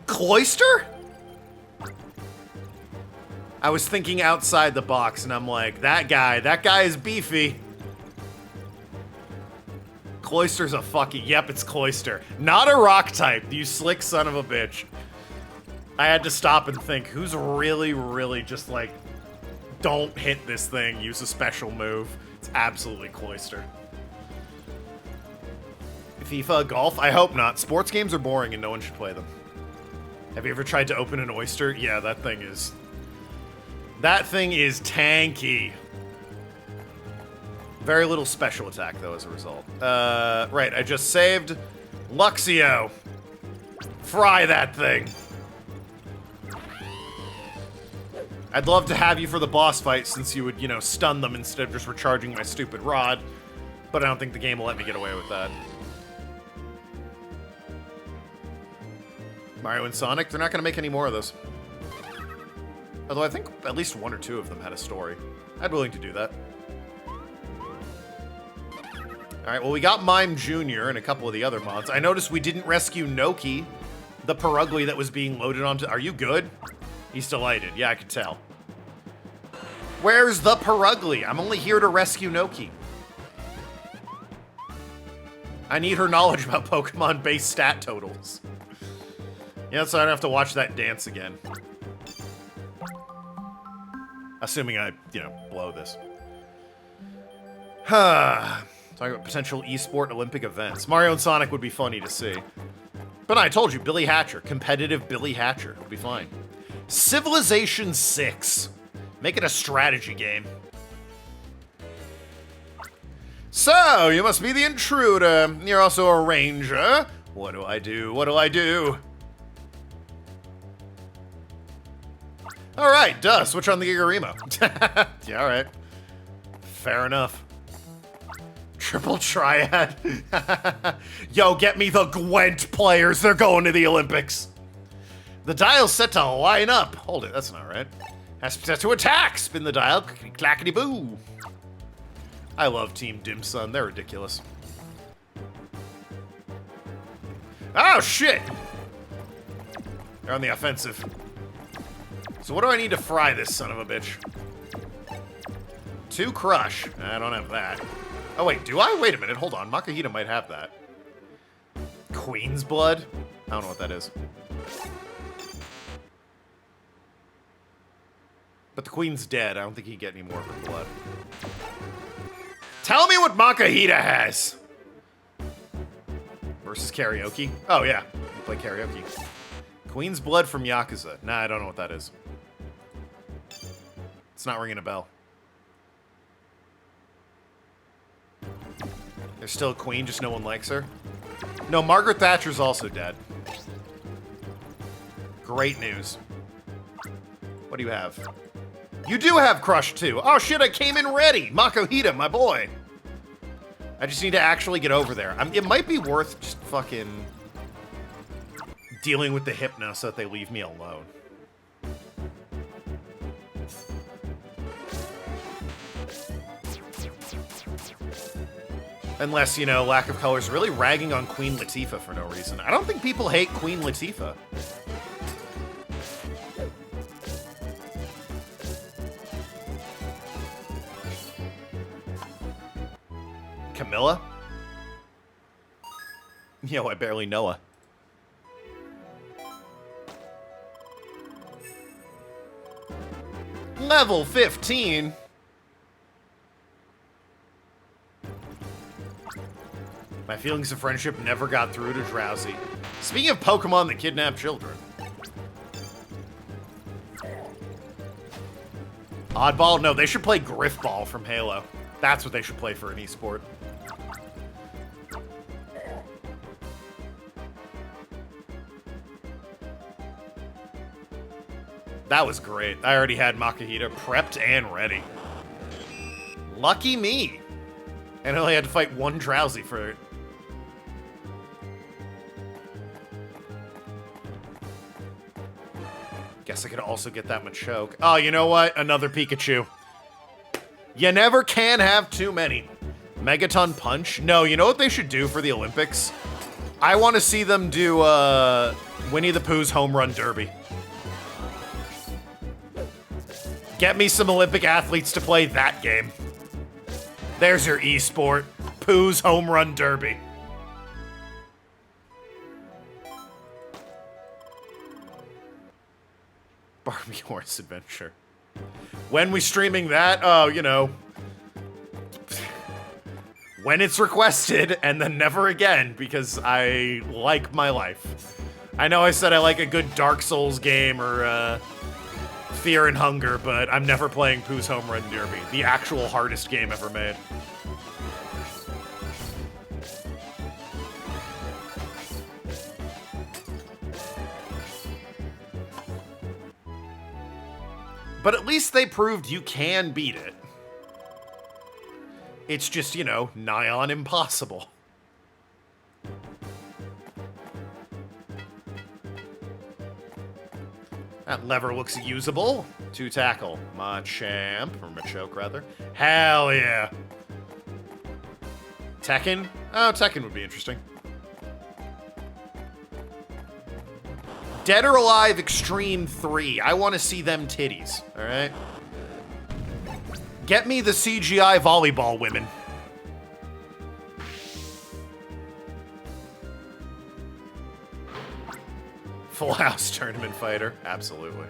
Cloyster? I was thinking outside the box, and I'm like, that guy is beefy. Cloyster's a fucking, yep, it's Cloyster. Not a rock type, you slick son of a bitch. I had to stop and think, who's really, really just like, don't hit this thing, use a special move. It's absolutely Cloyster. FIFA, golf? I hope not. Sports games are boring and no one should play them. Have you ever tried to open an oyster? Yeah, that thing is tanky. Very little special attack, though, as a result. Right, I just saved Luxio. Fry that thing. I'd love to have you for the boss fight, since you would, you know, stun them instead of just recharging my stupid rod. But I don't think the game will let me get away with that. Mario and Sonic, they're not going to make any more of those. Although I think at least 1 or 2 of them had a story. I'd be willing to do that. Alright, well, we got Mime Jr. and a couple of the other mods. I noticed we didn't rescue Noki, the Perugly that was being loaded onto... Are you good? He's delighted. Yeah, I could tell. Where's the Perugly? I'm only here to rescue Noki. I need her knowledge about Pokemon-based stat totals. Yeah, so I don't have to watch that dance again. Assuming I, you know, blow this. Talking about potential esport Olympic events. Mario and Sonic would be funny to see. But I told you, Billy Hatcher. Competitive Billy Hatcher would be fine. Civilization 6. Make it a strategy game. So, you must be the intruder. You're also a ranger. What do I do? What do I do? Alright, duh. Switch on the Gigarimo. Yeah, alright. Fair enough. Triple Triad. Yo, get me the Gwent players. They're going to the Olympics. The dial's set to line up. Hold it, that's not right. Has to be set to attack. Spin the dial. Clackety-boo. I love Team Dim Sum. They're ridiculous. Oh, shit. They're on the offensive. So what do I need to fry this son of a bitch? 2 crush. I don't have that. Oh, wait, do I? Wait a minute, hold on. Makahita might have that. Queen's blood? I don't know what that is. But the queen's dead. I don't think he can get any more of her blood. Tell me what Makahita has! Versus karaoke? Oh, yeah. We play karaoke. Queen's blood from Yakuza. Nah, I don't know what that is. It's not ringing a bell. There's still a queen, just no one likes her. No, Margaret Thatcher's also dead. Great news. What do you have? You do have Crush, too. Oh, shit, I came in ready. Makohita, my boy. I just need to actually get over there. It might be worth just fucking dealing with the Hypno so that they leave me alone. Unless, you know, lack of color is really ragging on Queen Latifah for no reason. I don't think people hate Queen Latifah. Camilla? Yo, I barely know her. Level 15? My feelings of friendship never got through to Drowsy. Speaking of Pokemon that kidnap children. Oddball? No, they should play Griffball from Halo. That's what they should play for an esport. That was great. I already had Makahita prepped and ready. Lucky me. And I only had to fight one Drowsy for it. Guess I could also get that Machoke. Oh, you know what? Another Pikachu. You never can have too many. Megaton Punch? No, you know what they should do for the Olympics? I want to see them do Winnie the Pooh's Home Run Derby. Get me some Olympic athletes to play that game. There's your esport. Pooh's Home Run Derby. Barbie Horse Adventure. When we streaming that? Oh, you know. When it's requested, and then never again, because I like my life. I know I said I like a good Dark Souls game or Fear and Hunger, but I'm never playing Pooh's Home Run Derby, the actual hardest game ever made. But at least they proved you can beat it. It's just, you know, nigh on impossible. That lever looks usable. 2 tackle. Machamp, or Machoke rather. Hell yeah. Tekken? Oh, Tekken would be interesting. Dead or Alive Extreme 3. I want to see them titties, alright? Get me the CGI volleyball women. Full House Tournament Fighter. Absolutely.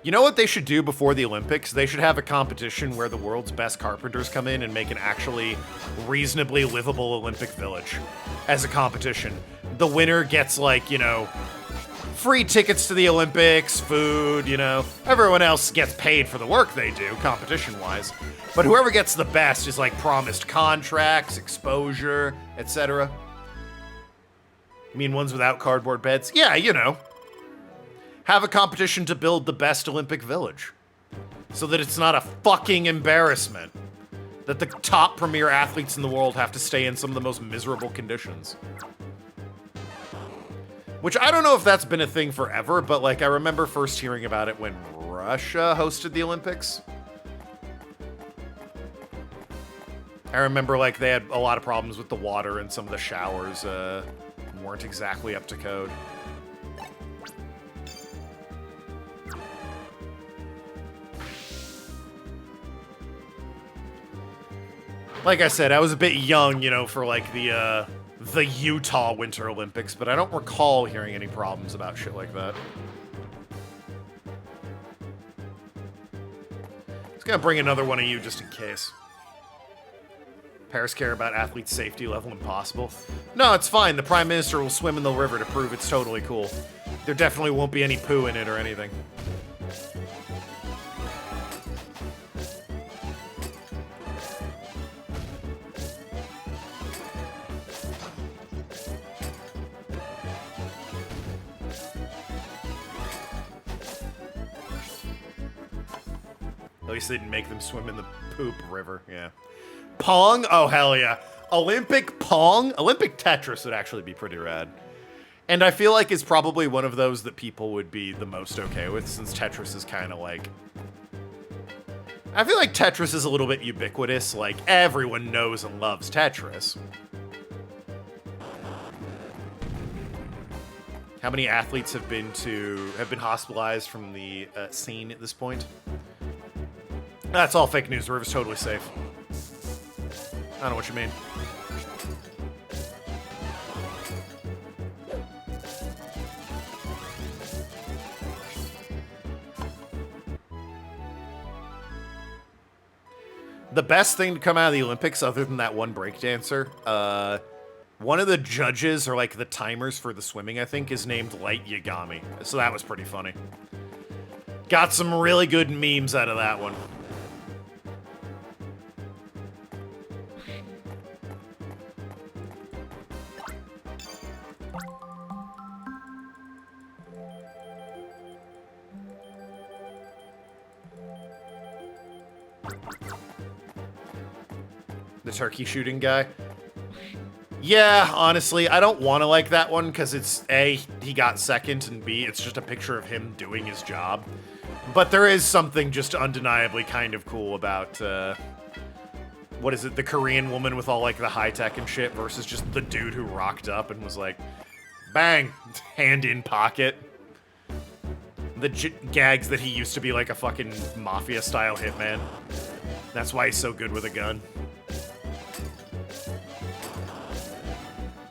You know what they should do before the Olympics? They should have a competition where the world's best carpenters come in and make an actually reasonably livable Olympic village as a competition. The winner gets, like, you know, free tickets to the Olympics, food, you know. Everyone else gets paid for the work they do, competition-wise. But whoever gets the best is, like, promised contracts, exposure, etc. You mean ones without cardboard beds? Yeah, you know. Have a competition to build the best Olympic village. So that it's not a fucking embarrassment that the top premier athletes in the world have to stay in some of the most miserable conditions. Which I don't know if that's been a thing forever, but like I remember first hearing about it when Russia hosted the Olympics. I remember like they had a lot of problems with the water and some of the showers weren't exactly up to code. Like I said, I was a bit young, you know, for like the Utah Winter Olympics, but I don't recall hearing any problems about shit like that. Just gonna bring another one of you just in case. Paris care about athletes' safety level impossible. No, it's fine. The Prime Minister will swim in the river to prove it's totally cool. There definitely won't be any poo in it or anything. At least they didn't make them swim in the poop river, yeah. Pong? Oh, hell yeah. Olympic Pong? Olympic Tetris would actually be pretty rad. And I feel like it's probably one of those that people would be the most okay with, since Tetris is kind of like... I feel like Tetris is a little bit ubiquitous, like everyone knows and loves Tetris. How many athletes have been hospitalized from the scene at this point? That's all fake news. The river's totally safe. I don't know what you mean. The best thing to come out of the Olympics, other than that one breakdancer, one of the judges, or like the timers for the swimming, I think, is named Light Yagami. So that was pretty funny. Got some really good memes out of that one. The turkey shooting guy. Yeah, honestly, I don't want to like that one because it's A, he got second, and B, it's just a picture of him doing his job. But there is something just undeniably kind of cool about, what is it, the Korean woman with all like the high tech and shit versus just the dude who rocked up and was like, bang, hand in pocket. The gags that he used to be like a fucking mafia style hitman. That's why he's so good with a gun.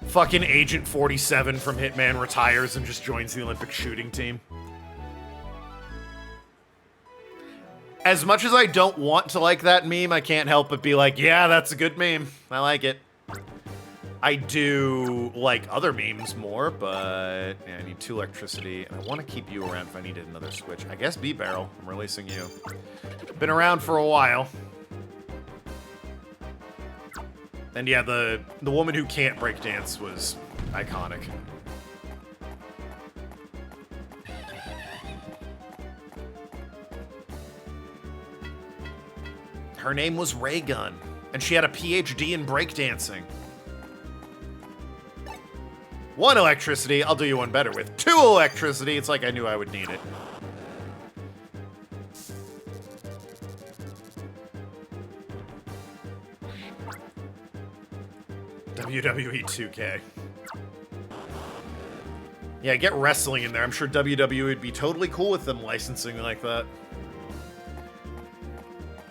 Fucking Agent 47 from Hitman retires and just joins the Olympic shooting team. As much as I don't want to like that meme, I can't help but be like, yeah, that's a good meme. I like it. I do like other memes more, but yeah, I need 2 electricity, and I want to keep you around if I needed another switch. I guess B-Barrel. I'm releasing you. Been around for a while. And yeah, the woman who can't breakdance was iconic. Her name was Raygun, and she had a PhD in breakdancing. 1 electricity, I'll do you one better with. 2 electricity, it's like I knew I would need it. WWE 2K. Yeah, get wrestling in there. I'm sure WWE would be totally cool with them licensing like that.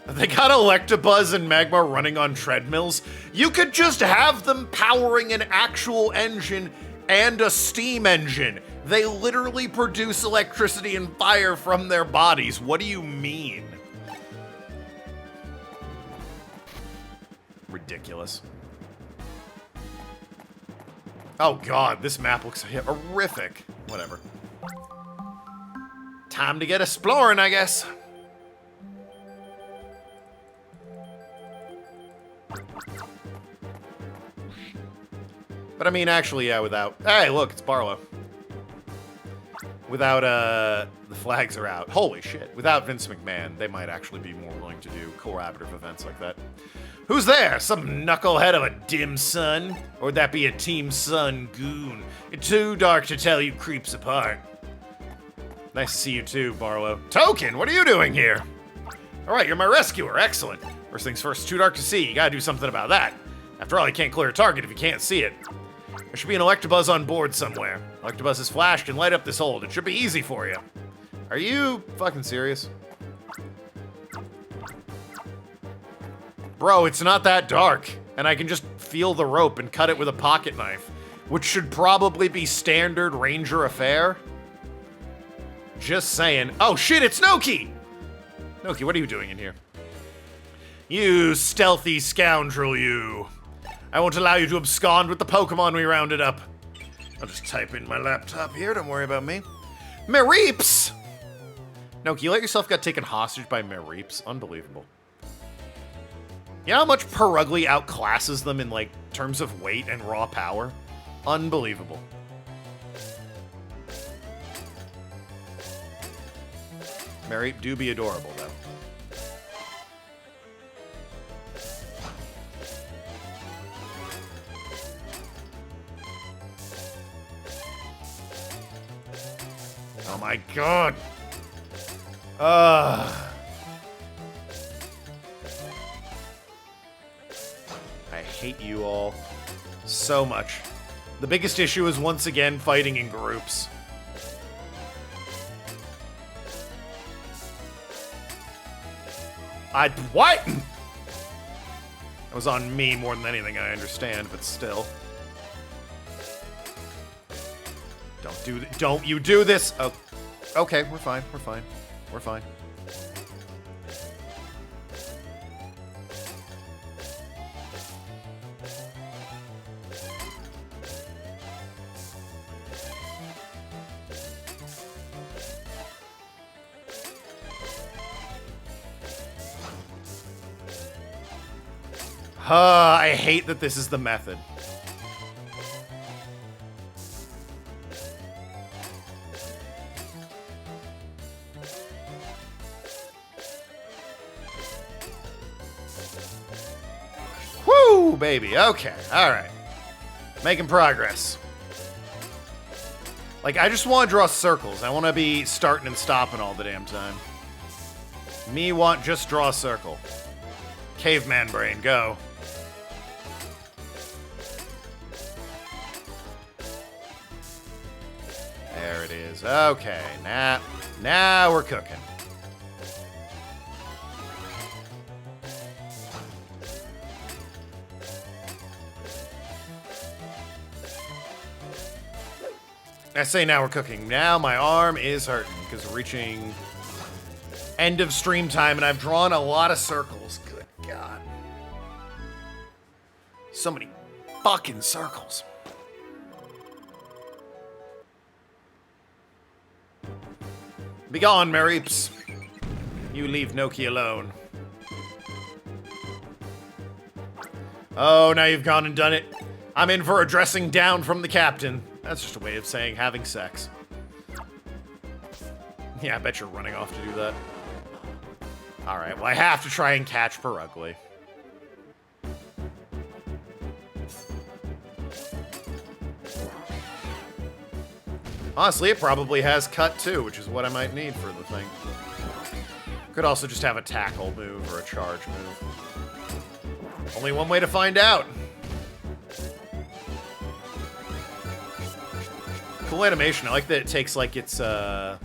They got Electabuzz and Magma running on treadmills. You could just have them powering an actual engine and a steam engine. They literally produce electricity and fire from their bodies. What do you mean? Ridiculous. Oh god, this map looks horrific. Whatever. Time to get exploring, I guess. But I mean, actually, yeah, without... Hey, look, it's Barlow. Without, the flags are out. Holy shit. Without Vince McMahon, they might actually be more willing to do collaborative events like that. Who's there? Some knucklehead of a dim sun? Or would that be a Team Sun goon? It's too dark to tell you creeps apart. Nice to see you too, Barlow. Token, what are you doing here? Alright, you're my rescuer. Excellent. First things first, too dark to see. You gotta do something about that. After all, you can't clear a target if you can't see it. There should be an Electabuzz on board somewhere. Electabuzz has flashed and light up this hold. It should be easy for you. Are you fucking serious? Bro, it's not that dark. And I can just feel the rope and cut it with a pocket knife. Which should probably be standard Ranger affair. Just saying. Oh shit, it's Noki! Noki, what are you doing in here? You stealthy scoundrel, you. I won't allow you to abscond with the Pokemon we rounded up. I'll just type in my laptop here, don't worry about me. Mareeps! Noki, you let yourself get taken hostage by Mareeps? Unbelievable. You know how much Perugly outclasses them in, like, terms of weight and raw power? Unbelievable. Mareep do be adorable, though. Oh my god! I hate you all so much. The biggest issue is once again fighting in groups. What? That was on me more than anything, I understand, but still. Don't you do this! Oh, okay, we're fine, we're fine, we're fine. I hate that this is the method. Woo, baby. Okay. All right. Making progress. Like, I just want to draw circles. I want to be starting and stopping all the damn time. Me want just draw a circle. Caveman brain, go. There it is. Okay, now we're cooking. I say now we're cooking. Now my arm is hurting because we're reaching end of stream time and I've drawn a lot of circles. Good God. So many fucking circles. Begone, Mareeps. You leave Noki alone. Oh, now you've gone and done it. I'm in for a dressing down from the captain. That's just a way of saying having sex. Yeah, I bet you're running off to do that. Alright, well I have to try and catch Perugly. Honestly, it probably has cut too, which is what I might need for the thing. Could also just have a tackle move or a charge move. Only one way to find out. Cool animation. I like that it takes like its they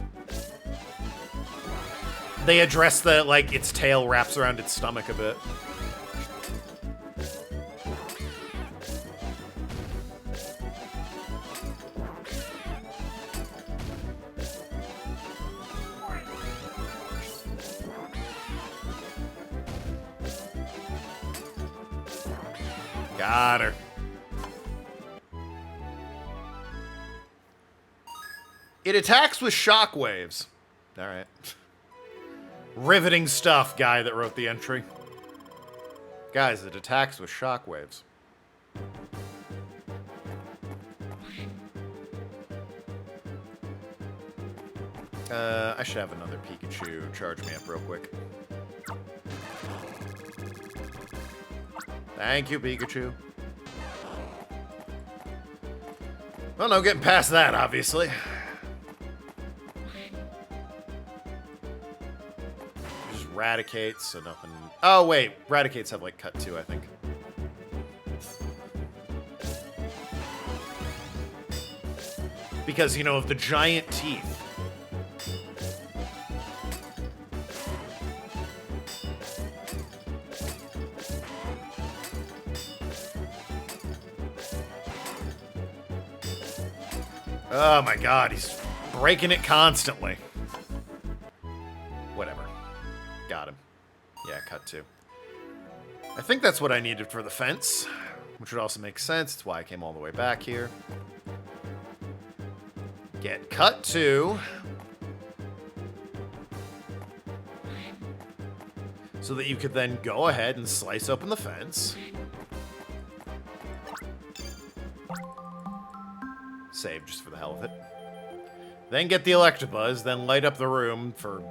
address the like its tail wraps around its stomach a bit. Got her. It attacks with shockwaves. All right. Riveting stuff, guy that wrote the entry. Guys, it attacks with shockwaves. I should have another Pikachu charge me up real quick. Thank you, Pikachu. Well, no getting past that, obviously. Just Raticates, so nothing... Oh, wait. Raticates have, like, cut 2, I think. Because, you know, of the giant teeth. Oh my god, he's breaking it constantly. Whatever. Got him. Yeah, cut 2. I think that's what I needed for the fence, which would also make sense. That's why I came all the way back here. Get cut 2. So that you could then go ahead and slice open the fence. Save just for the hell of it. Then get the Electabuzz, then light up the room for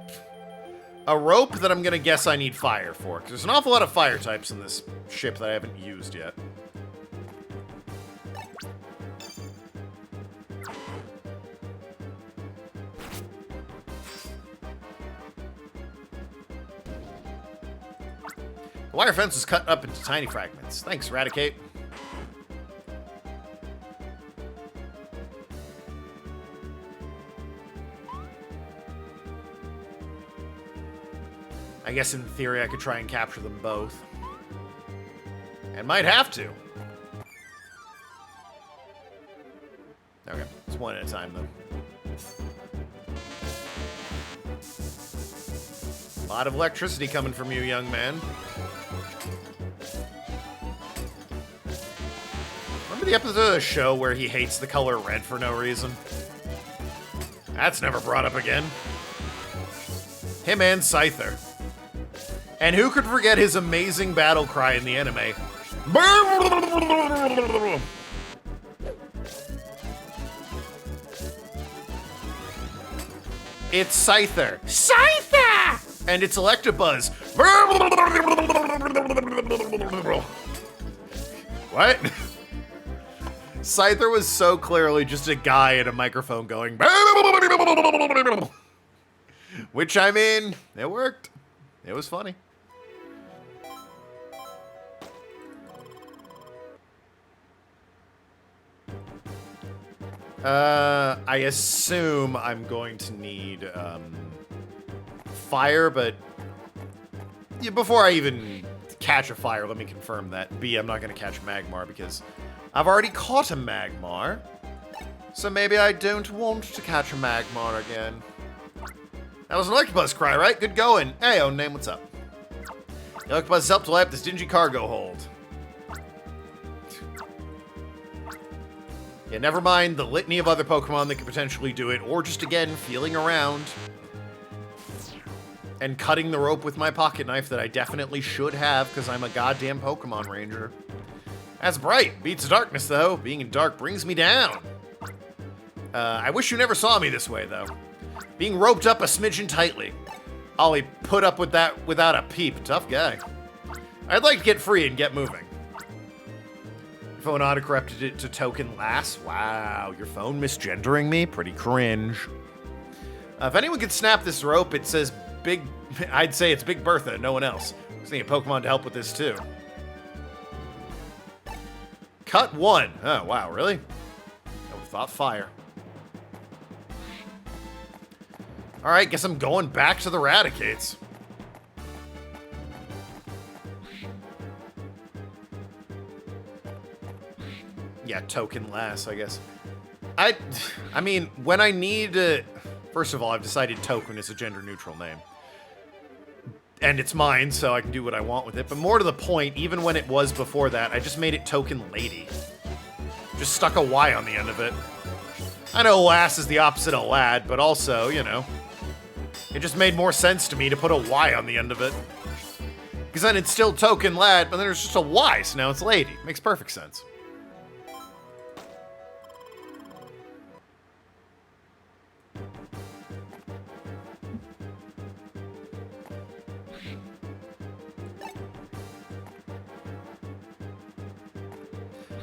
a rope that I'm gonna guess I need fire for. Because there's an awful lot of fire types in this ship that I haven't used yet. The wire fence was cut up into tiny fragments. Thanks, Raticate. I guess in theory I could try and capture them both. And might have to. Okay, it's one at a time though. A lot of electricity coming from you, young man. Remember the episode of the show where he hates the color red for no reason? That's never brought up again. Him and Scyther. And who could forget his amazing battle cry in the anime? It's Scyther. Scyther! And it's Electabuzz. What? Scyther was so clearly just a guy in a microphone going. Which, I mean, it worked. It was funny. I assume I'm going to need, fire, but yeah, before I even catch a fire, let me confirm that. B, I'm not going to catch Magmar because I've already caught a Magmar. So maybe I don't want to catch a Magmar again. That was an Electabuzz cry, right? Good going. Hey, own name, what's up? The Electabuzz has helped to light up this dingy cargo hold. Yeah, never mind the litany of other Pokemon that could potentially do it, or just again, feeling around and cutting the rope with my pocket knife that I definitely should have because I'm a goddamn Pokemon Ranger. That's bright. Beats the darkness, though. Being in dark brings me down. I wish you never saw me this way, though. Being roped up a smidgen tightly. Ollie put up with that without a peep. Tough guy. I'd like to get free and get moving. Phone autocorrected it to Tokenlad. Wow, your phone misgendering me? Pretty cringe. If anyone could snap this rope, it says Big... I'd say it's Big Bertha, no one else. I was thinking Pokemon to help with this, too. Cut 1. Oh, wow, really? I would've thought fire. Alright, guess I'm going back to the Raticates. Yeah, Tokenlad, I guess. I mean, when I need... first of all, I've decided Token is a gender-neutral name. And it's mine, so I can do what I want with it. But more to the point, even when it was before that, I just made it Token Lady. Just stuck a Y on the end of it. I know lass is the opposite of lad, but also, you know... It just made more sense to me to put a Y on the end of it. Because then it's still Tokenlad, but then there's just a Y, so now it's lady. Makes perfect sense.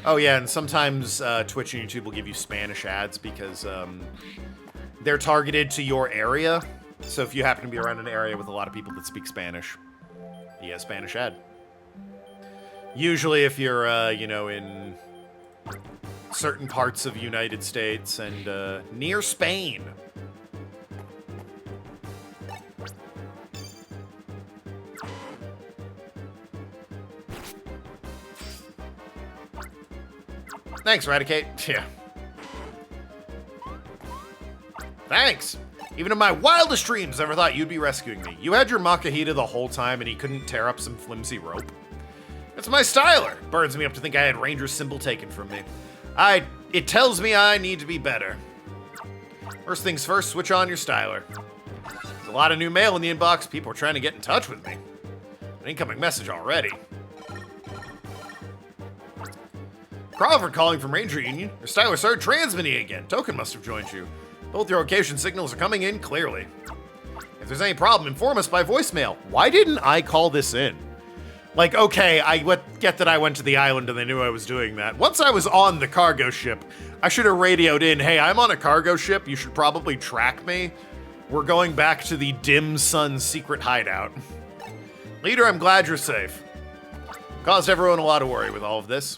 Oh yeah, and sometimes Twitch and YouTube will give you Spanish ads because they're targeted to your area. So if you happen to be around an area with a lot of people that speak Spanish, you get a Spanish ad. Usually if you're, you know, in certain parts of the United States and near Spain. Thanks, Radicate. Yeah. Thanks. Even in my wildest dreams, I never thought you'd be rescuing me. You had your Makahita the whole time and he couldn't tear up some flimsy rope. It's my styler. Burns me up to think I had Ranger's symbol taken from me. It tells me I need to be better. First things first, switch on your styler. There's a lot of new mail in the inbox. People are trying to get in touch with me. An incoming message already. Crawford calling from Ranger Union. Your styler started transmitting again. Token must have joined you. Both your location signals are coming in clearly. If there's any problem, inform us by voicemail. Why didn't I call this in? Like, okay, I get that I went to the island and they knew I was doing that. Once I was on the cargo ship, I should have radioed in, hey, I'm on a cargo ship. You should probably track me. We're going back to the Dim Sun secret hideout. Leader, I'm glad you're safe. Caused everyone a lot of worry with all of this.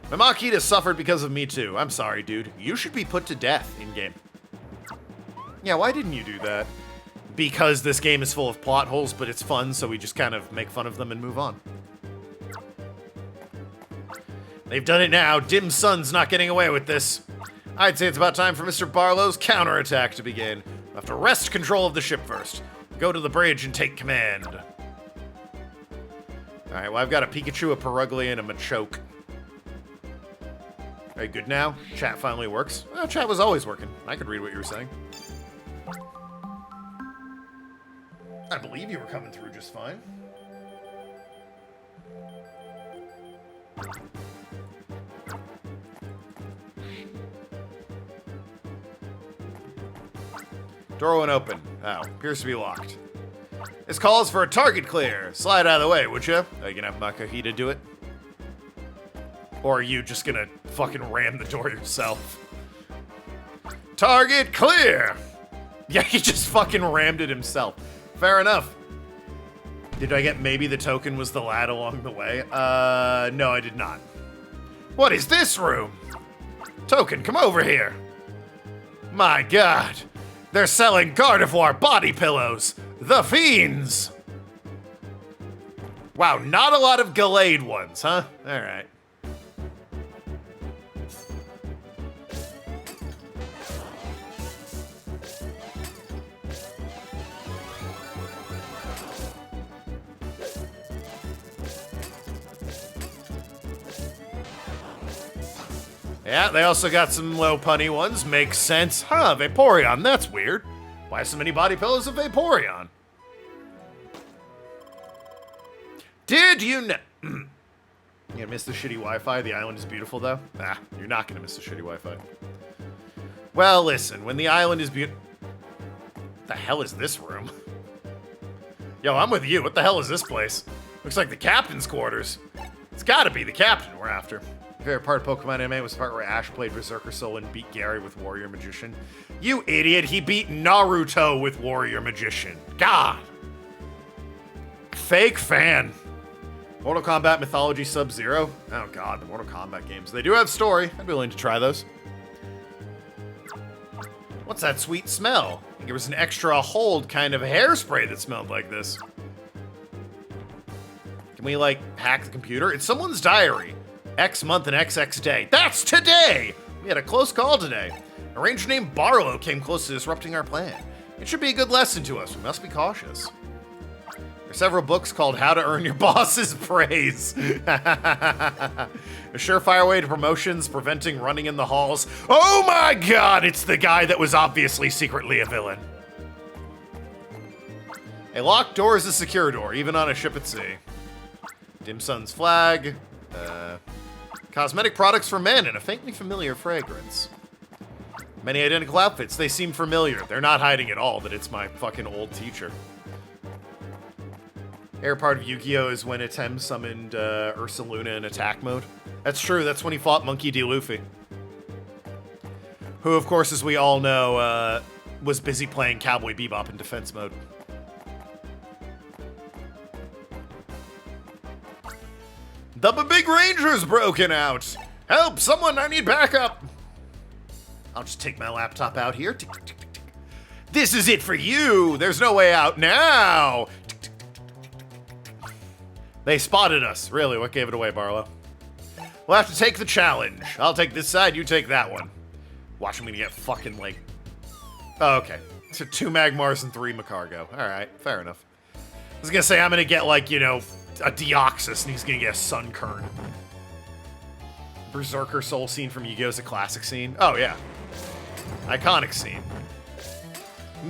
My Makita suffered because of me too. I'm sorry, dude. You should be put to death in-game. Yeah, why didn't you do that? Because this game is full of plot holes, but it's fun, so we just kind of make fun of them and move on. They've done it now. Dim Sun's not getting away with this. I'd say it's about time for Mr. Barlow's counterattack to begin. We'll have to wrest control of the ship first. Go to the bridge and take command. Alright, well, I've got a Pikachu, a Perugly, and a Machoke. Are you good now? Chat finally works. Well, chat was always working. I could read what you were saying. I believe you were coming through just fine. Door went open. Oh, appears to be locked. This calls for a target clear. Slide out of the way, would you? Are you gonna have Makahita do it? Or are you just gonna fucking ram the door yourself? Target clear! Yeah, he just fucking rammed it himself. Fair enough. Did I get maybe the token was the lad along the way? No, I did not. What is this room? Token, come over here. My god. They're selling Gardevoir body pillows. The fiends. Wow, not a lot of Gallade ones, huh? Alright. Yeah, they also got some low punny ones. Makes sense. Huh, Vaporeon, that's weird. Why so many body pillows of Vaporeon? Did you know? You gonna miss the shitty Wi-Fi? The island is beautiful, though? Ah, you're not gonna miss the shitty Wi-Fi. Well, listen, when the island is beautiful... What the hell is this room? Yo, I'm with you. What the hell is this place? Looks like the captain's quarters. It's gotta be the captain we're after. My favorite part of Pokemon anime was the part where Ash played Berserker Soul and beat Gary with Warrior Magician. You idiot, he beat Naruto with Warrior Magician. God! Fake fan. Mortal Kombat Mythology Sub-Zero? Oh god, the Mortal Kombat games. They do have story. I'd be willing to try those. What's that sweet smell? I think there was an extra hold kind of hairspray that smelled like this. Can we, like, hack the computer? It's someone's diary. X month and XX day. That's today! We had a close call today. A ranger named Barlow came close to disrupting our plan. It should be a good lesson to us. We must be cautious. There are several books called How to Earn Your Boss's Praise. A surefire way to promotions, preventing running in the halls. Oh my god, it's the guy that was obviously secretly a villain. A locked door is a secure door, even on a ship at sea. Dim Sun's flag. Cosmetic products for men and a faintly familiar fragrance. Many identical outfits. They seem familiar. They're not hiding at all that it's my fucking old teacher. Air part of Yu-Gi-Oh! Is when Atem summoned Ursaluna in attack mode. That's true. That's when he fought Monkey D. Luffy. Who, of course, as we all know, was busy playing Cowboy Bebop in defense mode. The big ranger's broken out. Help! Someone! I need backup! I'll just take my laptop out here. Tick, tick, tick, tick, tick. This is it for you! There's no way out now! Tick, tick, tick, tick, tick, tick. They spotted us. Really, what gave it away, Barlow? We'll have to take the challenge. I'll take this side, you take that one. Watch me get fucking, like... Oh, okay. So 2 Magmars and 3 Macargo. Alright, fair enough. I was gonna say I'm gonna get, like, you know, a Deoxys, and he's gonna get a Sunkern. Berserker Soul scene from Yu-Gi-Oh's a classic scene. Oh, yeah. Iconic scene.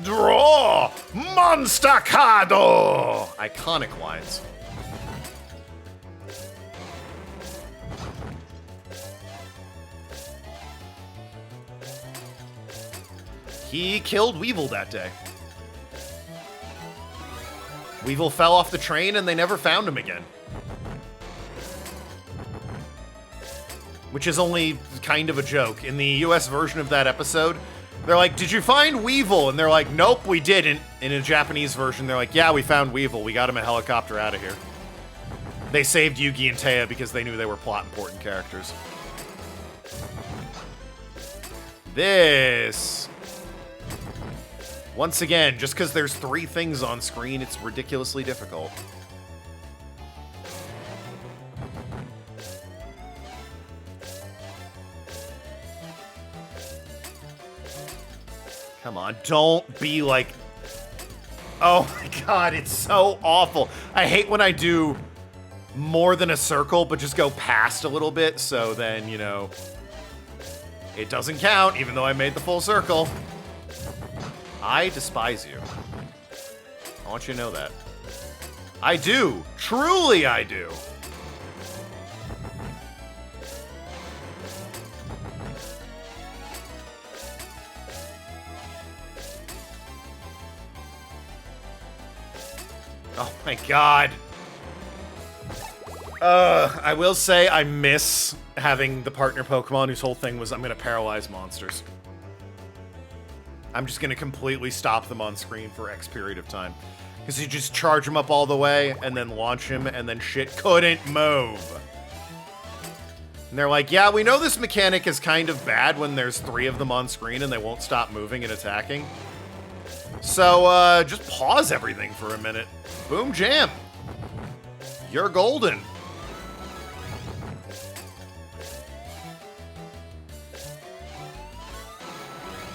Draw! Monstacado! Iconic lines. He killed Weevil that day. Weevil fell off the train and they never found him again. Which is only kind of a joke. In the US version of that episode, they're like, did you find Weevil? And they're like, nope, we didn't. In a Japanese version, they're like, yeah, we found Weevil. We got him a helicopter out of here. They saved Yugi and Taya because they knew they were plot important characters. This... Once again, just because there's 3 things on screen, it's ridiculously difficult. Come on, don't be like... Oh my god, it's so awful. I hate when I do more than a circle, but just go past a little bit, so then, you know, it doesn't count, even though I made the full circle. I despise you. I want you to know that. I do. Truly I do. Oh my god. I will say I miss having the partner Pokemon whose whole thing was I'm gonna paralyze monsters. I'm just gonna completely stop them on screen for X period of time. Because you just charge them up all the way, and then launch him, and then shit couldn't move. And they're like, yeah, we know this mechanic is kind of bad when there's 3 of them on screen and they won't stop moving and attacking. So, just pause everything for a minute. Boom jam. You're golden.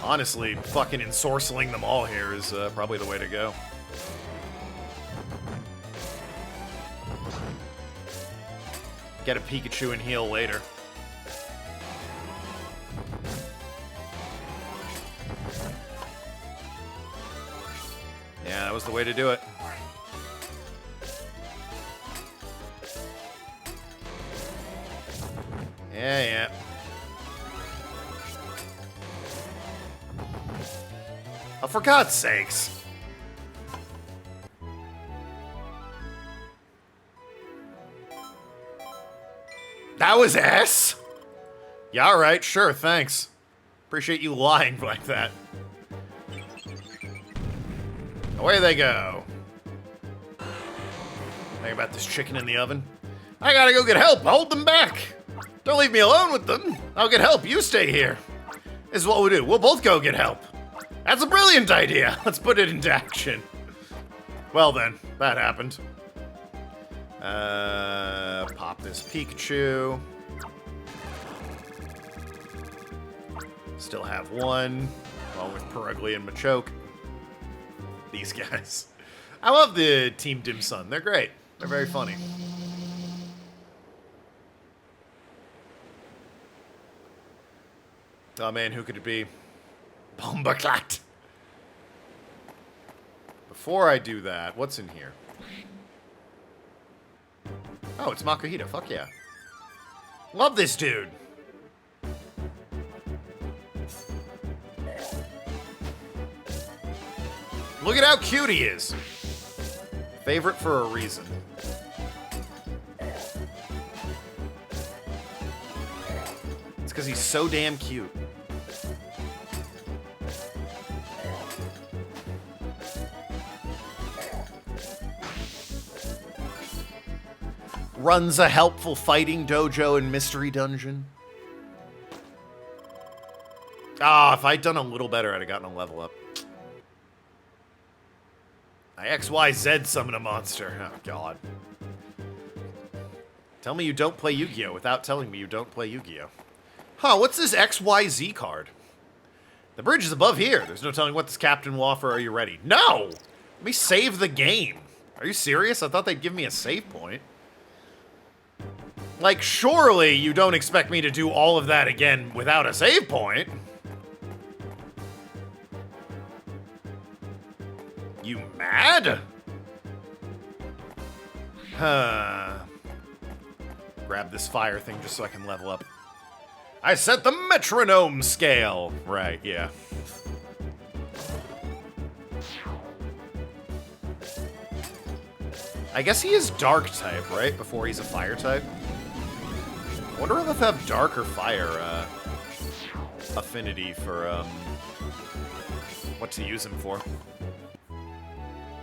Honestly, fucking ensorceling them all here is probably the way to go. Get a Pikachu and heal later. Yeah, that was the way to do it. Yeah, yeah. Oh, for God's sakes. That was S? Yeah, alright, sure, thanks. Appreciate you lying like that. Away they go. Think about this chicken in the oven. I gotta go get help, hold them back. Don't leave me alone with them. I'll get help, you stay here. This is what we'll do, we'll both go get help. That's a brilliant idea. Let's put it into action. Well then, that happened. Pop this Pikachu. Still have one, along with Perugly and Machoke. These guys. I love the Team Dim Sum. They're great. They're very funny. Oh man, who could it be? Bombaclat. Before I do that, what's in here? Oh, it's Makuhita. Fuck yeah. Love this dude. Look at how cute he is. Favorite for a reason. It's because he's so damn cute. Runs a helpful fighting dojo and mystery dungeon. Ah, if I'd done a little better, I'd have gotten a level up. I XYZ summon a monster. Oh, God. Tell me you don't play Yu-Gi-Oh! Without telling me you don't play Yu-Gi-Oh! Huh, what's this XYZ card? The bridge is above here. There's no telling what this captain will offer. Are you ready? No! Let me save the game. Are you serious? I thought they'd give me a save point. Like, surely you don't expect me to do all of that again without a save point. You mad? Huh. Grab this fire thing just so I can level up. I set the metronome scale. Right, yeah. I guess he is dark type, right? Before he's a fire type. I wonder if they have dark or fire affinity for what to use him for.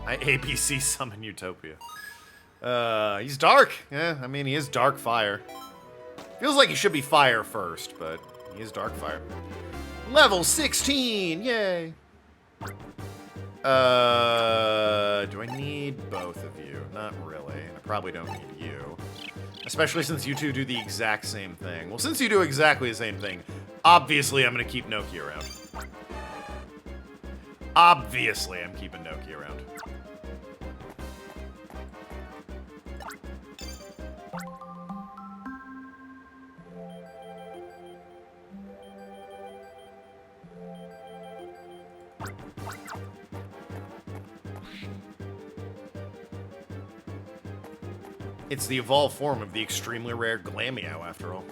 I ABC summon Utopia. He's dark. Yeah, I mean, he is dark fire. Feels like he should be fire first, but he is dark fire. Level 16, yay. Do I need both of you? Not really. I probably don't need you. Especially since you two do the exact same thing. Well, since you do exactly the same thing, obviously I'm gonna keep Noki around. Obviously I'm keeping Noki around. It's the evolved form of the extremely rare Glameow, after all.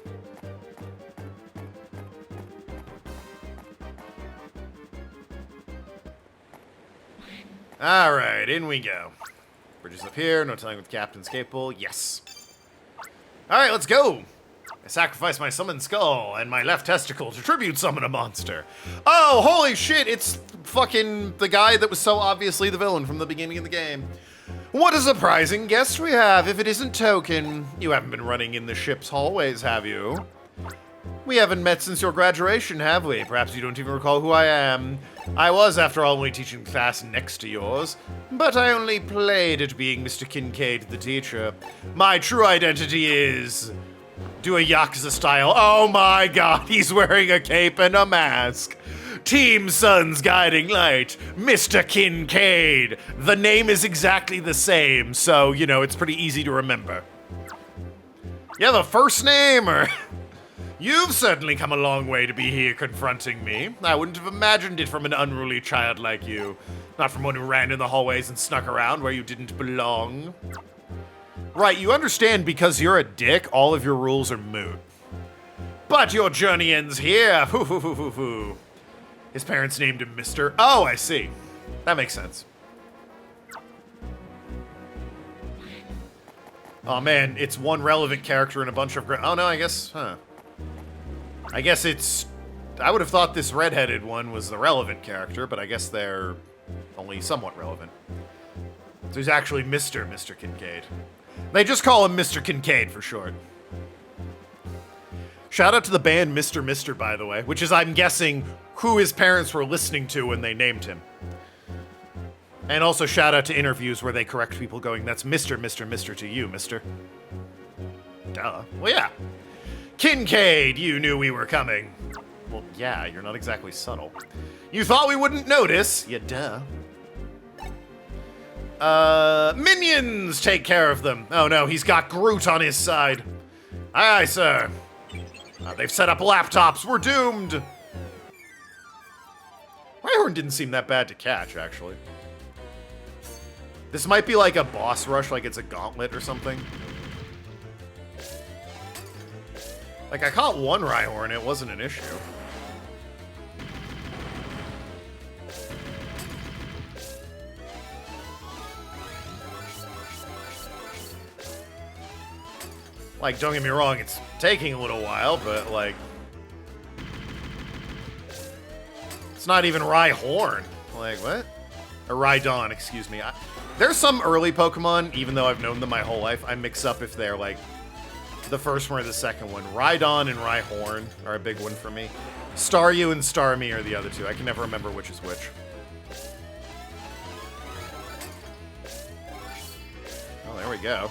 Alright, in we go. Bridges up here, no telling what the captain's capable. Yes. Alright, let's go! I sacrificed my summoned skull and my left testicle to tribute summon a monster. Oh, holy shit, it's fucking the guy that was so obviously the villain from the beginning of the game. What a surprising guest we have, if it isn't Token. You haven't been running in the ship's hallways, have you? We haven't met since your graduation, have we? Perhaps you don't even recall who I am. I was, after all, only teaching class next to yours, but I only played at being Mr. Kincaid, the teacher. My true identity is... do a Yakuza style. Oh my god, he's wearing a cape and a mask. Team Sun's guiding light, Mr. Kincaid. The name is exactly the same, so, you know, it's pretty easy to remember. Yeah, the first name, or... You've certainly come a long way to be here confronting me. I wouldn't have imagined it from an unruly child like you. Not from one who ran in the hallways and snuck around where you didn't belong. Right, you understand because you're a dick, all of your rules are moot. But your journey ends here. Hoo hoo hoo hoo hoo. His parents named him Mr. Oh, I see. That makes sense. Oh man, it's one relevant character and a bunch of... Oh no, I guess... Huh. I guess it's... I would have thought this redheaded one was the relevant character, but I guess they're only somewhat relevant. So he's actually Mr. Kincaid. They just call him Mr. Kincaid for short. Shout out to the band Mr. by the way, which is, I'm guessing, who his parents were listening to when they named him. And also shout out to interviews where they correct people going, that's Mr. to you, mister. Duh. Well, yeah. Kincaid, you knew we were coming. Well, yeah, you're not exactly subtle. You thought we wouldn't notice? Yeah, duh. Minions! Take care of them. Oh no, he's got Groot on his side. Aye, aye, sir. They've set up laptops. We're doomed. Rhyhorn didn't seem that bad to catch, actually. This might be like a boss rush, like it's a gauntlet or something. Like, I caught one Rhyhorn, it wasn't an issue. Like, don't get me wrong, it's taking a little while, but, like, It's not even Rhyhorn. Like, what? Or Rhydon, excuse me. There's some early Pokemon, even though I've known them my whole life, I mix up if they're, like, the first one or the second one. Rhydon and Rhyhorn are a big one for me. Staryu and Starmie are the other two. I can never remember which is which. Oh, there we go.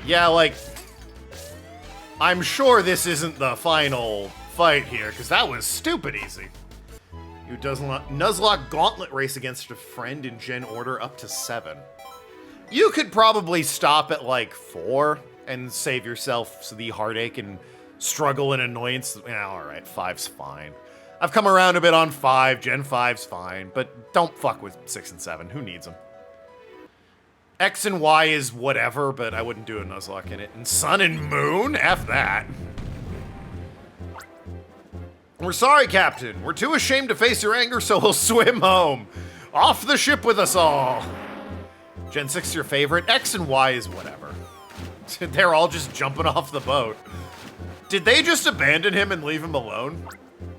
Yeah, like, I'm sure this isn't the final fight here, because that was stupid easy. You Nuzlocke Gauntlet race against a friend in Gen Order up to 7. You could probably stop at, like, 4 and save yourself the heartache and struggle and annoyance. Yeah, alright, 5's fine. I've come around a bit on 5, Gen 5's fine, but don't fuck with 6 and 7. Who needs them? X and Y is whatever, but I wouldn't do a Nuzlocke in it. And Sun and Moon? F that. We're sorry, Captain. We're too ashamed to face your anger, so we'll swim home. Off the ship with us all. Gen 6 your favorite? X and Y is whatever. They're all just jumping off the boat. Did they just abandon him and leave him alone?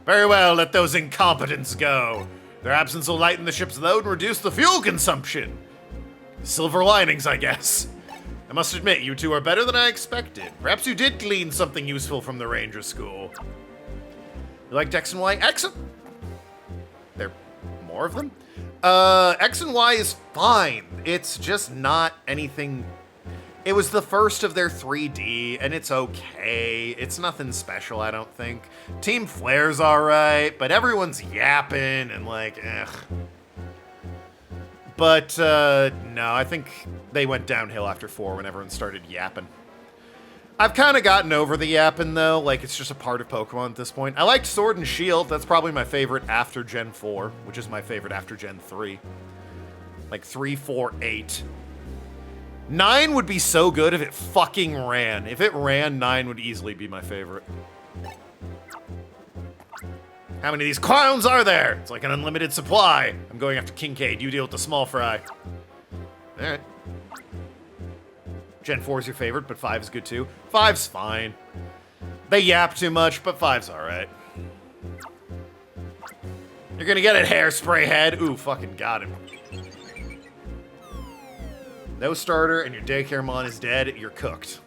Very well, let those incompetents go. Their absence will lighten the ship's load and reduce the fuel consumption. Silver linings, I guess. I must admit, you two are better than I expected. Perhaps you did glean something useful from the Ranger School. You liked X and Y? There are more of them? X and Y is fine. It's just not anything... It was the first of their 3D, and it's okay. It's nothing special, I don't think. Team Flare's alright, but everyone's yapping and like, ugh. But, no, I think they went downhill after 4 when everyone started yapping. I've kind of gotten over the yapping, though. Like, it's just a part of Pokemon at this point. I liked Sword and Shield. That's probably my favorite after Gen 4, which is my favorite after Gen 3. Like, 3, 4, 8. 9 would be so good if it fucking ran. If it ran, 9 would easily be my favorite. How many of these clowns are there? It's like an unlimited supply. I'm going after Kincaid. You deal with the small fry. Alright. Gen 4 is your favorite, but 5 is good too. 5's fine. They yap too much, but 5's alright. You're gonna get it, Hairspray Head. Ooh, fucking got him. No starter, and your daycare mon is dead. You're cooked.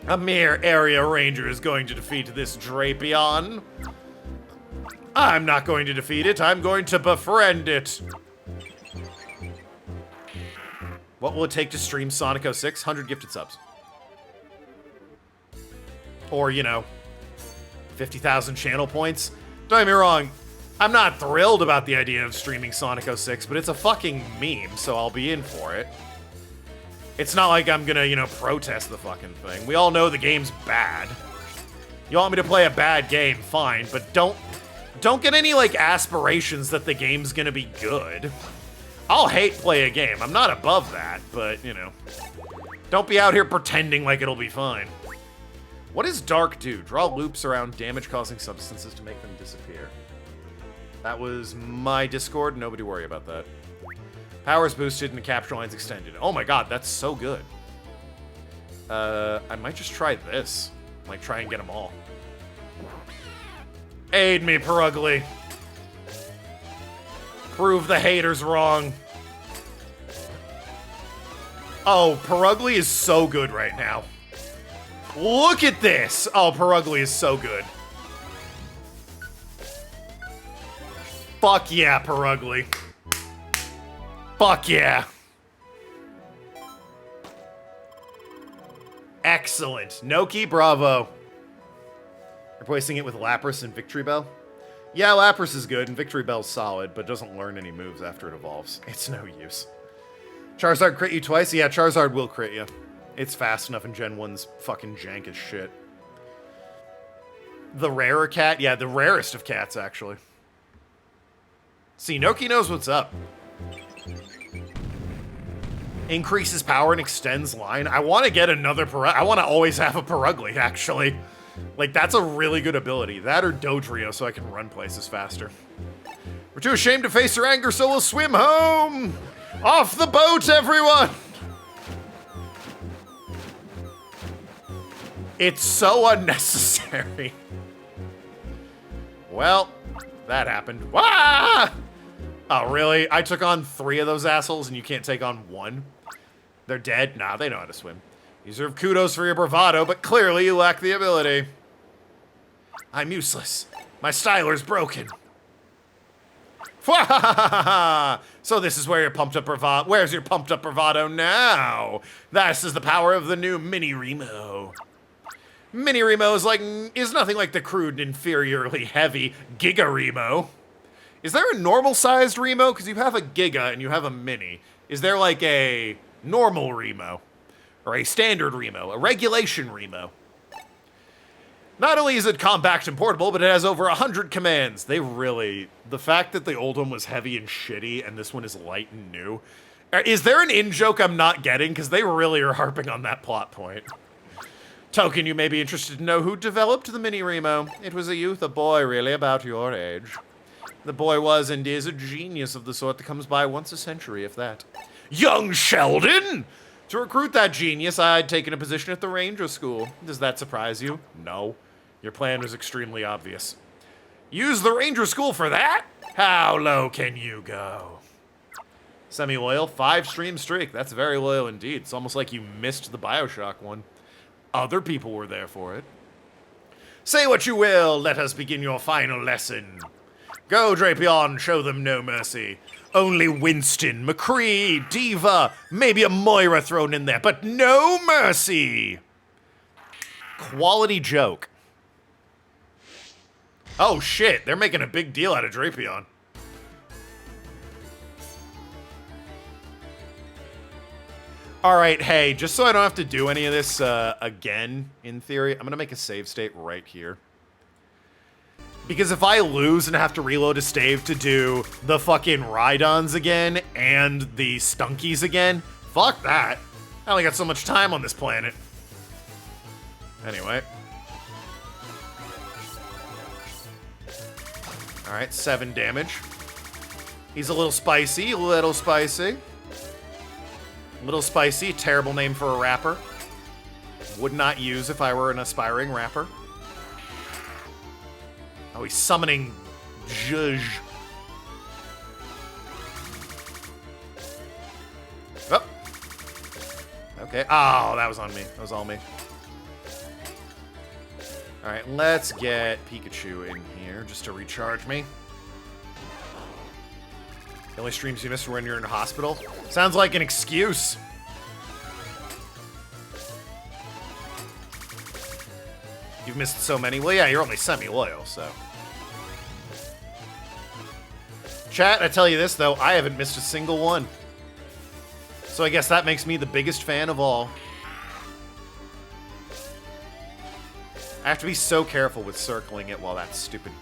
A mere area ranger is going to defeat this Drapion. I'm not going to defeat it. I'm going to befriend it. What will it take to stream Sonic 06? 100 gifted subs. Or, you know, 50,000 channel points. Don't get me wrong. I'm not thrilled about the idea of streaming Sonic 06, but it's a fucking meme, so I'll be in for it. It's not like I'm gonna, you know, protest the fucking thing. We all know the game's bad. You want me to play a bad game, fine, but don't get any, like, aspirations that the game's gonna be good. I'll hate play a game. I'm not above that, but, you know. Don't be out here pretending like it'll be fine. What does Dark do? Draw loops around damage-causing substances to make them disappear. That was my Discord. Nobody worry about that. Power's boosted and the capture line's extended. Oh my god, that's so good. I might just try this. Like, try and get them all. Aid me, Perugly. Prove the haters wrong. Oh, Perugly is so good right now. Look at this! Oh, Perugly is so good. Fuck yeah, Perugly. Fuck yeah. Excellent. Noki, bravo. Replacing it with Lapras and Victory Bell? Yeah, Lapras is good, and Victory Bell's solid, but doesn't learn any moves after it evolves. It's no use. Charizard crit you twice? Yeah, Charizard will crit you. It's fast enough, and Gen 1's fucking jank as shit. The rarer cat? Yeah, the rarest of cats, actually. See, Noki knows what's up. Increases power and extends line. I want to get another I want to always have a Perugly, actually. Like, that's a really good ability. That or Dodrio, so I can run places faster. We're too ashamed to face her anger, so we'll swim home! Off the boat, everyone! It's so unnecessary. Well, that happened. Wah! Oh, really? I took on 3 of those assholes and you can't take on 1? They're dead? Nah, they know how to swim. You deserve kudos for your bravado, but clearly you lack the ability. I'm useless. My styler's broken. So this is where your pumped up bravado. Where's your pumped up bravado now? This is the power of the new Mini Remo. Mini Remo is nothing like the crude and inferiorly heavy Giga Remo. Is there a normal sized Remo? Because you have a Giga and you have a Mini. Is there like a normal Remo? Or a standard Remo? A regulation Remo? Not only is it compact and portable, but it has over 100 commands. The fact that the old one was heavy and shitty and this one is light and new. Is there an in-joke I'm not getting? Because they really are harping on that plot point. Token, you may be interested to know who developed the Mini Remo. It was a youth, a boy really about your age. The boy was and is a genius of the sort that comes by once a century, if that. Young Sheldon! To recruit that genius, I'd taken a position at the Ranger School. Does that surprise you? No. Your plan was extremely obvious. Use the Ranger School for that? How low can you go? Semi-loyal, 5-stream streak. That's very loyal indeed. It's almost like you missed the Bioshock one. Other people were there for it. Say what you will, let us begin your final lesson. Go, Drapion, show them no mercy. Only Winston, McCree, Diva, maybe a Moira thrown in there, but no mercy. Quality joke. Oh shit, they're making a big deal out of Drapion. Alright, hey, just so I don't have to do any of this again, in theory, I'm gonna make a save state right here. Because if I lose and have to reload a stave to do the fucking Rhydons again and the Stunkies again, fuck that. I only got so much time on this planet. Anyway. Alright, 7 damage. He's a little spicy, little spicy. Little spicy, terrible name for a rapper. Would not use if I were an aspiring rapper. Oh, he's summoning Zhuzh. Oh. Okay. Oh, that was on me. That was all me. Alright, let's get Pikachu in here just to recharge me. The only streams you miss are when you're in the hospital? Sounds like an excuse. You've missed so many. Well, yeah, you're only semi-loyal, so. Chat, I tell you this, though, I haven't missed a single one. So I guess that makes me the biggest fan of all. I have to be so careful with circling it while that stupid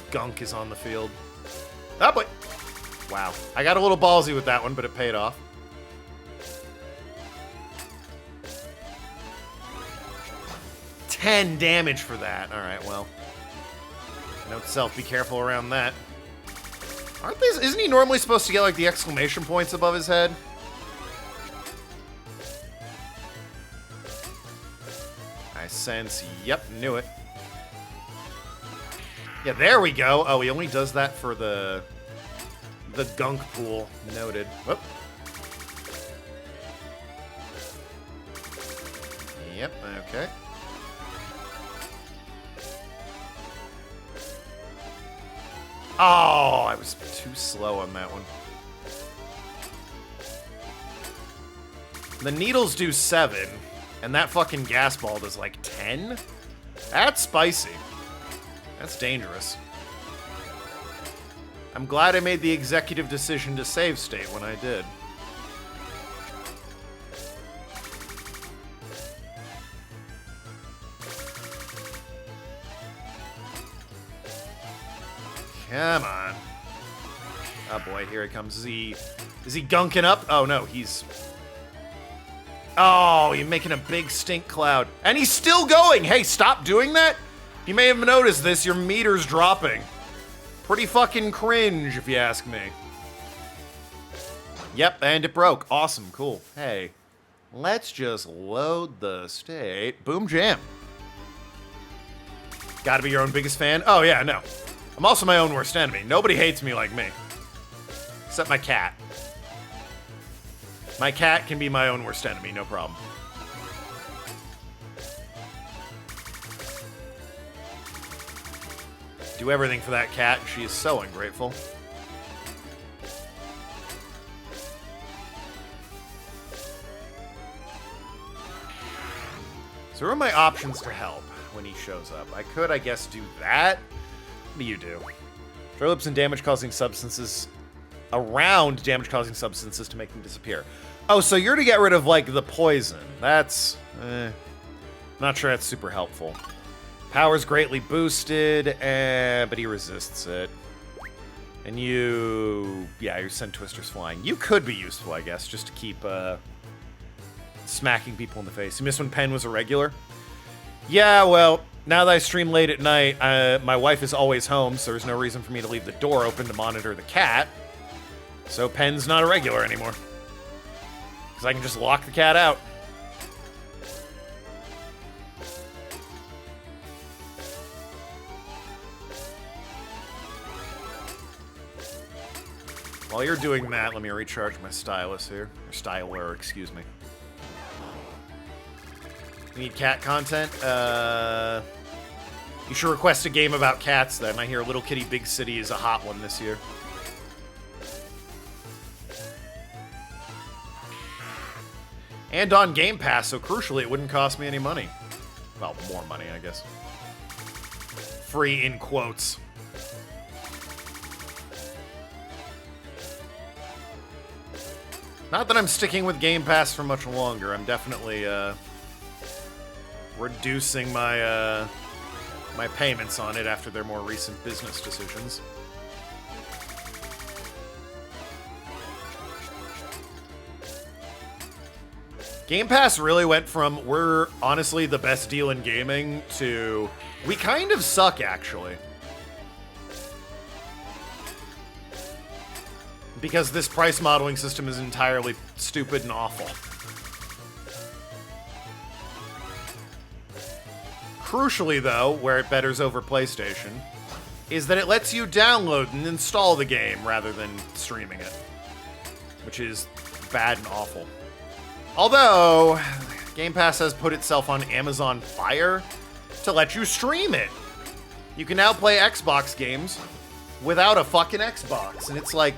gunk is on the field. Oh, boy. Wow. I got a little ballsy with that one, but it paid off. $10 damage for that. Alright, well. Note self, be careful around that. Aren't these... Isn't he normally supposed to get, like, the exclamation points above his head? I sense... Yep, knew it. Yeah, there we go. Oh, he only does that for the gunk pool. Noted. Whoop. Yep, okay. Oh, I was too slow on that one. The needles do 7, and that fucking gas ball does like 10? That's spicy. That's dangerous. I'm glad I made the executive decision to save state when I did. Come on. Oh boy, here he comes. Is he gunking up? Oh no, he's... Oh, he's making a big stink cloud. And he's still going! Hey, stop doing that! You may have noticed this, your meter's dropping. Pretty fucking cringe, if you ask me. Yep, and it broke. Awesome, cool. Hey, Let's just load the state. Boom jam. Gotta be your own biggest fan? Oh yeah, no. I'm also my own worst enemy. Nobody hates me like me. Except my cat. My cat can be my own worst enemy, no problem. Do everything for that cat, and she is so ungrateful. So what are my options to help when he shows up? I could, I guess, do that. What do you do? Throw lips and damage-causing substances around damage-causing substances to make them disappear. Oh, so you're to get rid of, like, the poison. That's, not sure that's super helpful. Power's greatly boosted, but he resists it. And you... yeah, you send Twisters flying. You could be useful, I guess, just to keep, smacking people in the face. You missed when Pen was a regular? Yeah, well, now that I stream late at night, my wife is always home, so there's no reason for me to leave the door open to monitor the cat. So Pen's not a regular anymore. Because I can just lock the cat out. While you're doing that, let me recharge my stylus here. Or styler, excuse me. You need cat content? You should request a game about cats then. I hear Little Kitty Big City is a hot one this year. And on Game Pass, so crucially, it wouldn't cost me any money. Well, more money, I guess. Free in quotes. Not that I'm sticking with Game Pass for much longer. I'm definitely, reducing my, my payments on it after their more recent business decisions. Game Pass really went from, we're honestly the best deal in gaming, to, we kind of suck, actually. Because this price modeling system is entirely stupid and awful. Crucially, though, where it betters over PlayStation, is that it lets you download and install the game rather than streaming it. Which is bad and awful. Although, Game Pass has put itself on Amazon Fire to let you stream it. You can now play Xbox games without a fucking Xbox. And it's like,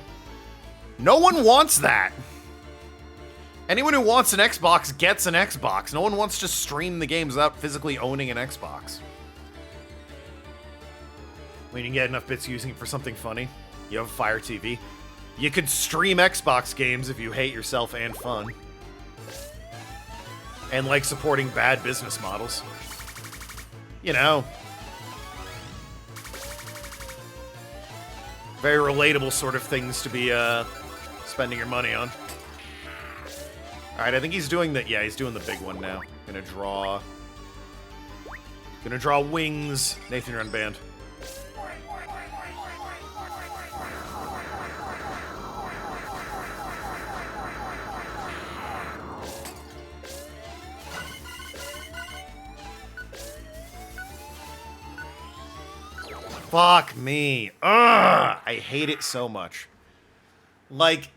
no one wants that. Anyone who wants an Xbox gets an Xbox. No one wants to stream the games without physically owning an Xbox. When you can get enough bits using it for something funny, you have a Fire TV. You could stream Xbox games if you hate yourself and fun. And like supporting bad business models. You know. Very relatable sort of things to be spending your money on. Alright, I think he's doing the... yeah, he's doing the big one now. Gonna draw wings. Nathan, you're unbanned. Fuck me. Ugh! I hate it so much. Like,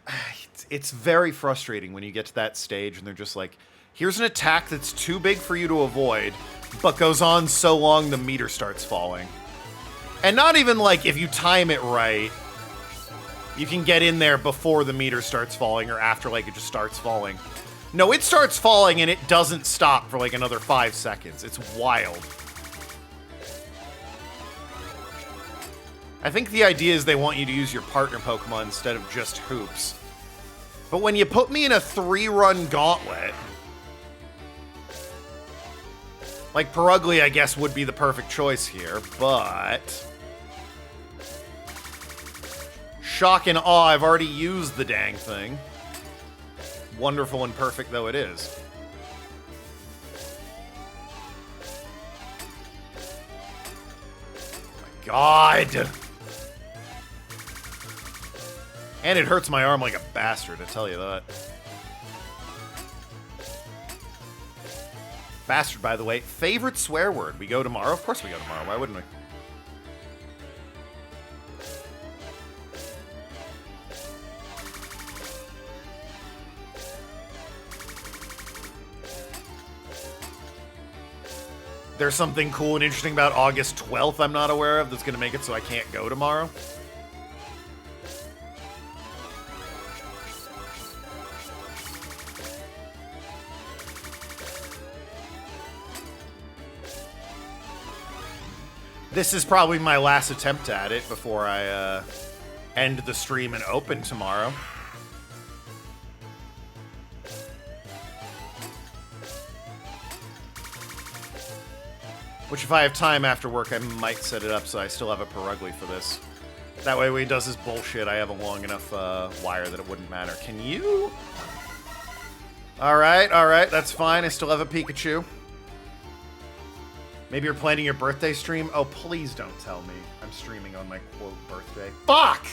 it's very frustrating when you get to that stage and they're just like, here's an attack that's too big for you to avoid, but goes on so long the meter starts falling. And not even like, if you time it right, you can get in there before the meter starts falling or after, like, it just starts falling. No, it starts falling and it doesn't stop for like another 5 seconds. It's wild. I think the idea is they want you to use your partner Pokemon instead of just hoops. But when you put me in a 3-run gauntlet, like Perugly, I guess, would be the perfect choice here, but... shock and awe, I've already used the dang thing. Wonderful and perfect though it is. Oh my God! And it hurts my arm like a bastard, I tell you that. Bastard, by the way. Favorite swear word? We go tomorrow? Of course we go tomorrow. Why wouldn't we? There's something cool and interesting about August 12th I'm not aware of that's going to make it so I can't go tomorrow. This is probably my last attempt at it before I end the stream and open tomorrow. Which, if I have time after work, I might set it up so I still have a Perugly for this. That way, when he does his bullshit, I have a long enough wire that it wouldn't matter. Can you? Alright, that's fine. I still have a Pikachu. Maybe you're planning your birthday stream? Oh, please don't tell me I'm streaming on my, quote, birthday. Fuck!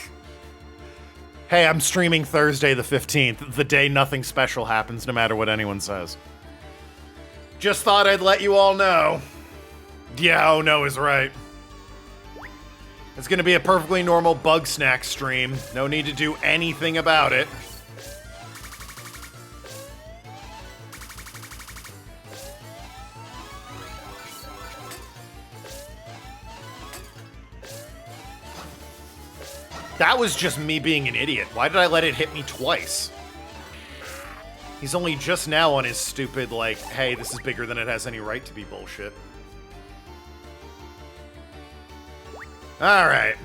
Hey, I'm streaming Thursday the 15th, the day nothing special happens, no matter what anyone says. Just thought I'd let you all know. Yeah, oh no is right. It's gonna be a perfectly normal bug snack stream. No need to do anything about it. That was just me being an idiot. Why did I let it hit me twice? He's only just now on his stupid, like, hey, this is bigger than it has any right to be bullshit. Alright.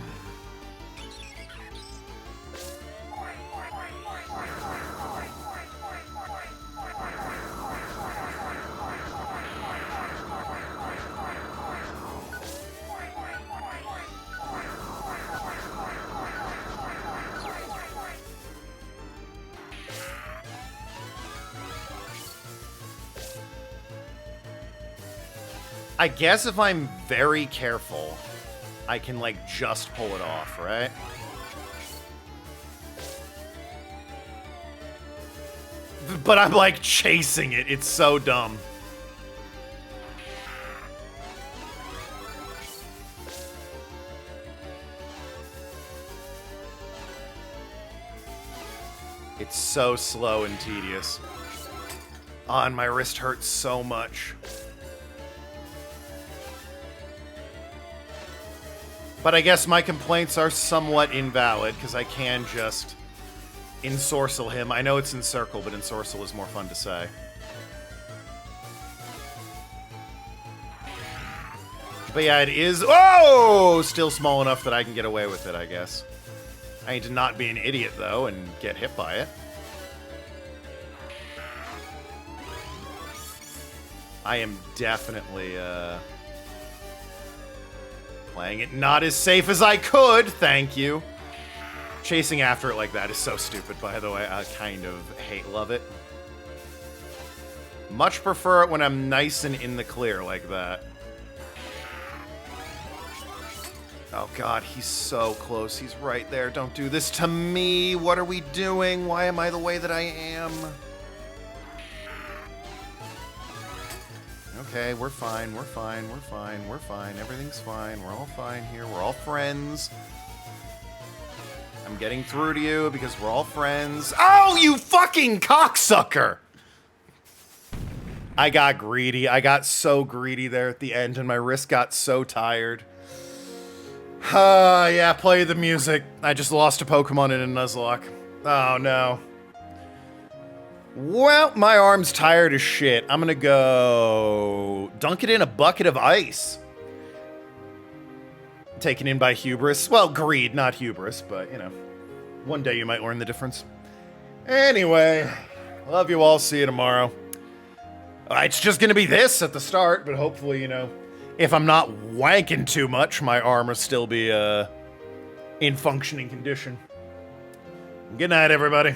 I guess if I'm very careful, I can, like, just pull it off, right? But I'm, like, chasing it. It's so dumb. It's so slow and tedious. Oh, and my wrist hurts so much. But I guess my complaints are somewhat invalid, because I can just ensorcel him. I know it's encircle, but ensorcel is more fun to say. But yeah, it is... Oh! Still small enough that I can get away with it, I guess. I need to not be an idiot, though, and get hit by it. I am definitely, playing it not as safe as I could, thank you. Chasing after it like that is so stupid, by the way. I kind of love it. Much prefer it when I'm nice and in the clear like that. Oh god, he's so close. He's right there. Don't do this to me. What are we doing? Why am I the way that I am? Okay, we're fine, we're fine, we're fine, we're fine. Everything's fine. We're all fine here. We're all friends. I'm getting through to you because we're all friends. Oh, you fucking cocksucker! I got greedy. I got so greedy there at the end, and my wrist got so tired. Yeah, play the music. I just lost a Pokemon in a Nuzlocke. Oh, no. Well, my arm's tired as shit. I'm gonna go dunk it in a bucket of ice. Taken in by hubris. Well, greed, not hubris, but, you know. One day you might learn the difference. Anyway, love you all. See you tomorrow. It's just gonna be this at the start, but hopefully, you know, if I'm not wanking too much, my arm will still be in functioning condition. Good night, everybody.